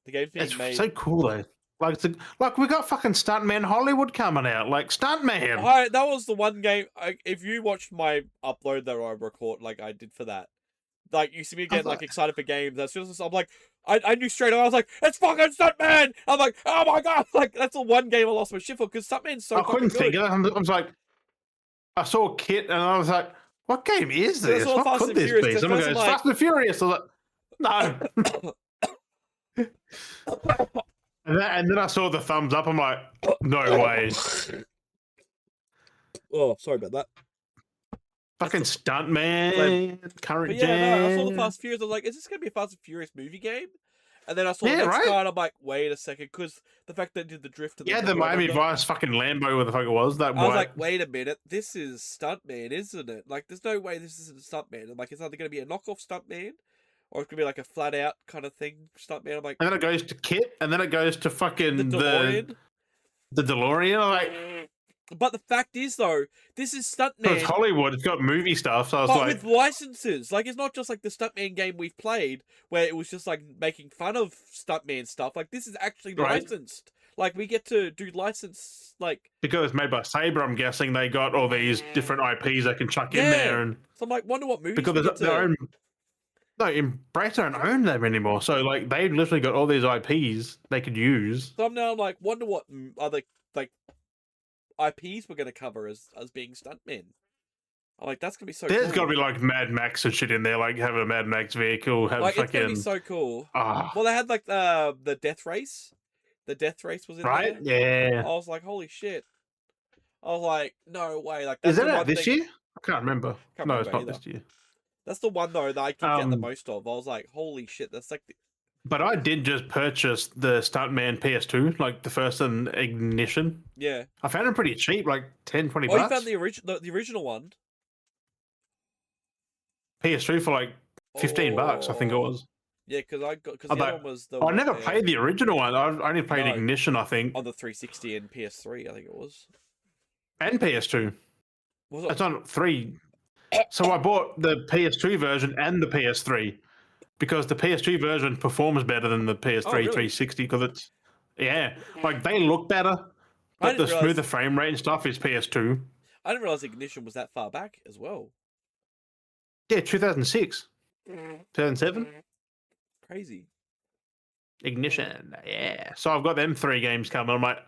The games being made. It's so cool though. Like we got fucking Stuntman Hollywood coming out. Like Stuntman. That was the one game. If you watched my upload that I record, like I did for that, like you see me get like excited for games. As soon as I'm like, I knew straight away. I was like, it's fucking Stuntman. I'm like, oh my god! Like that's the one game I lost my shit for because Stuntman's so. I couldn't think of it. I was like, I saw Kit and I was like, what game is this? What could this be? Someone goes, Fast and Furious. I was like, no. And then I saw the thumbs up. I'm like, no way. Oh, sorry about that. Fucking Stuntman, current gen. No, I saw the Fast and Furious. I was like, is this going to be a Fast and Furious movie game? And then I saw the next guy and I'm like, wait a second. Because the fact that it did the drift. Yeah, the Miami Vice fucking Lambo, what the fuck it was. I was like, wait a minute. This is Stuntman, isn't it? Like, there's no way this isn't Stuntman. I'm like, it's either going to be a knockoff Stuntman or it's going to be like a flat out kind of thing, Stuntman. I'm like... And then it goes to Kit, and then it goes to fucking... The DeLorean. The DeLorean, I'm like... But the fact is, though, this is Stuntman... It's Hollywood, it's got movie stuff, so I was like... with licenses. Like, it's not just like the Stuntman game we've played, where it was just like making fun of Stuntman stuff. Like, this is actually licensed. Like, we get to do license, like... Because it's made by Saber, I'm guessing they got all these different IPs they can chuck in there. And so I'm like, wonder what movies because there's their own... No, Embracer don't own them anymore. So, like, they've literally got all these IPs they could use. So I'm now like, wonder what other, like, IPs we're going to cover as being Stuntmen. I'm like, that's going to be so There's cool. got to be, like, Mad Max and shit in there. Like, have a Mad Max vehicle. Have like, fucking... it's going to be so cool. Well, they had, like, the Death Race. The Death Race was in there. Right? Yeah. I was like, holy shit. I was like, no way. Like, that's is that out this year? I can't remember. No, it's not either. this year. That's the one, though, that I keep getting the most of. I was like, holy shit, that's like... But I did just purchase the Stuntman PS2, like the first in Ignition. Yeah. I found them pretty cheap, like 10, 20 bucks. bucks. Oh, you found the original one? PS3 for like 15 bucks, I think it was. Yeah, because the other one was the... I never played the original one. I only played Ignition, I think. On the 360 and PS3, I think it was. And PS2. Was it? It's on 3... So I bought the PS2 version and the PS3. because the PS2 version performs better than the PS3 really? 360 because it's like they look better, but the smoother frame rate and stuff is PS2. I didn't realize Ignition was that far back as well. Yeah, 2006, 2007. Crazy. Ignition, yeah. So I've got them 3 games coming. I'm like,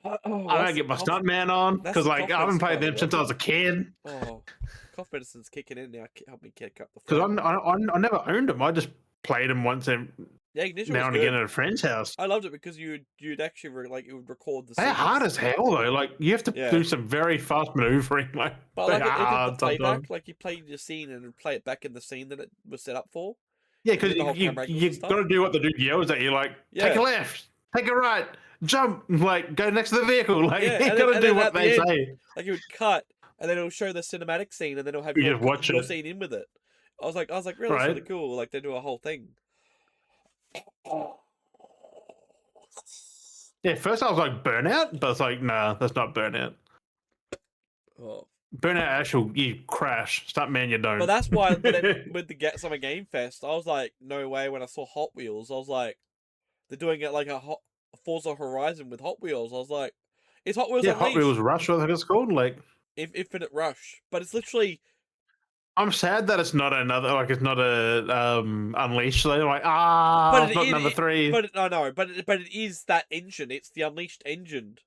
Oh, I gotta get my stuntman on because like I haven't played them since I was a kid. Oh, cough medicine's kicking in now. Help me kick up the. Because I never owned them. I just played them once and Ignition now and again at a friend's house. I loved it because you'd actually like it would record the. They're hard as hell though. Like you have to do some very fast maneuvering. Like, but like it did the playback. Like you played your scene and play it back in the scene that it was set up for. Yeah, because you got to do what the dude yells at you. Like take a left, take a right. Jump, like go next to the vehicle. Like you gotta do what they say. Like you would cut, and then it'll show the cinematic scene, and then it'll have your scene in with it. I was like, really, that's really cool. Like they do a whole thing. Yeah, first I was like Burnout, but it's like nah, that's not Burnout. Oh. Burnout actual you crash. Stuntman you don't. But that's why with the Summer Game Fest, I was like, no way. When I saw Hot Wheels, I was like, they're doing it like a Forza Horizon with Hot Wheels. I was like, is Hot Wheels? Yeah, Hot Wheels Rush, I think it's called. Like Infinite Rush, but it's literally. I'm sad that it's not another, like it's not a Unleashed. They're like, it's not number 3. But it is that engine. It's the Unleashed engine.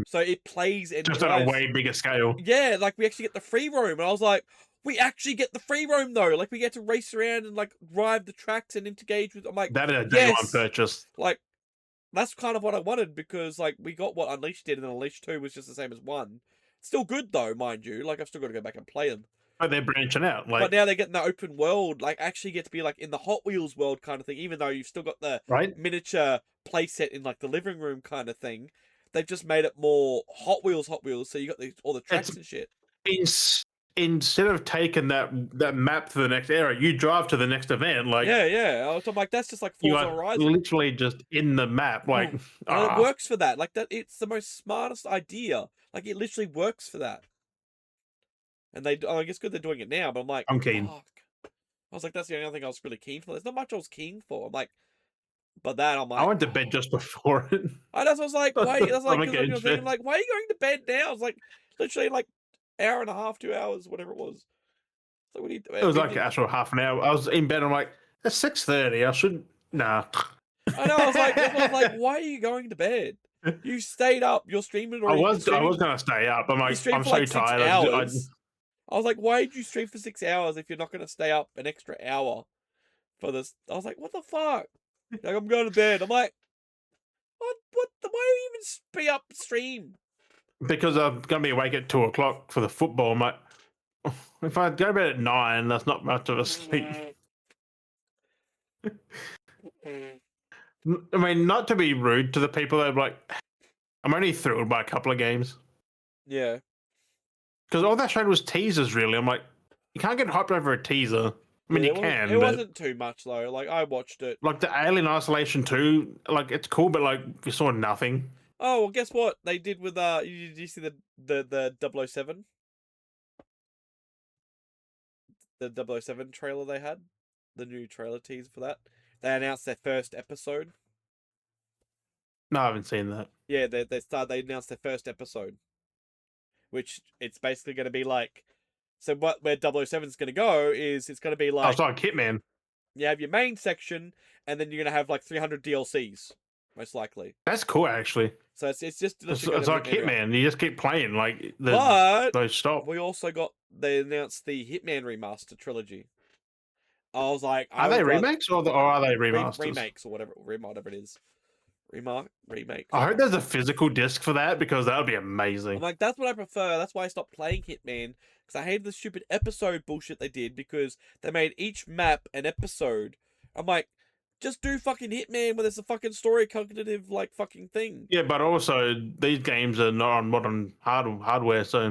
So it plays and just on a way bigger scale. Yeah, like we actually get the free roam, and I was like, we actually get the free roam though. Like we get to race around and like drive the tracks and engage with. I'm like, that is a day one purchase. Like that's kind of what I wanted because like we got what Unleashed did, and then Unleashed 2 was just the same as 1. Still good though, mind you. Like I've still got to go back and play them. But they're branching out. Like, but now they're getting the open world, like actually get to be like in the Hot Wheels world kind of thing, even though you've still got the miniature playset in like the living room kind of thing. They've just made it more Hot Wheels, so you got all the tracks and shit. Instead of taking that map to the next area, you drive to the next event. Like I'm like, that's just like Forza Horizon. Literally just in the map. Like and it works for that. Like that, it's the most smartest idea. Like it literally works for that. And I guess good they're doing it now, but I'm like, I'm keen. Fuck. I was like, that's the only thing I was really keen for. There's not much I was keen for. I'm like, but that I'm like, I went to bed just before it. I was like, why? That's like, I'm like, why are you going to bed now? I was like, literally like hour and a half, 2 hours, whatever it was. So what do you do? It was like actual half an hour. I was in bed. I'm like, it's 6:30. I shouldn't. Nah. I know. I was like, why are you going to bed? You stayed up. You're streaming. I was gonna stay up. I'm like, I'm so tired. I was like, why did you stream for 6 hours if you're not going to stay up an extra hour for this? I was like, what the fuck? Like, I'm going to bed. I'm like, why do you even be up stream? Because I'm going to be awake at 2 o'clock for the football. I'm like, if I go to bed at 9, that's not much of a sleep. I mean, not to be rude to the people that are like, I'm only thrilled by a couple of games. Yeah. Because all that showed was teasers, really. I'm like, you can't get hyped over a teaser. I mean, you can. It wasn't too much, though. Like, I watched it. Like, the Alien Isolation 2, like, it's cool, but, like, you saw nothing. Oh, well, guess what? They did with, did you see the 007? The 007 trailer they had? The new trailer teaser for that? They announced their first episode. No, I haven't seen that. Yeah, they announced their first episode. Which it's basically going to be like, so where 007 is going to go is it's going to be like, it's like Hitman. You have your main section, and then you're going to have like 300 DLCs, most likely. That's cool, actually. So it's just it's like Hitman. You just keep playing, like don't stop. We also they announced the Hitman remaster trilogy. I was like, are they remakes or are they remasters? Remakes or whatever it is. Remake. I hope there's a physical disc for that because that would be amazing. I'm like, that's what I prefer. That's why I stopped playing Hitman, because I hated the stupid episode bullshit they did because they made each map an episode. I'm like, just do fucking Hitman where there's a fucking story cognitive like fucking thing. Yeah, but also these games are not on modern hardware, so.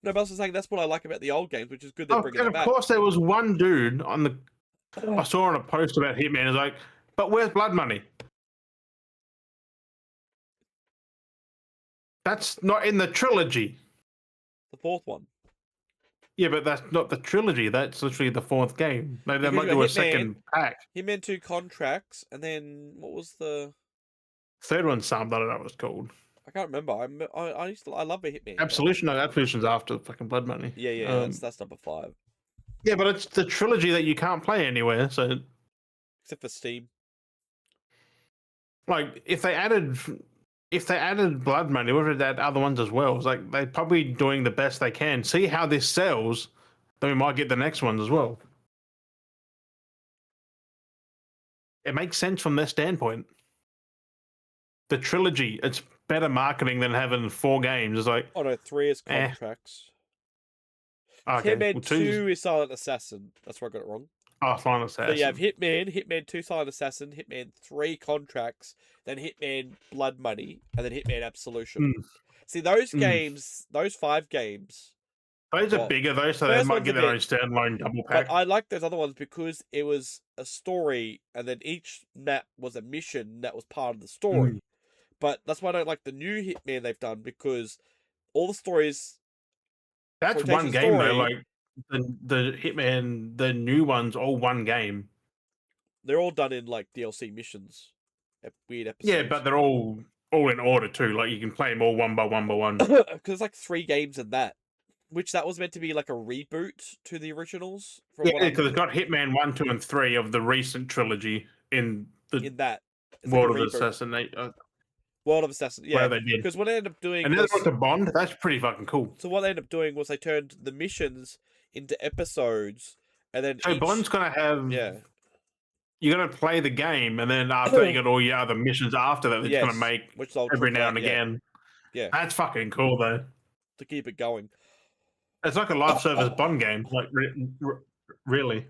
No, but I was saying that's what I like about the old games, which is good they're bringing it back. Of course, there was one dude on the. I saw on a post about Hitman. It's like, but where's Blood Money? That's not in the trilogy. The fourth one. Yeah, but that's not the trilogy. That's literally the fourth game. They Because might you do got a Hitman. second pack. Hitman 2 contracts, and then what was the Third one's something, I don't know what it's called. I can't remember. I love a Hitman. Absolution. No, Absolution's after fucking Blood Money. Yeah. That's number 5. Yeah, but it's the trilogy that you can't play anywhere. So, Except for Steam. like, if they added Blood Money, what if they add other ones as well? It's like they're probably doing the best they can. See how this sells, then we might get the next ones as well. It makes sense from their standpoint. The trilogy, it's better marketing than having 4 games. It's like, Oh no, 3 is contracts. okay, Hitman well, 2 is Silent Assassin. That's where I got it wrong. Oh, Silent So Assassin. you have Hitman 2 Silent Assassin, Hitman 3 contracts, then Hitman Blood Money, and then Hitman Absolution. See, those games, those 5 games. Those are bigger though, so they might get their own standalone double pack. But I like those other ones because it was a story, and then each map was a mission that was part of the story. But that's why I don't like the new Hitman they've done, because all the stories. That's one game though. Like the Hitman, the new ones, all one game. They're all done in like DLC missions, weird episodes. Yeah, but they're all in order too. Like you can play them all one by one. Because there's like 3 games in that, which that was meant to be like a reboot to the originals. Yeah, because it's got Hitman 1, 2, and 3 of the recent trilogy in that World of Assassinate. World of Assassin, yeah. They did. Because what they ended up doing, and then they went to Bond. That's pretty fucking cool. So what they ended up doing was they turned the missions into episodes, and then Bond's gonna have You're gonna play the game, and then after you got all your other missions after that, it's gonna make which every now and again. Yeah, that's fucking cool though. To keep it going, it's like a live service Bond game. Like really.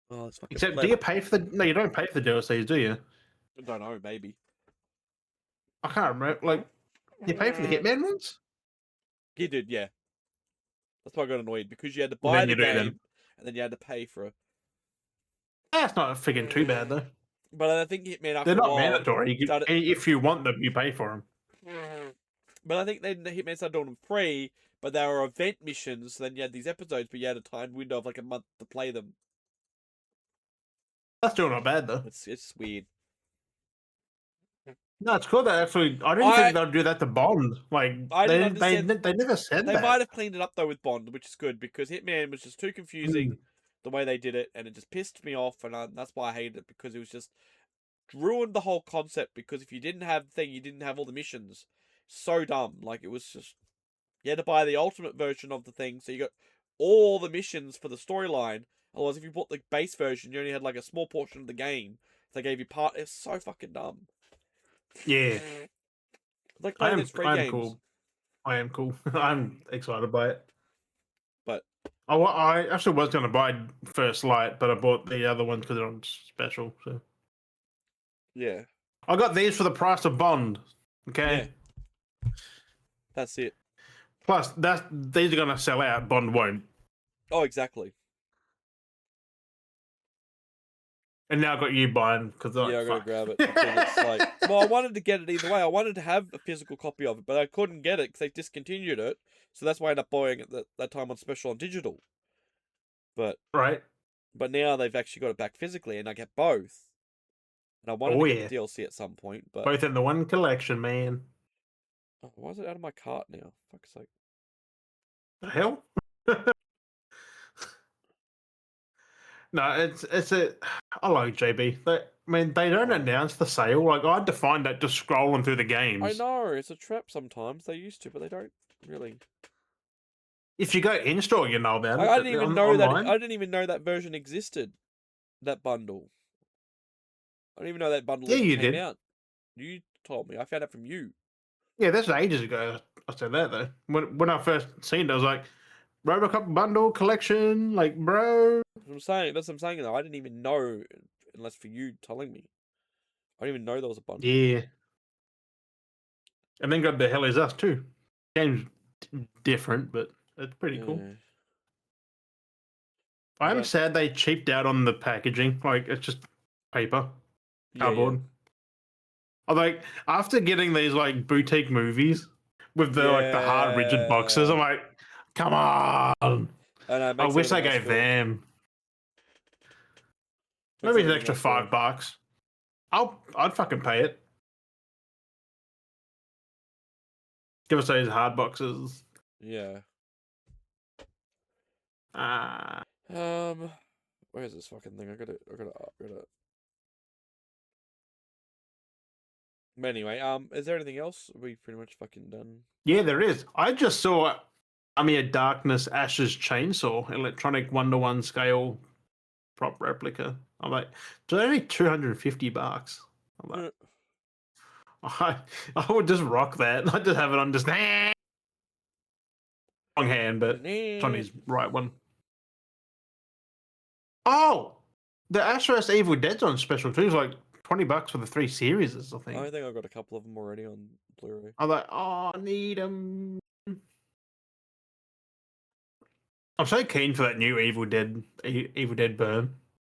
Oh, it's fucking. Except, do you pay for the? No, you don't pay for the DLCs, do you? I don't know. Maybe. I can't remember. Like, you pay for the Hitman ones? You did, yeah. That's why I got annoyed, because you had to buy the game and then you had to pay for it. That's not freaking too bad though. But I think Hitman after they're not mandatory. If you want them, you pay for them. But I think then the Hitman started doing them free, but they were event missions. So then you had these episodes, but you had a time window of like a month to play them. That's still not bad though. It's weird. No, it's cool that actually. I didn't think they'd do that to Bond. Like they never said that. They might have cleaned it up though with Bond, which is good, because Hitman was just too confusing the way they did it, and it just pissed me off, and that's why I hated it, because it was just ruined the whole concept. Because if you didn't have the thing, you didn't have all the missions. So dumb. Like, it was just, you had to buy the ultimate version of the thing, so you got all the missions for the storyline. Otherwise, if you bought the base version, you only had like a small portion of the game. They gave you part. It's so fucking dumb. Yeah. Like, I am cool. I am cool. I'm excited by it. But I actually was going to buy First Light, but I bought the other ones because they're on special. So yeah, I got these for the price of Bond. Okay, that's it. Plus, these are going to sell out. Bond won't. Oh, exactly. And now I got you buying because I got to grab it. It's like, well, I wanted to get it either way. I wanted to have a physical copy of it, but I couldn't get it because they discontinued it. So that's why I ended up buying it that time on special on digital. But now they've actually got it back physically, and I get both. And I wanted to get the DLC at some point, but both in the one collection, man. Oh, why is it out of my cart now? Fuck's sake! The hell? No, it's a. I like JB. I mean, they don't announce the sale. Like, I had to find that just scrolling through the games. I know, it's a trap sometimes. They used to, but they don't really. If you go in store, you know about it. I didn't even know that. I didn't even know that version existed. That bundle. I didn't even know that bundle came out. You told me. I found out from you. Yeah, that's ages ago. I said that though. When I first seen it, I was like, Robocop bundle collection, like, bro. That's what I'm saying though. I didn't even know unless for you telling me. I didn't even know there was a bundle. Yeah. And then got The Hell Is Us too. Game's different, but it's pretty cool. I am sad they cheaped out on the packaging. Like, it's just paper, cardboard. I'm like, after getting these like boutique movies with the like the hard rigid boxes, I'm like, come on. I wish I gave them. Maybe an extra $5. I'd fucking pay it. Give us those hard boxes. Yeah. Where's this fucking thing? I gotta. But anyway, is there anything else? Are we pretty much fucking done? Yeah, there is. I just saw Army of Darkness Ash's Chainsaw, electronic 1-to-1 scale prop replica. I'm like, it's only $250. I'm like, I would just rock that. I just have it on just wrong hand, but it's on his right one. Oh, the Ash vs Evil Dead's on special too. It's like $20 for the 3 series, I think. I think I got a couple of them already on Blu-ray. I'm like, oh, I need them. I'm so keen for that new Evil Dead Burn.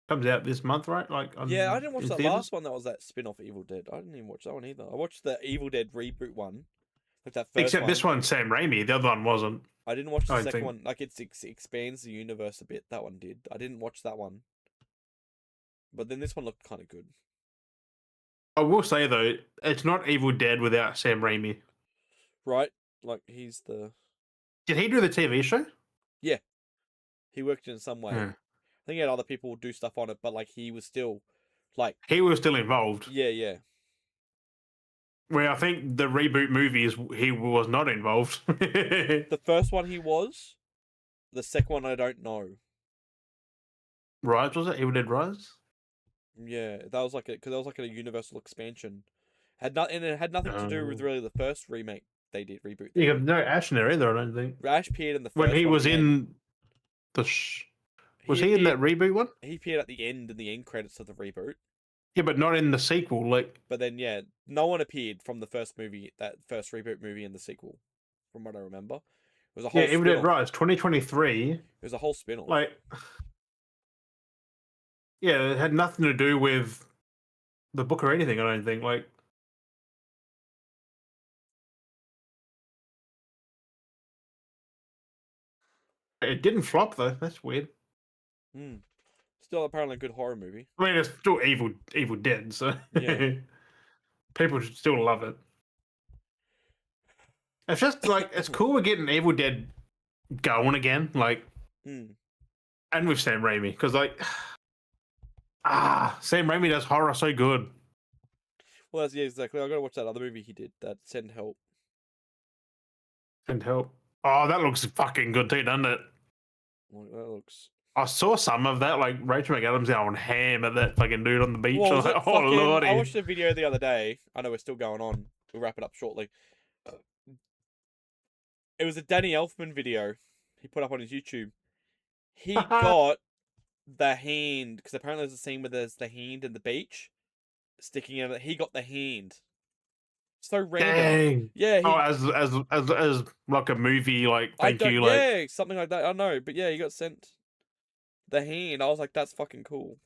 Comes out this month, right? Like, yeah, I didn't watch that last one. That was that spin-off Evil Dead. I didn't even watch that one either. I watched the Evil Dead reboot one, like that first. Except this one's Sam Raimi. The other one wasn't. I didn't watch the second one. Like it expands the universe a bit. That one did. I didn't watch that one. But then this one looked kind of good. I will say though, it's not Evil Dead without Sam Raimi. Right? Like he's the. Did he do the TV show? Yeah, he worked in some way. Yeah. I think he had other people do stuff on it, but like he was still, like he was still involved. Yeah, yeah. Where I think the reboot movies he was not involved. The first one he was. The second one I don't know. Rise, was it? Evil Dead Rise? Yeah, that was like because that was like a universal expansion. And it had nothing to do with really the first remake they did reboot. You have no Ash in there either, I don't think. Ash appeared in the first when he one was in the. Was he in that reboot one? He appeared at the end in the end credits of the reboot. Yeah, but not in the sequel. Like, but then yeah, no one appeared from the first movie, that first reboot movie, in the sequel, from what I remember. It was a whole. Yeah, Evil Dead Rise 2023. It was a whole spin-off. Like, yeah, it had nothing to do with the book or anything. I don't think. Like, it didn't flop though. That's weird. Still apparently a good horror movie. I mean, it's still Evil Dead, so yeah. People should still love it. It's just like it's cool we're getting Evil Dead going again, like, and with Sam Raimi, because like, Sam Raimi does horror so good. Well, that's, yeah, exactly. I gotta watch that other movie he did, that Send Help. Send Help. Oh, that looks fucking good too, doesn't it? Well, that looks. I saw some of that, like Rachel McAdams going ham at that fucking dude on the beach. Well, I was like, oh lordy! I watched a video the other day. I know we're still going on. We'll wrap it up shortly. It was a Danny Elfman video he put up on his YouTube. He got the hand, because apparently there's a scene where there's the hand in the beach sticking out. He got the hand. So random. Dang. Yeah. As like a movie, like thank you, like yeah, something like that. I know, but yeah, he got sent the hand. I was like, that's fucking cool.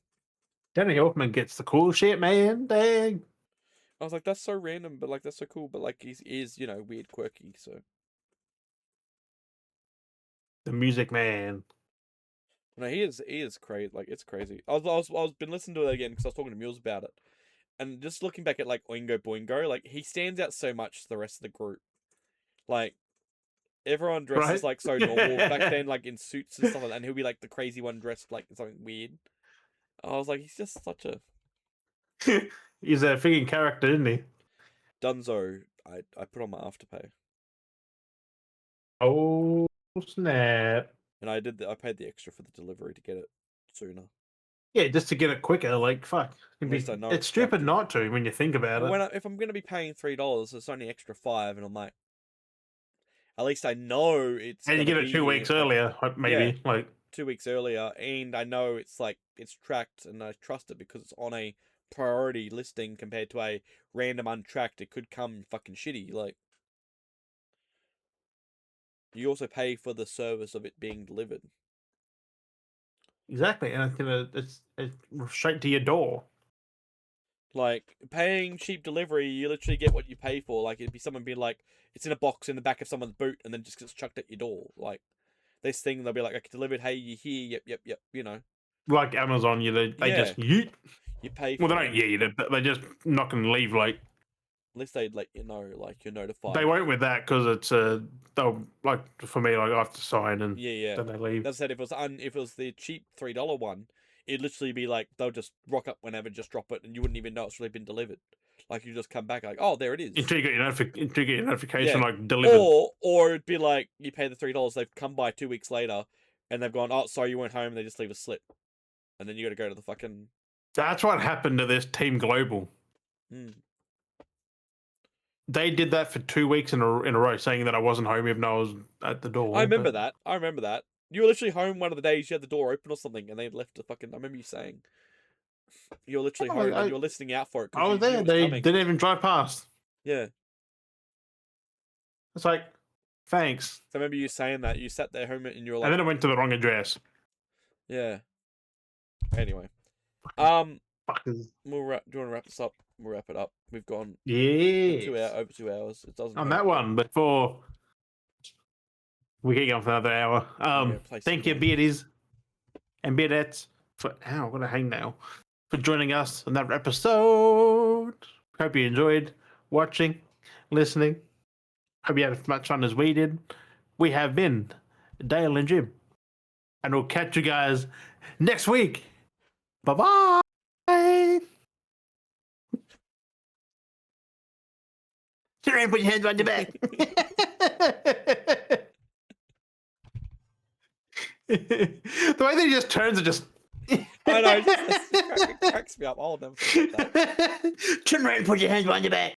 Danny Elfman gets the cool shit, man. Dang. I was like, that's so random, but like that's so cool. But like he is, you know, weird, quirky. So the music man. No, he is crazy. Like it's crazy. I was been listening to it again because I was talking to Mules about it, and just looking back at like Oingo Boingo, like he stands out so much to the rest of the group. Like everyone dresses like so normal back then, like in suits and stuff like that, and he'll be like the crazy one dressed like something weird. I was like, he's just such a. He's a freaking character, isn't he? Dunzo, I put on my Afterpay. Oh snap! And I paid the extra for the delivery to get it sooner. Yeah, just to get it quicker. Like fuck, it's stupid not to when you think about it. If I'm going to be paying $3, it's only extra $5, and I'm like, at least I know it's. And you get it 2 weeks earlier, maybe like 2 weeks earlier, and I know it's like it's tracked, and I trust it because it's on a priority listing compared to a random untracked. It could come fucking shitty. Like, you also pay for the service of it being delivered. Exactly, and it's straight to your door. Like, paying cheap delivery, you literally get what you pay for. Like, it'd be someone being like, it's in a box in the back of someone's boot, and then just gets chucked at your door. Like, this thing. They'll be like, "Okay, delivered. Hey, you here? Yep. You know, Like Amazon, they Yeah. just yeet. you pay. Well, For they it. don't yeet it, but they just not going to leave. Like At least they'd let you know, like you're notified. they won't with that because it's they'll like for me like I have to sign and Yeah. then they leave. That said, if it was the cheap $3 one, it'd literally be like they'll just rock up whenever, just drop it, and you wouldn't even know it's really been delivered. Like you just come back like, oh, there it is. Until you get your notification Yeah. like delivered. Or it'd be like you pay the $3, they've come by 2 weeks later, and they've gone, oh, sorry, you weren't home, and they just leave a slip, and then you got to go to the fucking. That's what happened to this Team Global. Mm. They did that for 2 weeks in a row, saying that I wasn't home even though I was at the door. I remember that. You were literally home one of the days you had the door open or something, and they left the fucking. I remember you saying you were literally home and you were listening out for it. I was there. They didn't even drive past. Yeah. It's like, thanks. So I remember you saying that. You sat there home and you were like. And then I went to the wrong address. Yeah. Anyway. Fuckers. Do you want to wrap this up? We'll wrap it up. We've gone over 2 hours. It doesn't. On that one, before we get going for another hour. Thank you, Beardies and Beardettes, for I've got a hangnail, for joining us on that episode. Hope you enjoyed watching, listening. Hope you had as much fun as we did. We have been Dale and Jim, and we'll catch you guys next week. Bye bye. Sit around and put your hands on your back. The way that he just turns and just. I know, it cracks me up. I'll never forget that. Turn around and put your hands on your back.